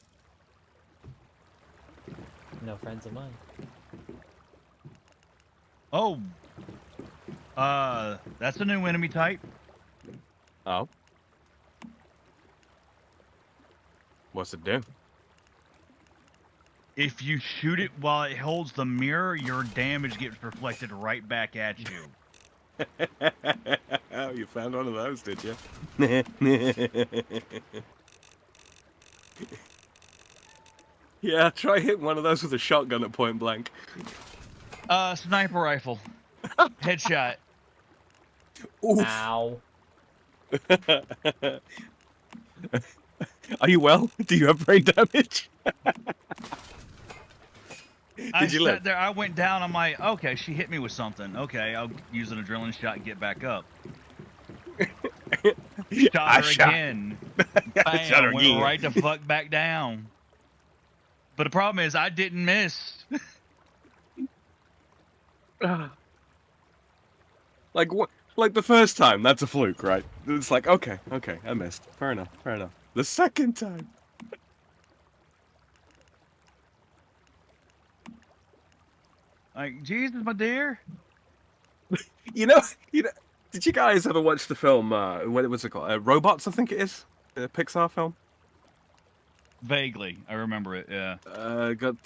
No friends of mine. Oh. That's a new enemy type. Oh? What's it do? If you shoot it while it holds the mirror, your damage gets reflected right back at you. Oh, you found one of those, did you? Yeah, try hitting one of those with a shotgun at point blank. Sniper rifle. Headshot. Oof. Ow. Are you well? Do you have brain damage? I you sat live? there, I went down, I'm like, okay, she hit me with something. Okay, I'll use an adrenaline shot and get back up. Shot her again. Bam, Shot her went again. right the fuck back down. But the problem is, I didn't miss. Like what? Like the first time, that's a fluke, right? It's like, okay, I missed. Fair enough. The second time. Like, Jesus, my dear. You know, did you guys ever watch the film, what was it called? Robots, I think it is? A Pixar film? Vaguely, I remember it, yeah. Got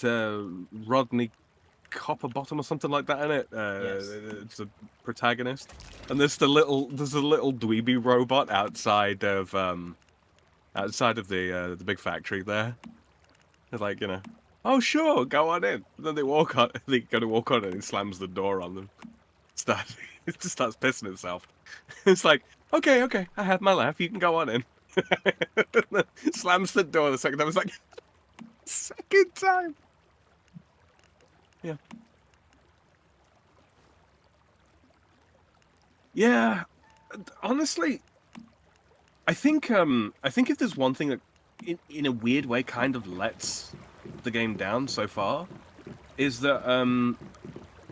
Rodney Copperbottom or something like that in it. Yes. It's a protagonist. And there's a little dweeby robot outside of the big factory there. It's like, you know, oh sure, go on in. And then they go to walk on it and it slams the door on them. It just starts pissing itself. It's like, okay, I have my laugh, you can go on in. Slams the door the second time. It's like, second time. Yeah. Yeah. Honestly, I think if there's one thing that, in a weird way, kind of lets the game down so far, is that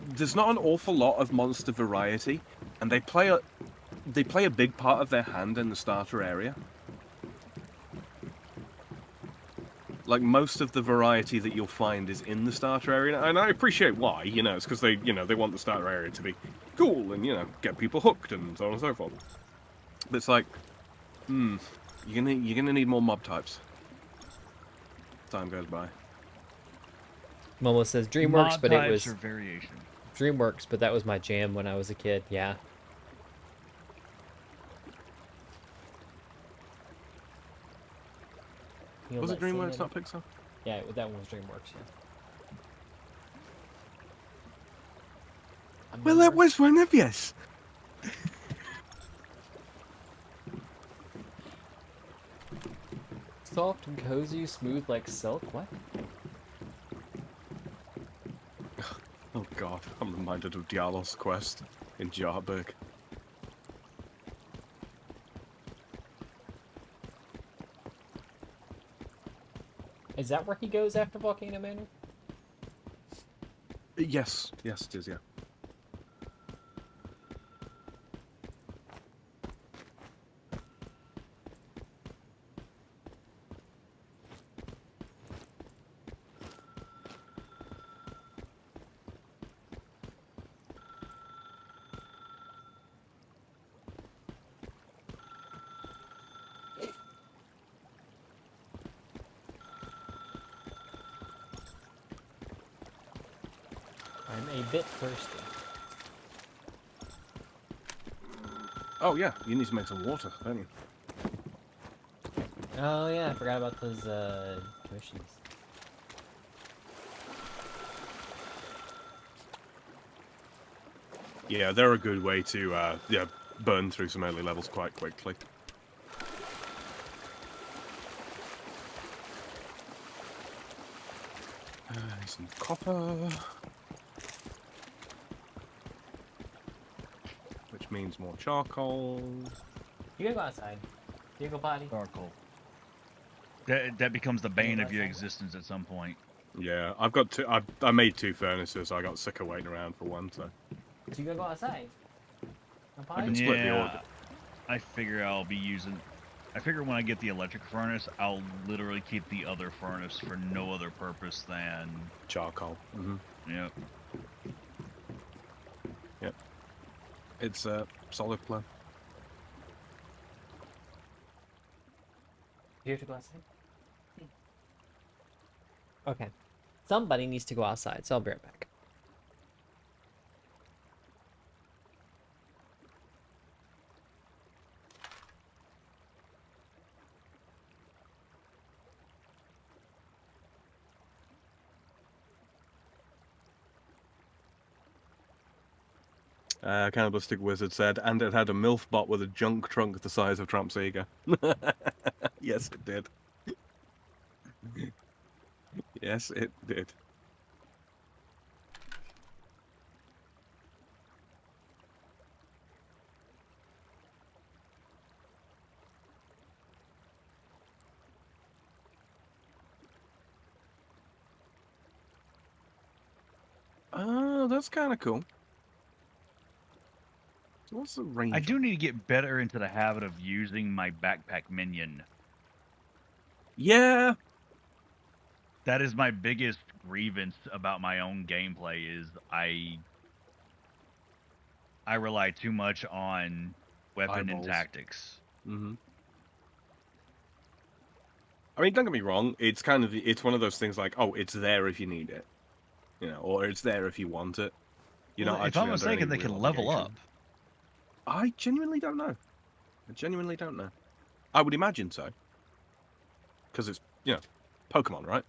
there's not an awful lot of monster variety, and they play a big part of their hand in the starter area. Like, most of the variety that you'll find is in the starter area, and I appreciate why. You know, it's because they want the starter area to be cool and, you know, get people hooked and so on and so forth. But it's like, you're gonna need more mob types. Time goes by. Momo says DreamWorks, Mod but it types was or variation. DreamWorks, but that was my jam when I was a kid. Yeah. You'll Was it let DreamWorks, Sam not Pixar? Yeah, that one was DreamWorks, yeah. Well, that was one of yes. Soft and cozy, smooth like silk. What? Oh god, I'm reminded of Diallo's quest in Jarberg. Is that where he goes after Volcano Manor? Yes, yes, it is. Yeah. I'm a bit thirsty. Oh yeah, you need to make some water, don't you? Oh yeah, I forgot about those commissions. Yeah, they're a good way to yeah, burn through some early levels quite quickly. Some copper, which means more charcoal. You gotta go outside. Do you go potty? Charcoal. That becomes the bane of your outside? existence at some point. Yeah, I've got two. I made 2 furnaces. I got sick of waiting around for one, so So you gotta go outside. No I potty? can split the order. Yeah, I figure I'll be using. I figure when I get the electric furnace, I'll literally keep the other furnace for no other purpose than. Charcoal. Yep. Yep. It's a solid plan. Do you have to go outside? Okay. Somebody needs to go outside, so I'll be right back. Cannibalistic Wizard said, and it had a MILF bot with a junk trunk the size of Tramp's Eager. Yes, it did. Yes, it did. Oh, that's kind of cool. So what's the range? I do need to get better into the habit of using my backpack minion. Yeah. That is my biggest grievance about my own gameplay is I rely too much on weapon and Eyeballs. tactics. Mm-hmm. I mean, don't get me wrong. It's kind of it's one of those things like, oh, it's there if you need it, you know, or it's there if you want it. You're Well, not if I'm actually under mistaken, any they can real level up. obligation. I genuinely don't know. I genuinely don't know. I would imagine so. Because it's, you know, Pokemon, right?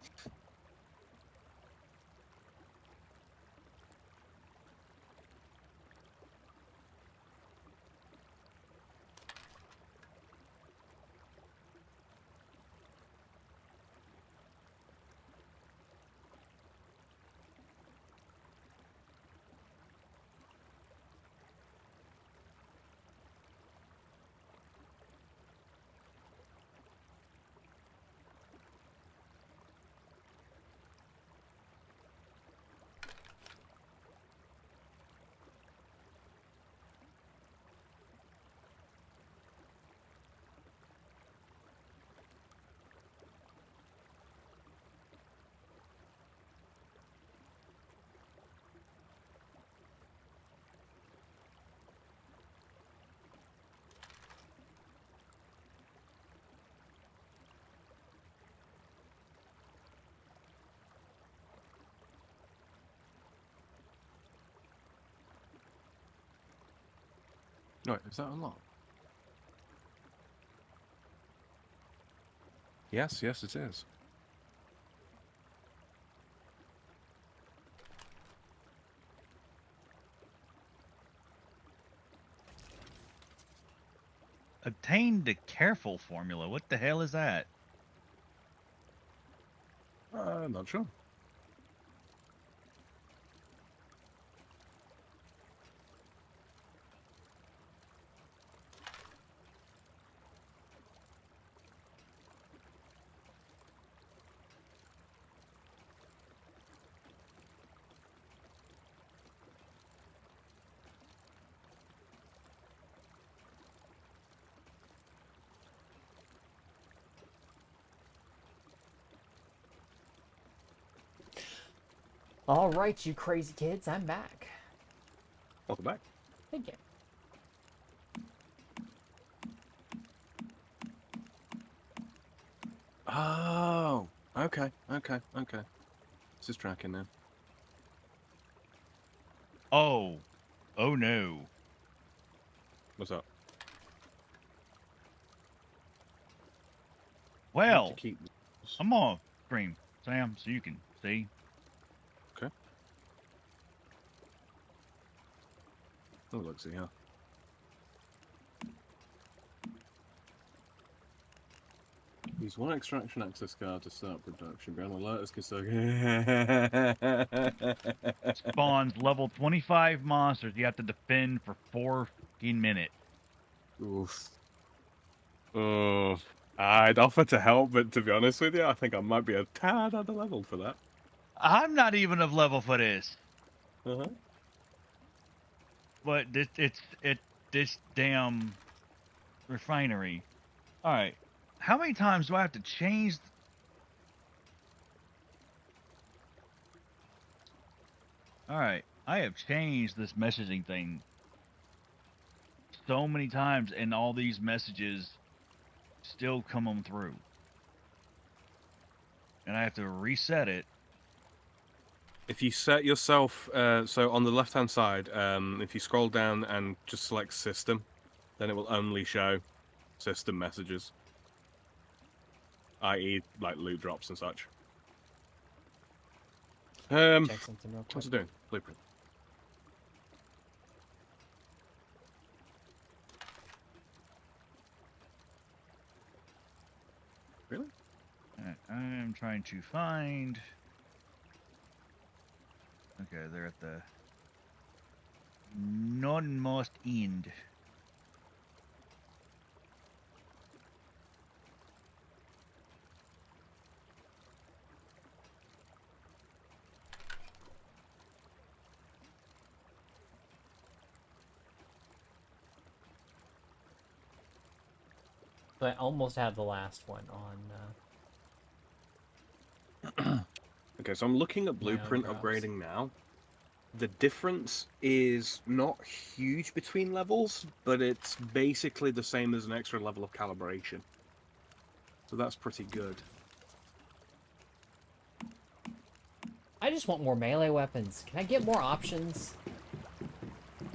Right, is that unlocked? Yes, yes, it is. Obtain the careful formula. What the hell is that? Not sure. All right, you crazy kids, I'm back. Welcome back. Thank you. Oh, okay. This is tracking now. Oh. Oh no. What's up? Why don't you Well, keep... I'm on stream, Sam, so you can see. Okay. Oh, let's see here. Use one extraction access card to start production. Be on alert as Spawns level 25 monsters you have to defend for 14 minutes. Oof. I'd offer to help, but to be honest with you, I think I might be a tad underleveled for that. I'm not even of level for this. Uh-huh. But this damn refinery. All right. How many times do I have to change? All right. I have changed this messaging thing so many times, and all these messages still come on through. And I have to reset it. If you set yourself, so on the left-hand side, if you scroll down and just select system, then it will only show system messages, i.e. like loot drops and such. Check something real quick. What's it doing? Blueprint. Really? I'm trying to find. Okay, they're at the non-most end. So I almost had the last one on. Okay, so I'm looking at My blueprint own browse. upgrading now. The difference is not huge between levels, but it's basically the same as an extra level of calibration. So that's pretty good. I just want more melee weapons. Can I get more options?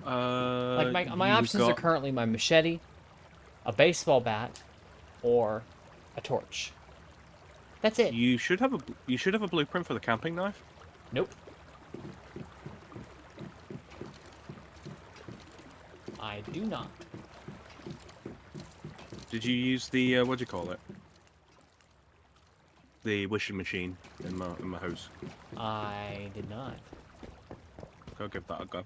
Like Like my options are currently my machete, a baseball bat, or a torch. That's it. You should have a blueprint for the camping knife. Nope. I do not. Did you use the what do you call it? The wishing machine in my house. I did not. Go give that a go.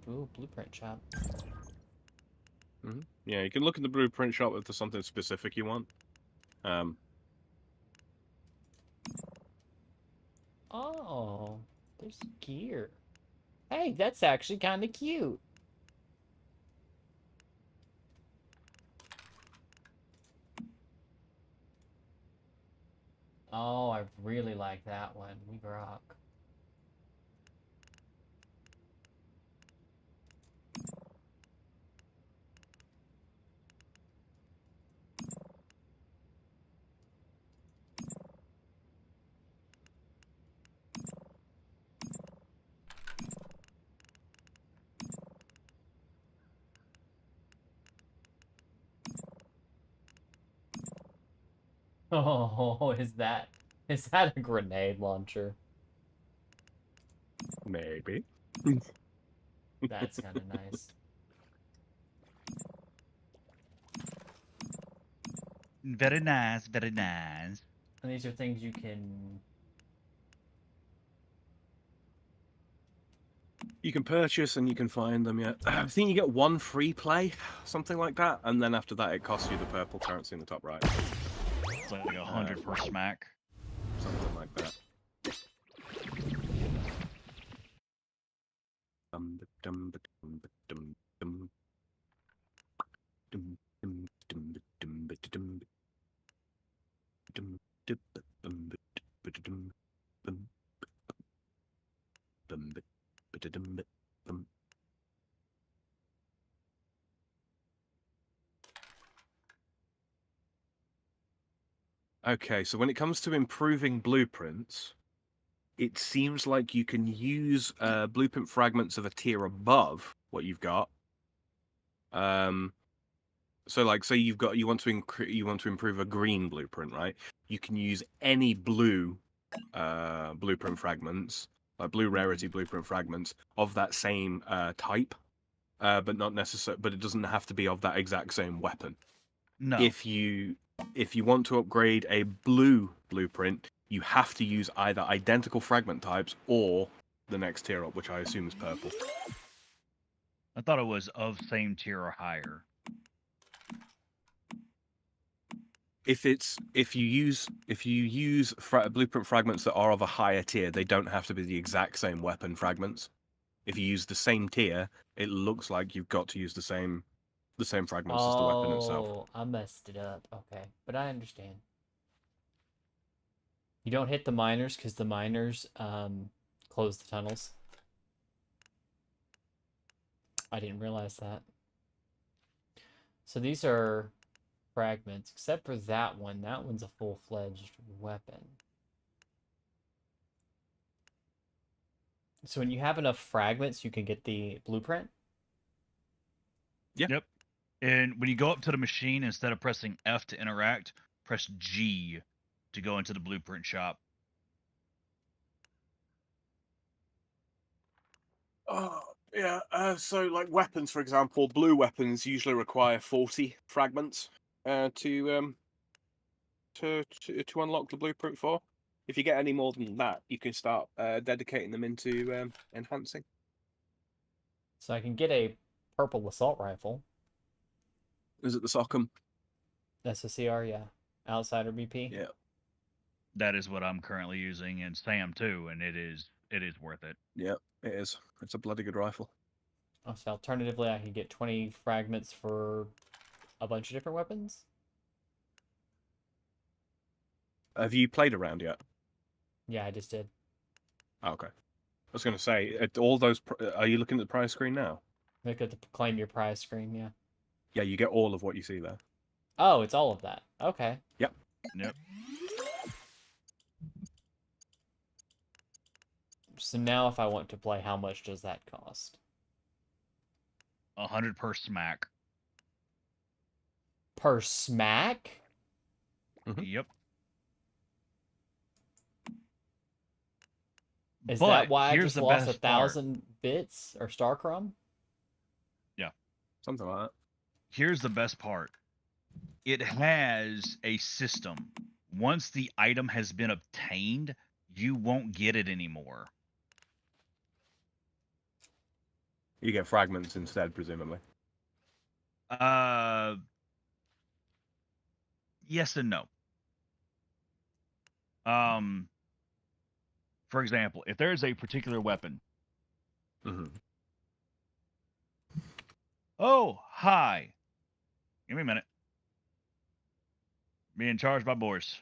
Blueprint shop. Yeah, you can look in the blueprint shop if there's something specific you want. Oh, there's gear. Hey, that's actually kind of cute. Oh, I really like that one. We rock. Oh, is that a grenade launcher? Maybe. That's kind of nice. Very nice, very nice. And these are things you can. You can purchase and you can find them, yeah. I think you get one free play, something like that, and then after that it costs you the purple currency in the top right. It's like 100 per smack. Something like that. Dum dum dum dum dum dum dum dum dum dum. Okay, so when it comes to improving blueprints, it seems like you can use blueprint fragments of a tier above what you've got. So like, say you want to improve a green blueprint, right? You can use any blue blueprint fragments, like blue rarity blueprint fragments of that same type, but not necessarily. But it doesn't have to be of that exact same weapon. No. If you want to upgrade a blue blueprint, you have to use either identical fragment types or the next tier up, which I assume is purple. I thought it was of same tier or higher. If you use blueprint fragments that are of a higher tier, they don't have to be the exact same weapon fragments. If you use the same tier, it looks like you've got to use the same fragments as the weapon itself. Oh, I messed it up. Okay, but I understand. You don't hit the miners because the miners close the tunnels. I didn't realize that. So these are fragments, except for that one. That one's a full-fledged weapon. So when you have enough fragments, you can get the blueprint? Yeah. Yep. And when you go up to the machine, instead of pressing F to interact, press G to go into the blueprint shop. Oh, yeah. So, like weapons, for example, blue weapons usually require 40 fragments to unlock the blueprint for. If you get any more than that, you can start dedicating them into enhancing. So I can get a purple assault rifle. Is it the Sockham? SSCR, yeah. Outsider BP. Yeah. That is what I'm currently using, and Sam too, and it is worth it. Yeah, it is. It's a bloody good rifle. Oh, so alternatively, I can get 20 fragments for a bunch of different weapons. Have you played around yet? Yeah, I just did. Oh, okay. I was going to say, all those. Are you looking at the prize screen now? Look at the claim your prize screen, yeah. Yeah, you get all of what you see there. Oh, it's all of that. Okay. Yep. So now if I want to play, how much does that cost? 100 per smack. Per smack? Yep. Is But that why I here's just the lost best 1,000 bits or star crumb? Yeah. Something like that. Here's the best part. It has a system. Once the item has been obtained, you won't get it anymore. You get fragments instead, presumably. Yes and no. For example, if there is a particular weapon. Mm-hmm. Oh, hi. Give me a minute. Being charged by Boris.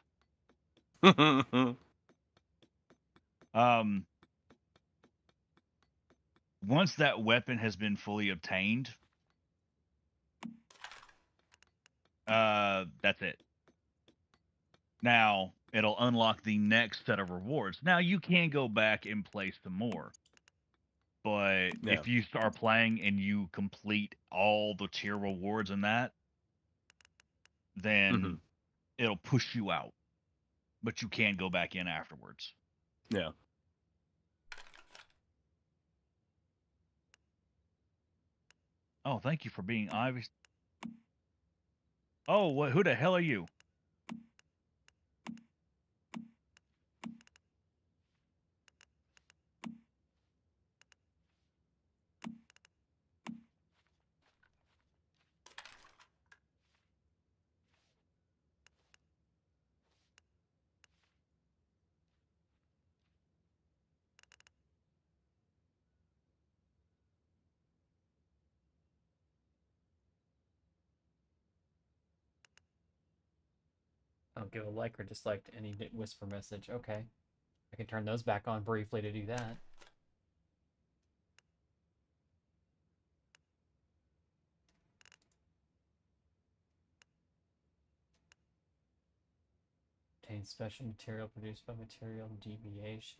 Once that weapon has been fully obtained, that's it. Now, it'll unlock the next set of rewards. Now, you can go back and play some more. But if you start playing and you complete all the tier rewards and that, then it'll push you out. But you can go back in afterwards. Yeah. Oh, thank you for being Ivy. Oh, who the hell are you? I'll give a like or dislike to any whisper message. Okay. I can turn those back on briefly to do that. contains special material produced by material deviations.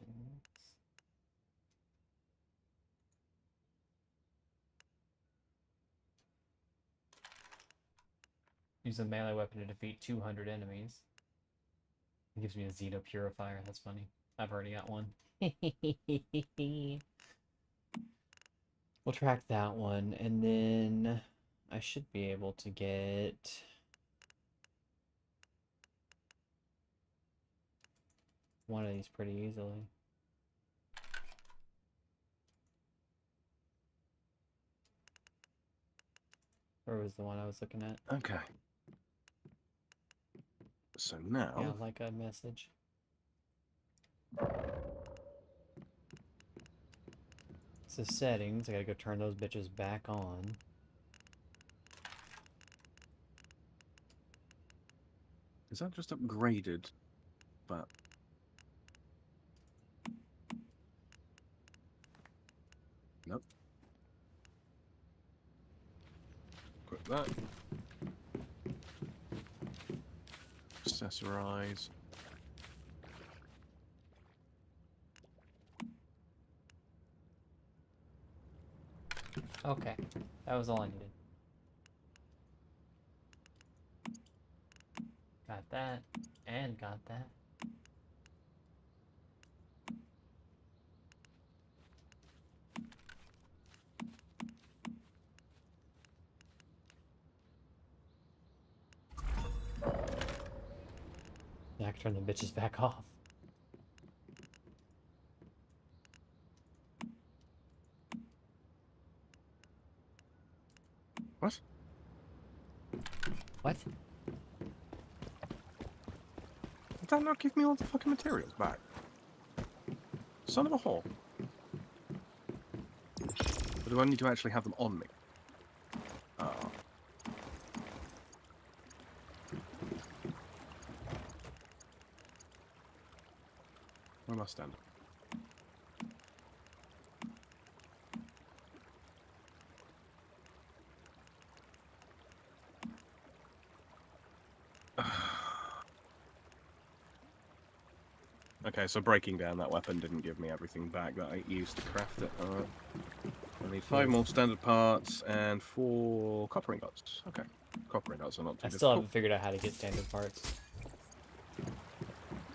Use a melee weapon to defeat 200 enemies. It gives me a Xeno Purifier. That's funny. I've already got one. We'll track that one, and then I should be able to get one of these pretty easily. Where was the one I was looking at? Okay. So now... Yeah, like a message. So settings, I gotta go turn those bitches back on. Is that just upgraded? But... Nope. Equip that. Accessorize. Okay, that was all I needed. Got that, and got that. Now I can turn the bitches back off. What? What? Did that not give me all the fucking materials back? Son of a whore. Or do I need to actually have them on me? Oh. Where am I standing? Okay, so breaking down that weapon didn't give me everything back that I used to craft it. I need 5 more standard parts and 4 copper ingots. Okay, copper ingots are not too I still difficult. haven't figured out how to get standard parts.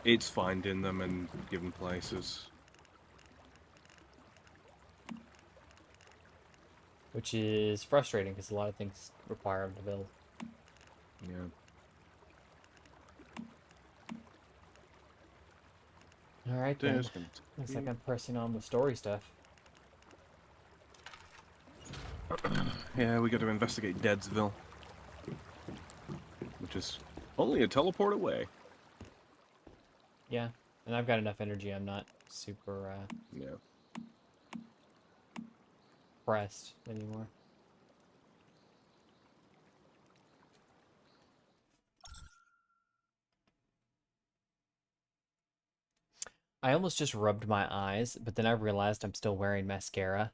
It's finding them in given places. Which is frustrating because a lot of things require them to build. Yeah. Alright then. Looks like I'm pressing on with story stuff. Yeah, we got to investigate Deadsville. Which is only a teleport away. Yeah, and I've got enough energy, I'm not super Yeah. pressed anymore. I almost just rubbed my eyes, but then I realized I'm still wearing mascara.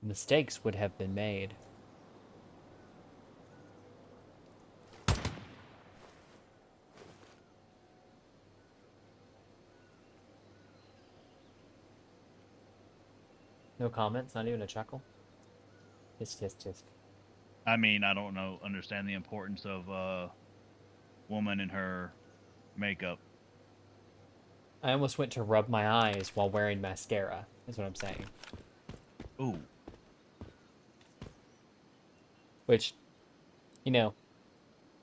Mistakes would have been made. No comments, not even a chuckle. Tisk. I mean, I don't know, understand the importance of a woman in her makeup. I almost went to rub my eyes while wearing mascara, is what I'm saying. Ooh. Which, you know,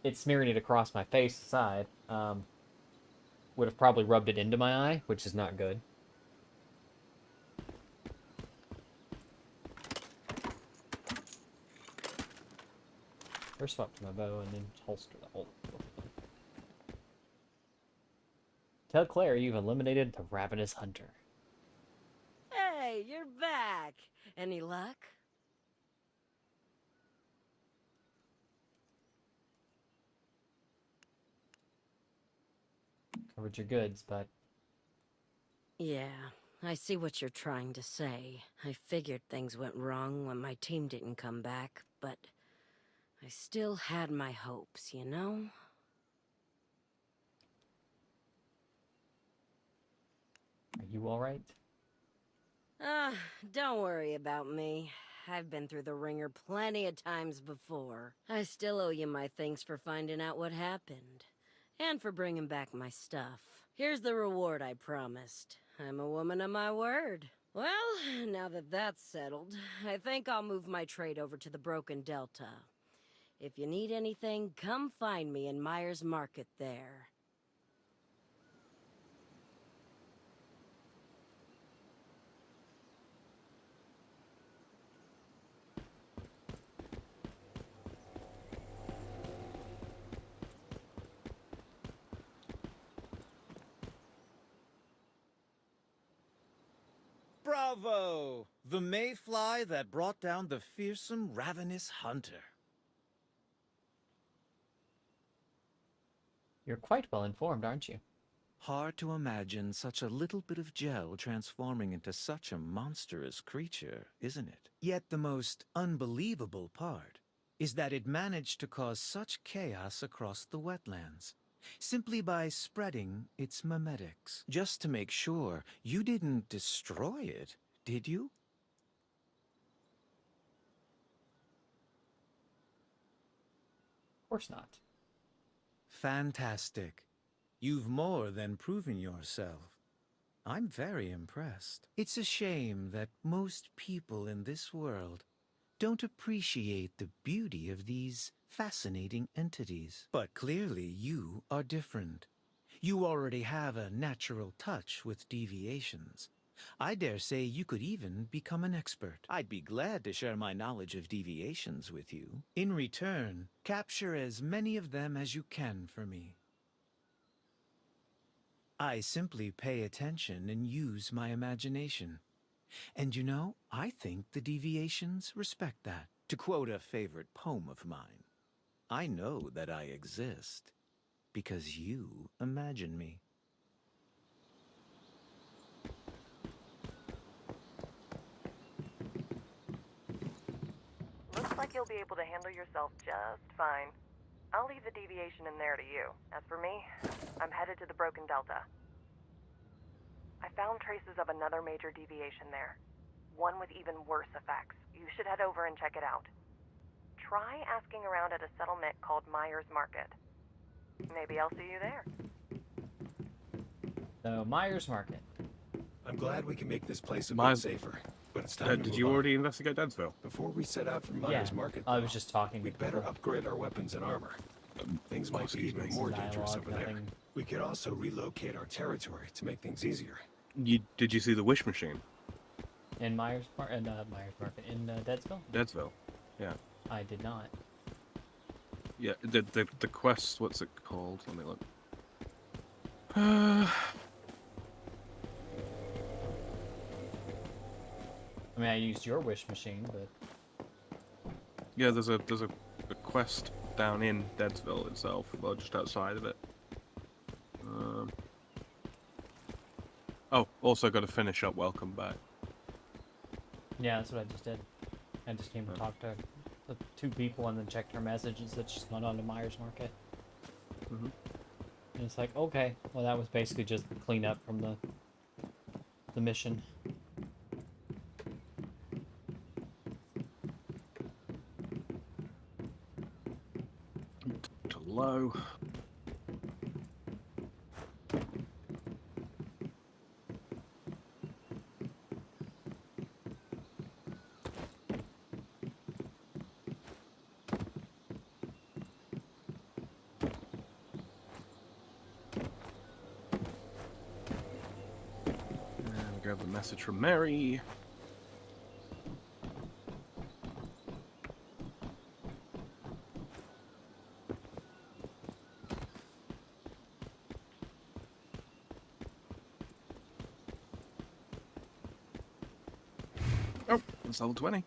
it smeared it across my face side. Would have probably rubbed it into my eye, which is not good. First swap to my bow and then holster the whole. Tell Claire you've eliminated the ravenous hunter. Hey, you're back. Any luck? Covered your goods, but Yeah, I see what you're trying to say. I figured things went wrong when my team didn't come back, but I still had my hopes, you know? Are you alright? Don't worry about me. I've been through the ringer plenty of times before. I still owe you my thanks for finding out what happened. And for bringing back my stuff. Here's the reward I promised. I'm a woman of my word. Well, now that that's settled, I think I'll move my trade over to the Broken Delta. If you need anything, come find me in Myers Market there. Bravo! The mayfly that brought down the fearsome, ravenous hunter. You're quite well informed, aren't you? Hard to imagine such a little bit of gel transforming into such a monstrous creature, isn't it? Yet the most unbelievable part is that it managed to cause such chaos across the wetlands, simply by spreading its memetics. Just to make sure, you didn't destroy it, did you? Of course not. Fantastic. You've more than proven yourself. I'm very impressed. It's a shame that most people in this world don't appreciate the beauty of these fascinating entities. But clearly you are different. You already have a natural touch with deviations. I dare say you could even become an expert. I'd be glad to share my knowledge of deviations with you. In return, capture as many of them as you can for me. I simply pay attention and use my imagination. And you know, I think the deviations respect that. To quote a favorite poem of mine, I know that I exist because you imagine me. Looks like you'll be able to handle yourself just fine. I'll leave the deviation in there to you. As for me, I'm headed to the Broken Delta. I found traces of another major deviation there. One with even worse effects. You should head over and check it out. Try asking around at a settlement called Myers Market. Maybe I'll see you there. So, Myers Market. I'm glad we can make this place a bit Myers- safer, but it's time to Did move you on. already investigate Deadsville? Before we set out for Myers Yeah, Market, I though, was just talking we'd to better people. upgrade our weapons and armor. Things might be even more dangerous Dialogue, over there. nothing. We could also relocate our territory to make things easier. Did you see the wish machine? In Myers Market, in Deadsville? Deadsville. Yeah. I did not. Yeah, the quest, what's it called? Let me look. I mean, I used your wish machine, but Yeah, there's a quest down in Deadsville itself, well, just outside of it. Oh, also got to finish up Welcome Back. yeah, that's what I just did. I just came and talked to the two people and then checked her messages that she's gone on to Myers Market. Mhm. And it's like, okay, well, that was basically just the cleanup from the mission. To low. And grab the message from Mary. Oh, it's level 20.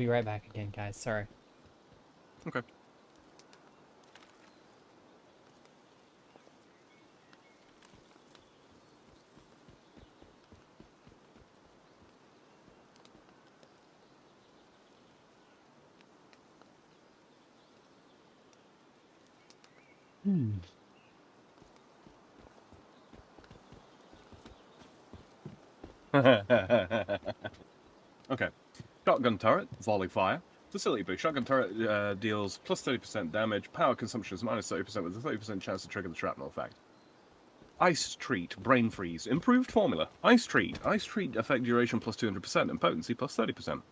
be right back again, guys. Sorry. Okay. Okay. Shotgun turret, volley fire. Facility boost. Shotgun turret deals plus 30% damage. Power consumption is minus 30% with a 30% chance to trigger the shrapnel effect. Ice Treat, Brain Freeze. Improved formula. Ice Treat. Ice Treat effect duration plus 200% and potency plus 30%.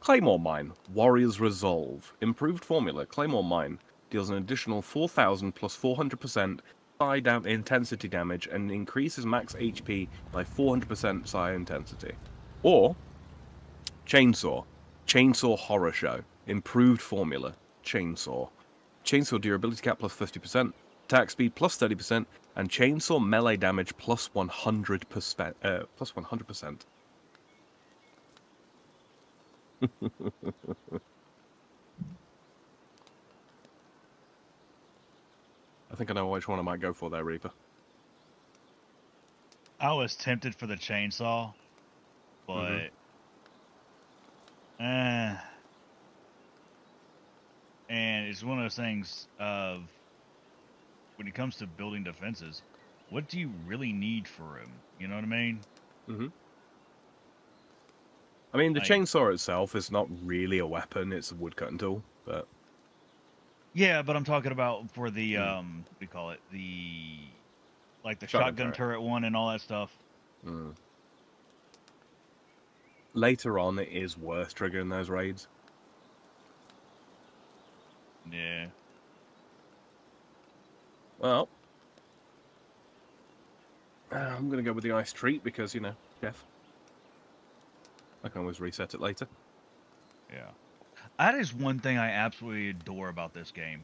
Claymore Mine. Warrior's Resolve. Improved formula. Claymore Mine deals an additional 4,000 plus 400% psi intensity damage and increases max HP by 400% psi intensity. Or Chainsaw. Chainsaw Horror Show. Improved formula. Chainsaw. Chainsaw durability cap plus 50%. Attack speed plus 30%. And chainsaw melee damage plus 100%. Plus 100%. I think I know which one I might go for there, Reaper. I was tempted for the chainsaw, but and it's one of those things of when it comes to building defenses, what do you really need for him? You know what I mean? I mean, the chainsaw itself is not really a weapon; it's a woodcutting tool. But yeah, but I'm talking about for the what do you call it? The shotgun turret one and all that stuff. Later on, it is worth triggering those raids. Yeah. Well, I'm going to go with the Ice Treat because, you know, Jeff. I can always reset it later. Yeah. That is one thing I absolutely adore about this game.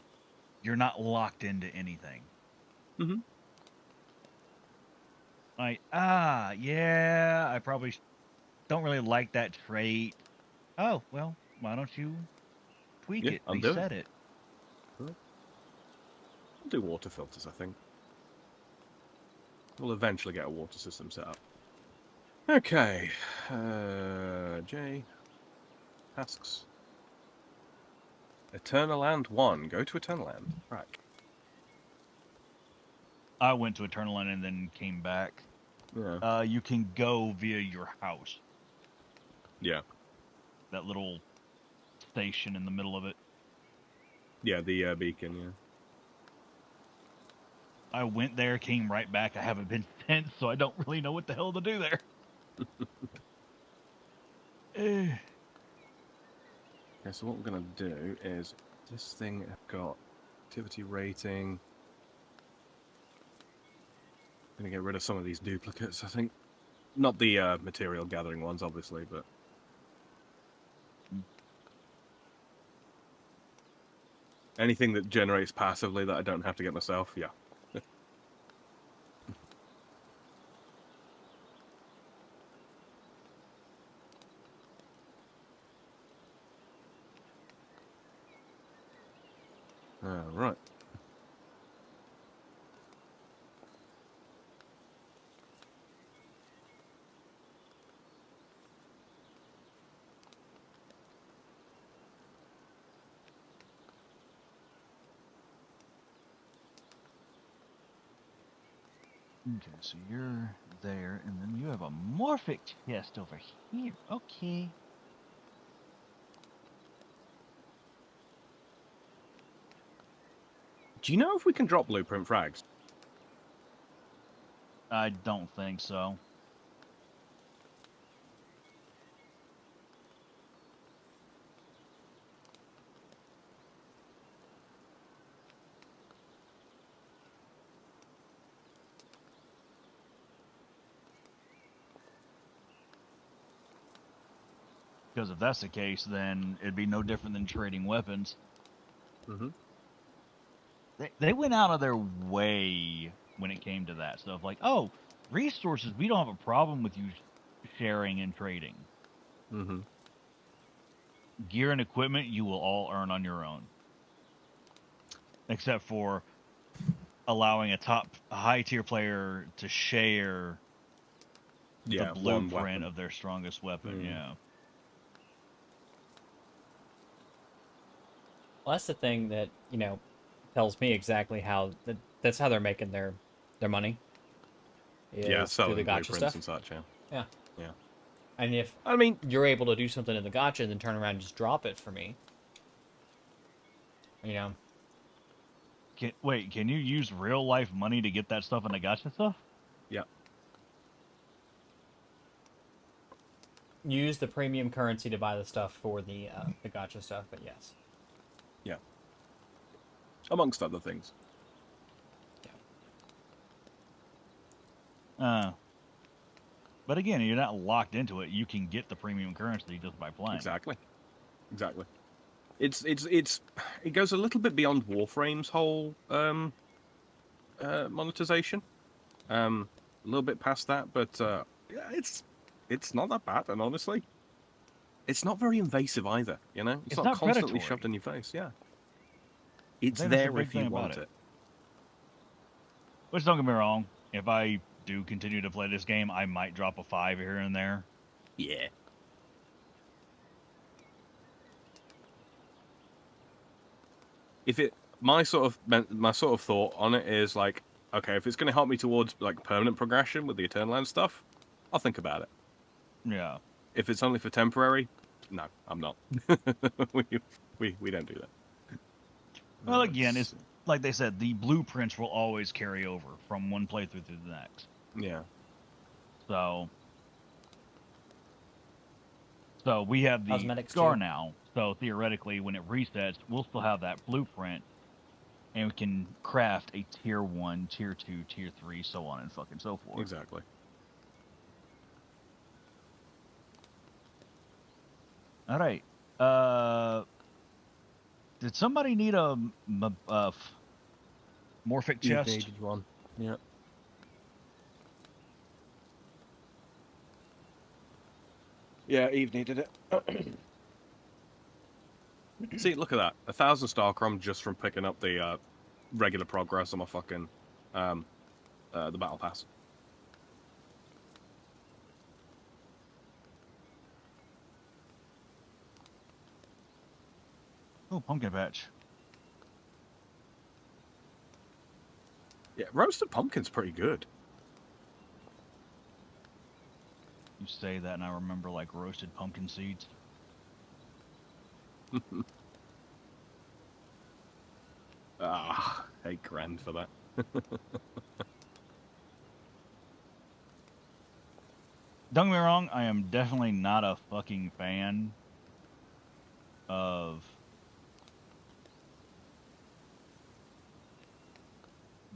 You're not locked into anything. Like, yeah, I probably don't really like that trait. Oh, well, why don't you tweak it, reset it? I'll do water filters, I think. We'll eventually get a water system set up. Okay. J. Tasks. Eternal Land 1. Go to Eternal Land. Right. I went to Eternal Land and then came back. Yeah. You can go via your house. Yeah. That little station in the middle of it. Yeah, the beacon, yeah. I went there, came right back. I haven't been since, so I don't really know what the hell to do there. Okay, so what we're going to do is this thing has got activity rating. I'm going to get rid of some of these duplicates, I think. Not the material gathering ones, obviously, but... anything that generates passively that I don't have to get myself, yeah. Right. Okay, so you're there, and then you have a morphic chest over here. Okay. Do you know if we can drop blueprint frags? I don't think so. Because if that's the case, then it'd be no different than trading weapons. They went out of their way when it came to that stuff. Like, oh, resources, we don't have a problem with you sharing and trading. gear and equipment you will all earn on your own, except for allowing a high tier player to share the Yeah, one blueprint weapon. of their strongest weapon. Yeah. Well, that's the thing that, tells me exactly how that's how they're making their money. Yeah, Is through the selling gotcha blueprints stuff. and such. Yeah. Yeah. Yeah. And if I mean, you're able to do something in the gotcha and then turn around and just drop it for me, Can you use real life money to get that stuff in the gotcha stuff? yeah. use the premium currency to buy the stuff for the gotcha stuff, but yes. Yeah. Amongst other things. But again, you're not locked into it. You can get the premium currency just by playing. Exactly. It goes a little bit beyond Warframe's whole monetization. A little bit past that, but yeah, it's not that bad, and honestly, it's not very invasive either. It's not constantly predatory. shoved in your face. Yeah, it's think that's the there big if you thing about want it. it. Which, don't get me wrong, if I do continue to play this game, I might drop a 5 here and there. Yeah. My sort of thought on it is like, okay, if it's going to help me towards like permanent progression with the Eternal Land stuff, I'll think about it. Yeah. If it's only for temporary, no, I'm not. we don't do that. Well, again, it's like they said, the blueprints will always carry over from one playthrough to the next. Yeah. So we have the Cosmetics scar too. now. So theoretically, when it resets, we'll still have that blueprint, and we can craft a tier 1, tier 2, tier 3, so on and fucking so forth. Exactly. All right. Did somebody need a morphic chest? Needed one. Yeah. Yeah, Eve needed it. See, look at that. 1,000 Starcrom just from picking up the regular progress on my fucking the battle pass. Oh, pumpkin patch. Yeah, roasted pumpkin's pretty good. You say that, and I remember like roasted pumpkin seeds. Ah, 8 grand for that. Don't get me wrong, I am definitely not a fucking fan of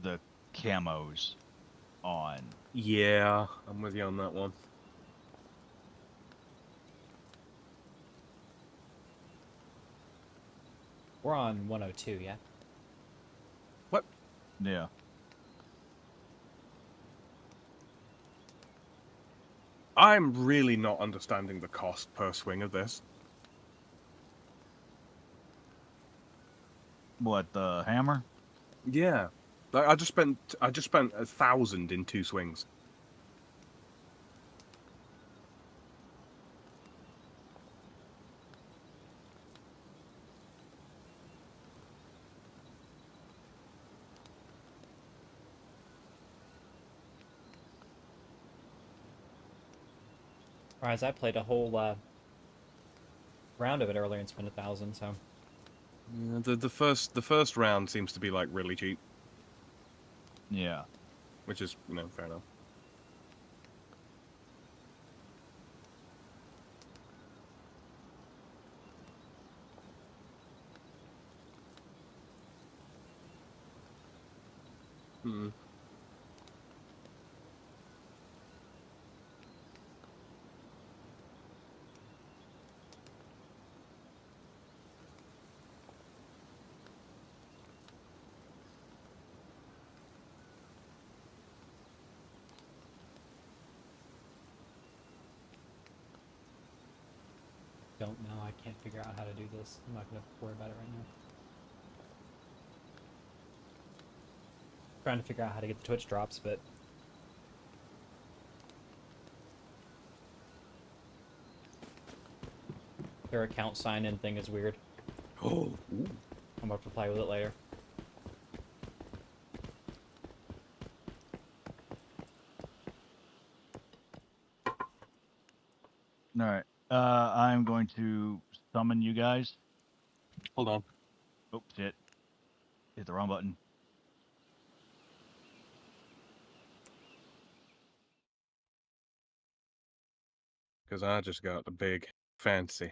the camos on. Yeah, I'm with you on that one. We're on 102, yeah? What? Yeah. I'm really not understanding the cost per swing of this. What, the hammer? Yeah. Like, I just spent 1,000 in 2 swings. Whereas I played a whole round of it earlier and spent 1,000, so. Yeah, the first round seems to be like really cheap. Yeah. Which is, fair enough. Hmm. don't know. I can't figure out how to do this. I'm not going to worry about it right now. Trying to figure out how to get the Twitch drops, but their account sign-in thing is weird. Oh. I'm about to play with it later. All right. I'm going to summon you guys. Hold on. Oh, shit. Hit the wrong button. Because I just got a big fancy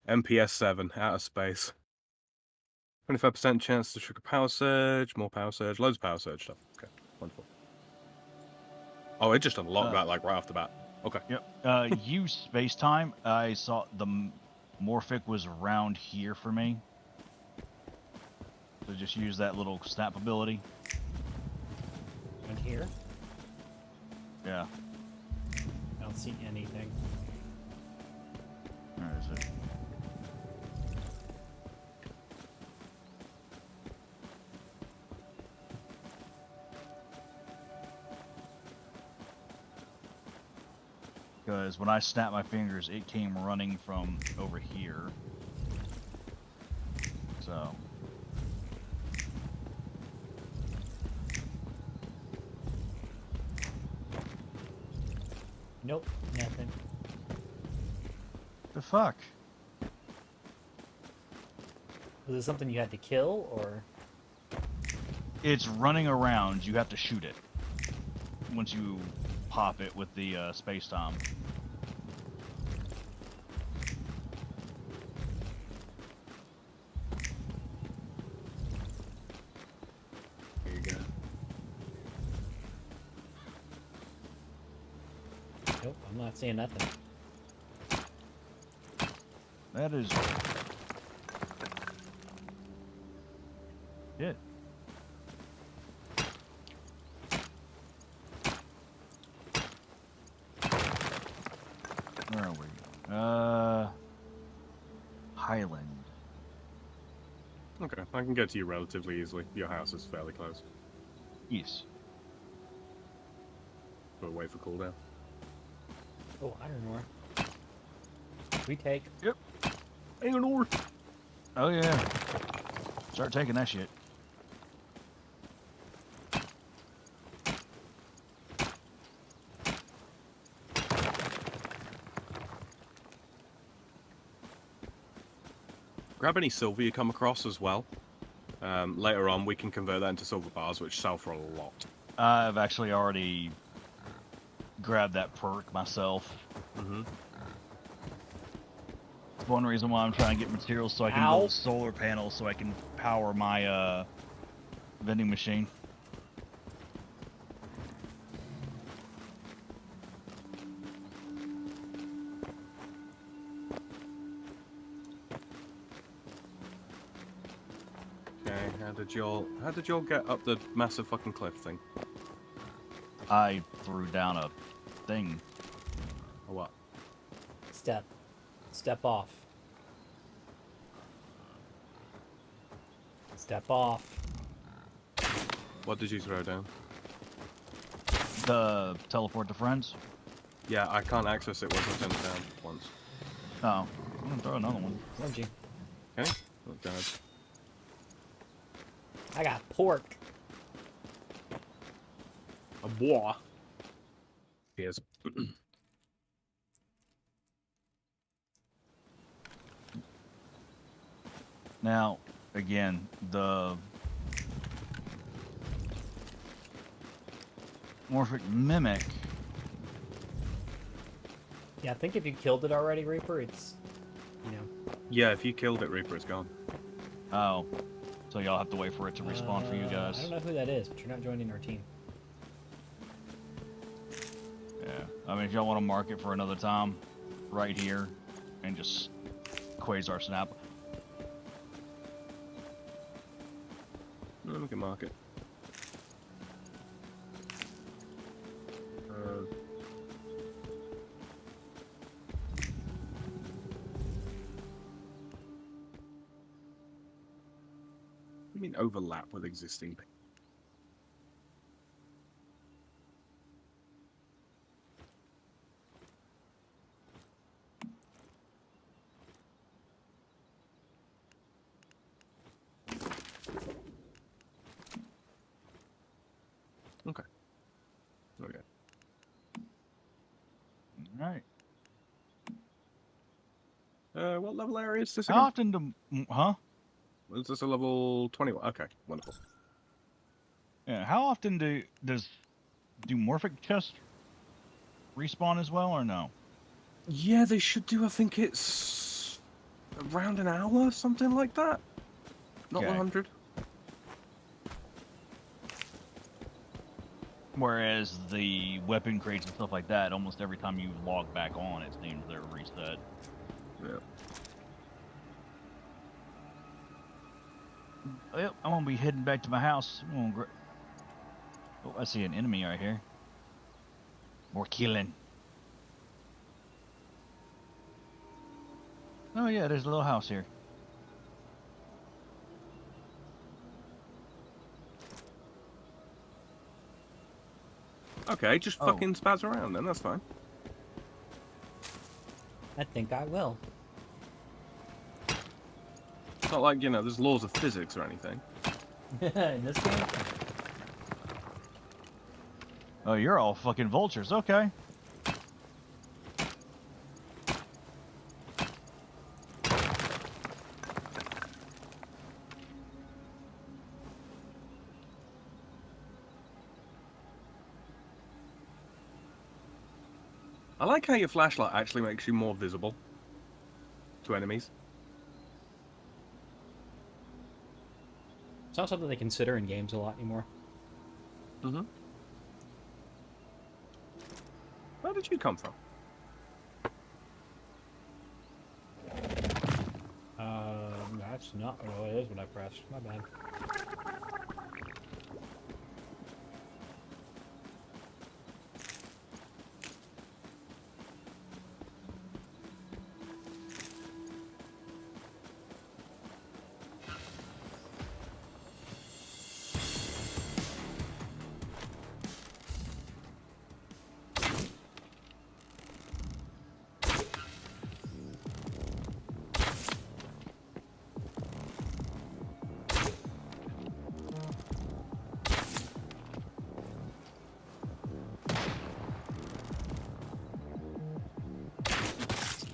MPS 7 out of space. 25% chance to trigger power surge, more power surge, loads of power surge stuff. Okay, wonderful. Oh, it just unlocked that like right off the bat. Okay. Yep. Use space time. I saw the Morphic was around here for me. So just use that little snap ability. And here? Yeah. I don't see anything. Where is it? Because when I snapped my fingers, it came running from over here. So. Nope, nothing. The fuck? Was it something you had to kill, or? It's running around. You have to shoot it. Once you pop it with the space tom. Here you go. Nope, I'm not seeing nothing. That is... Shit. Where are we? Highland. Okay, I can get to you relatively easily. Your house is fairly close. Yes. But wait for cooldown. Oh, iron ore. We take. Yep. Iron ore! Oh yeah. Start taking that shit. Grab any silver you come across as well. Later on, we can convert that into silver bars, which sell for a lot. I've actually already grabbed that perk myself. Mm-hmm. One reason why I'm trying to get materials so I can build solar panels so I can power my vending machine. Okay, how did y'all get up the massive fucking cliff thing? I threw down a thing. Or what? Step. Step off. Step off. What did you throw down? The teleport to friends? Yeah, I can't access it once I turn it down once. Oh, I'm gonna throw another one. Where'd you? Okay? Oh, God. I got pork. A bois. Cheers. Now, again, the Morphic Mimic. Yeah, I think if you killed it already, Reaper, it's, you know. Yeah, if you killed it, Reaper is gone. Oh, so y'all have to wait for it to respawn for you guys. I don't know who that is, but you're not joining our team. Yeah, I mean, if y'all want to mark it for another time, right here, and just Quasar Snap. We can mark it. you mean overlap with existing? Okay. Okay. All right. What level area is this How again? often do... Huh? Is this a level 21? Okay, wonderful. Yeah, how often do morphic chests respawn as well, or no? Yeah, they should do. I think it's around an hour, something like that. Not Okay. 100. Whereas the weapon crates and stuff like that, almost every time you log back on, it seems they're reset. Yeah. Well, I'm gonna be heading back to my house. Oh, I see an enemy right here. More killing. Oh yeah, there's a little house here. Okay, just fucking spaz around then. That's fine. I think I will. It's not like, you know, there's laws of physics or anything. In this game? Oh, you're all fucking vultures. Okay. I like how your flashlight actually makes you more visible to enemies. It's not something they consider in games a lot anymore. Mm-hmm. Where did you come from? That's not what it is when I pressed. My bad.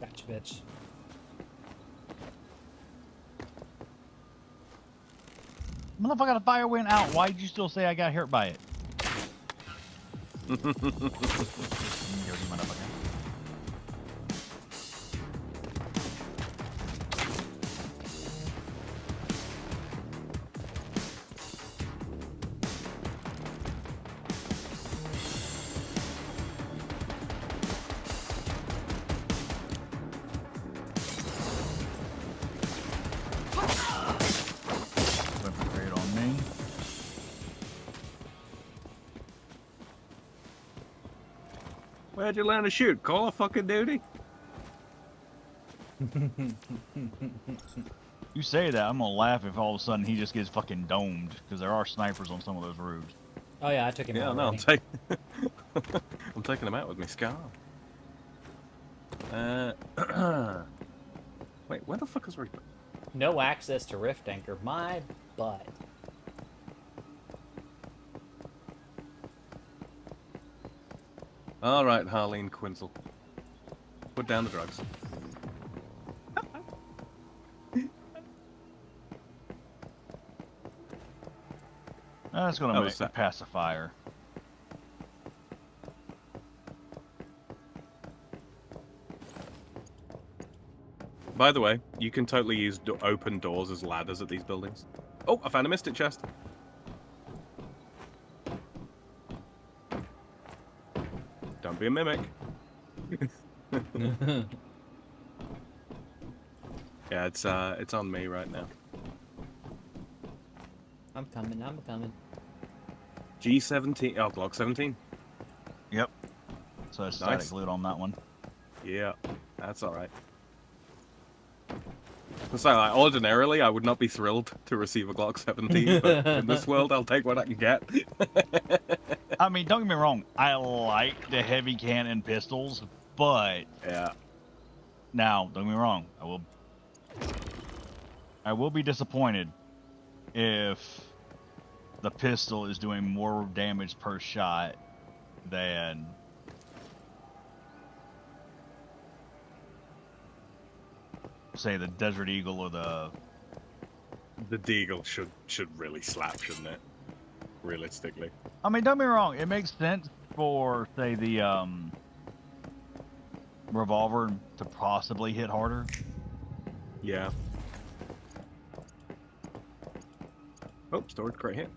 Gotcha, bitch. Motherfucker, the fire went out. Why did you still say I got hurt by it? Dirty motherfucker. Weapon crate on me. Where'd you learn to shoot? Call of fucking Duty? You say that, I'm gonna laugh if all of a sudden he just gets fucking domed, because there are snipers on some of those roofs. Oh yeah, I took him Yeah, out no, already. I'm taking him out with my scar. Wait, where the fuck is Reaper? No access to Rift Anchor. My butt. All right, Harleen Quinzel. Put down the drugs. That's gonna That make was a that. pacifier. By the way, you can totally use open doors as ladders at these buildings. Oh, I found a mystic chest. Don't be a mimic. Yeah, it's on me right now. I'm coming, I'm coming. G17, oh, block 17. Yep. So it's static loot on that one. Yeah, that's all right. So, like, ordinarily, I would not be thrilled to receive a Glock 17, but in this world, I'll take what I can get. I mean, don't get me wrong. I like the heavy cannon pistols, but Yeah. now, don't get me wrong. I will be disappointed if the pistol is doing more damage per shot than say the Desert Eagle or the Deagle should really slap, shouldn't it? Realistically. I mean, don't get me wrong. It makes sense for, say, the revolver to possibly hit harder. Yeah. Oh, storage crate here.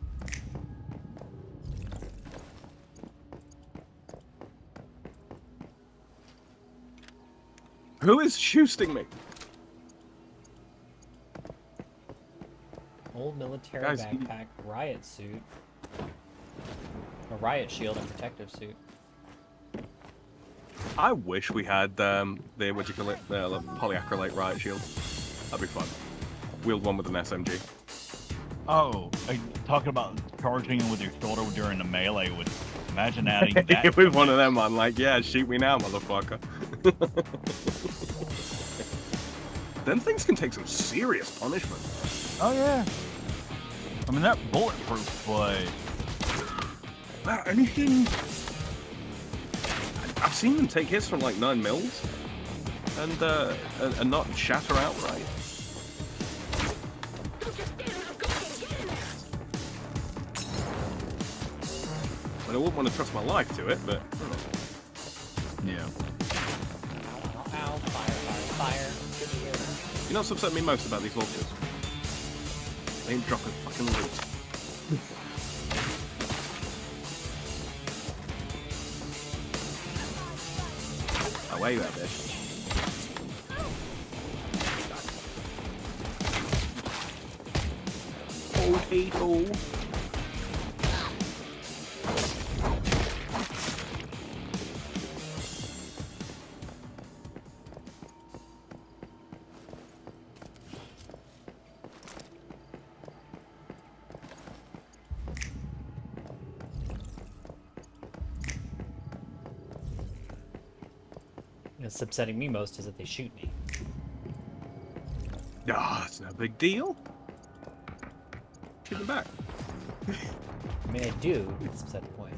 Who is shooting me? Old military Guys, backpack, riot suit. A riot shield and protective suit. I wish we had the what do you call it, the polyacrylate riot shield. That'd be fun. Wield one with an SMG. Oh, talking about charging with your shoulder during the melee. Imagine adding that. With one of them, I'm like, yeah, shoot me now, motherfucker. Them things can take some serious punishment. Oh yeah. I mean, that bulletproof, but anything. I've seen them take hits from like 9 mils and not shatter outright. But I wouldn't want to trust my life to it, but yeah. Ow, fire. Good to hear. You know what's upset me most about these launchers? They ain't dropping fucking loot. Away you at, bitch. Potato. What's upsetting me most is that they shoot me. Ah, it's no big deal. Shoot them back. I mean, I do. It's beside the point.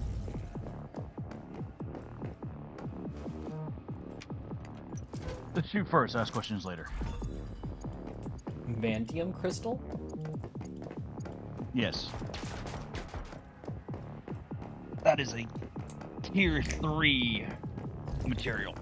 Let's shoot first. Ask questions later. Vanadium crystal? Yes. That is a tier 3 material.